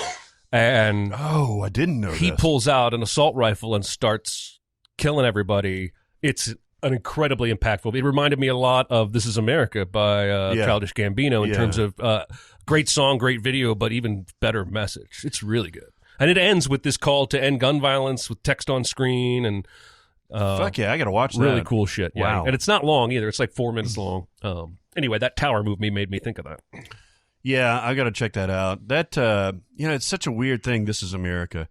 Speaker 5: And
Speaker 4: I didn't know
Speaker 5: he pulls out an assault rifle and starts killing everybody. It's an incredibly impactful. It reminded me a lot of "This Is America" by Childish Gambino in terms of great song, great video, but even better message. It's really good, and it ends with this call to end gun violence with text on screen and
Speaker 4: fuck yeah, I gotta watch that.
Speaker 5: Really cool shit. Yeah.
Speaker 4: Wow,
Speaker 5: and it's not long either. It's like 4 minutes long. Anyway, that tower movie made me think of that.
Speaker 4: Yeah, I got to check that out. That it's such a weird thing. This Is America.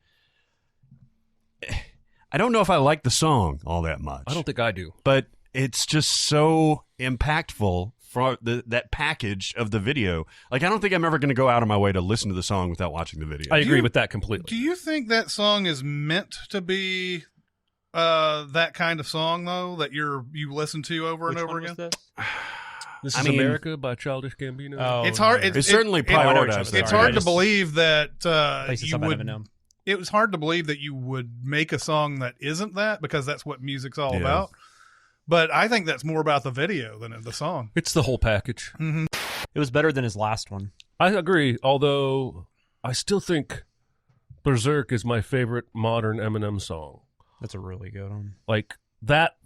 Speaker 4: I don't know if I like the song all that much.
Speaker 5: I don't think I do,
Speaker 4: but it's just so impactful for that package of the video. Like, I don't think I'm ever going to go out of my way to listen to the song without watching the video.
Speaker 5: I agree with that completely.
Speaker 3: Do you think that song is meant to be that kind of song though that you listen to over and over again?
Speaker 5: This is America by Childish Gambino.
Speaker 3: Oh, it's hard.
Speaker 4: It's certainly prioritized.
Speaker 3: It's hard to believe that you would. It was hard to believe that you would make a song that isn't that, because that's what music's all about. But I think that's more about the video than the song.
Speaker 5: It's the whole package.
Speaker 6: Mm-hmm. It was better than his last one.
Speaker 5: I agree, although I still think Berserk is my favorite modern Eminem song.
Speaker 6: That's a really good one.
Speaker 5: Like that.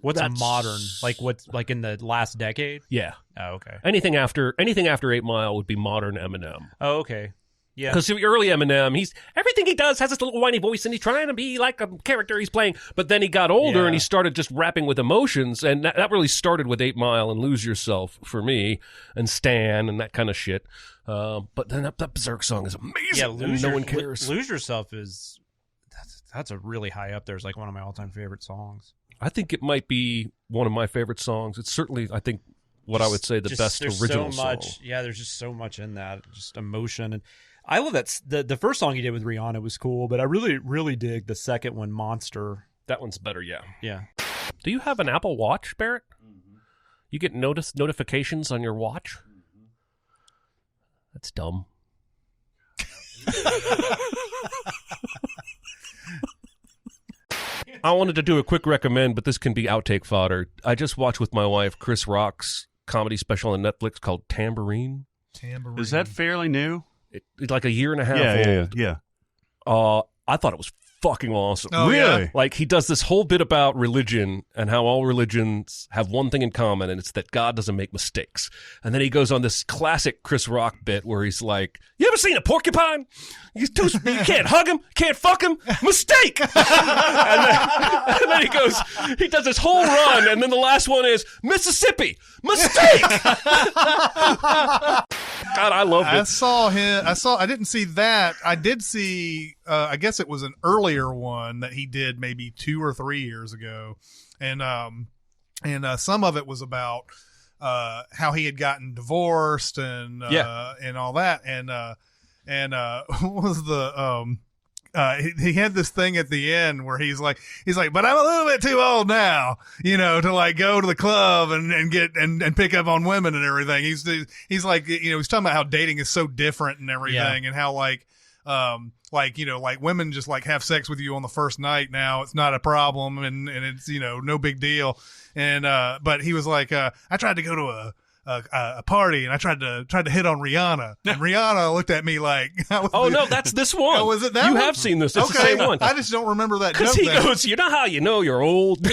Speaker 6: What's a modern? Like what's like in the last decade?
Speaker 5: Yeah.
Speaker 6: Oh, okay.
Speaker 5: Anything after 8 Mile would be modern Eminem.
Speaker 6: Oh, okay. Yeah.
Speaker 5: Because the early Eminem, everything he does has this little whiny voice, and he's trying to be like a character he's playing. But then he got older, and he started just rapping with emotions, and that really started with 8 Mile and Lose Yourself for me, and Stan and that kind of shit. But then that Berserk song is amazing. Yeah, no one cares.
Speaker 6: Lose Yourself that's a really high up there. It's like one of my all-time favorite songs.
Speaker 5: I think it might be one of my favorite songs. It's certainly, I think, what I would say the best original song.
Speaker 6: Yeah, there's just so much in that, just emotion. And I love that the first song he did with Rihanna was cool, but I really, really dig the second one, Monster.
Speaker 5: That one's better, yeah.
Speaker 6: Yeah.
Speaker 5: Do you have an Apple Watch, Barrett? Mm-hmm. You get notifications on your watch? Mm-hmm. That's dumb. I wanted to do a quick recommend, but this can be outtake fodder. I just watched with my wife Chris Rock's comedy special on Netflix called Tambourine.
Speaker 4: Is that fairly new?
Speaker 5: It's like a year and a half old.
Speaker 4: Yeah.
Speaker 5: I thought it was fucking awesome.
Speaker 3: Oh, really?
Speaker 5: Yeah. Like, he does this whole bit about religion and how all religions have one thing in common, and it's that God doesn't make mistakes. And then he goes on this classic Chris Rock bit where he's like, you ever seen a porcupine? You can't hug him, can't fuck him, mistake! and then he does this whole run, and then the last one is, Mississippi, mistake! God, I loved it.
Speaker 3: I didn't see that. I did see, I guess it was an earlier one that he did maybe 2 or 3 years ago. And some of it was about, how he had gotten divorced and all that. And what was the, he had this thing at the end where he's like, but I'm a little bit too old now, to like go to the club and get and pick up on women and everything. He's like, he's talking about how dating is so different and everything, and how like women just like have sex with you on the first night now. It's not a problem, and it's, no big deal. And, but he was like, I tried to go to a party, and I tried to hit on Rihanna, and Rihanna looked at me like,
Speaker 5: no, that's this one.
Speaker 3: Oh, was it that
Speaker 5: you
Speaker 3: one?
Speaker 5: have seen this. It's the same one.
Speaker 3: I just don't remember that
Speaker 5: because he goes, you know how you know you're old?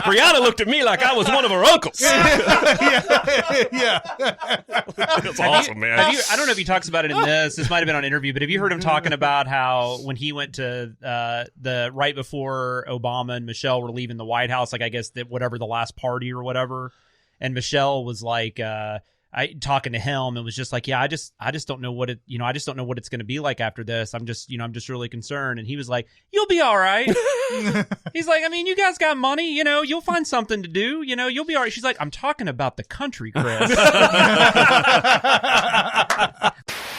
Speaker 5: Rihanna looked at me like I was one of her uncles.
Speaker 3: Yeah.
Speaker 5: It's awesome, man.
Speaker 6: I don't know if he talks about it in this might have been on Interview, but have you heard him talking about how when he went to the right before Obama and Michelle were leaving the White House, like I guess that whatever the last party or whatever, and Michelle was like, talking to him, it was just like, yeah, I just don't know what I just don't know what it's going to be like after this. I'm just really concerned. And he was like, you'll be all right. He's like, I mean, you guys got money, you'll find something to do, you'll be all right. She's like, I'm talking about the country, Chris.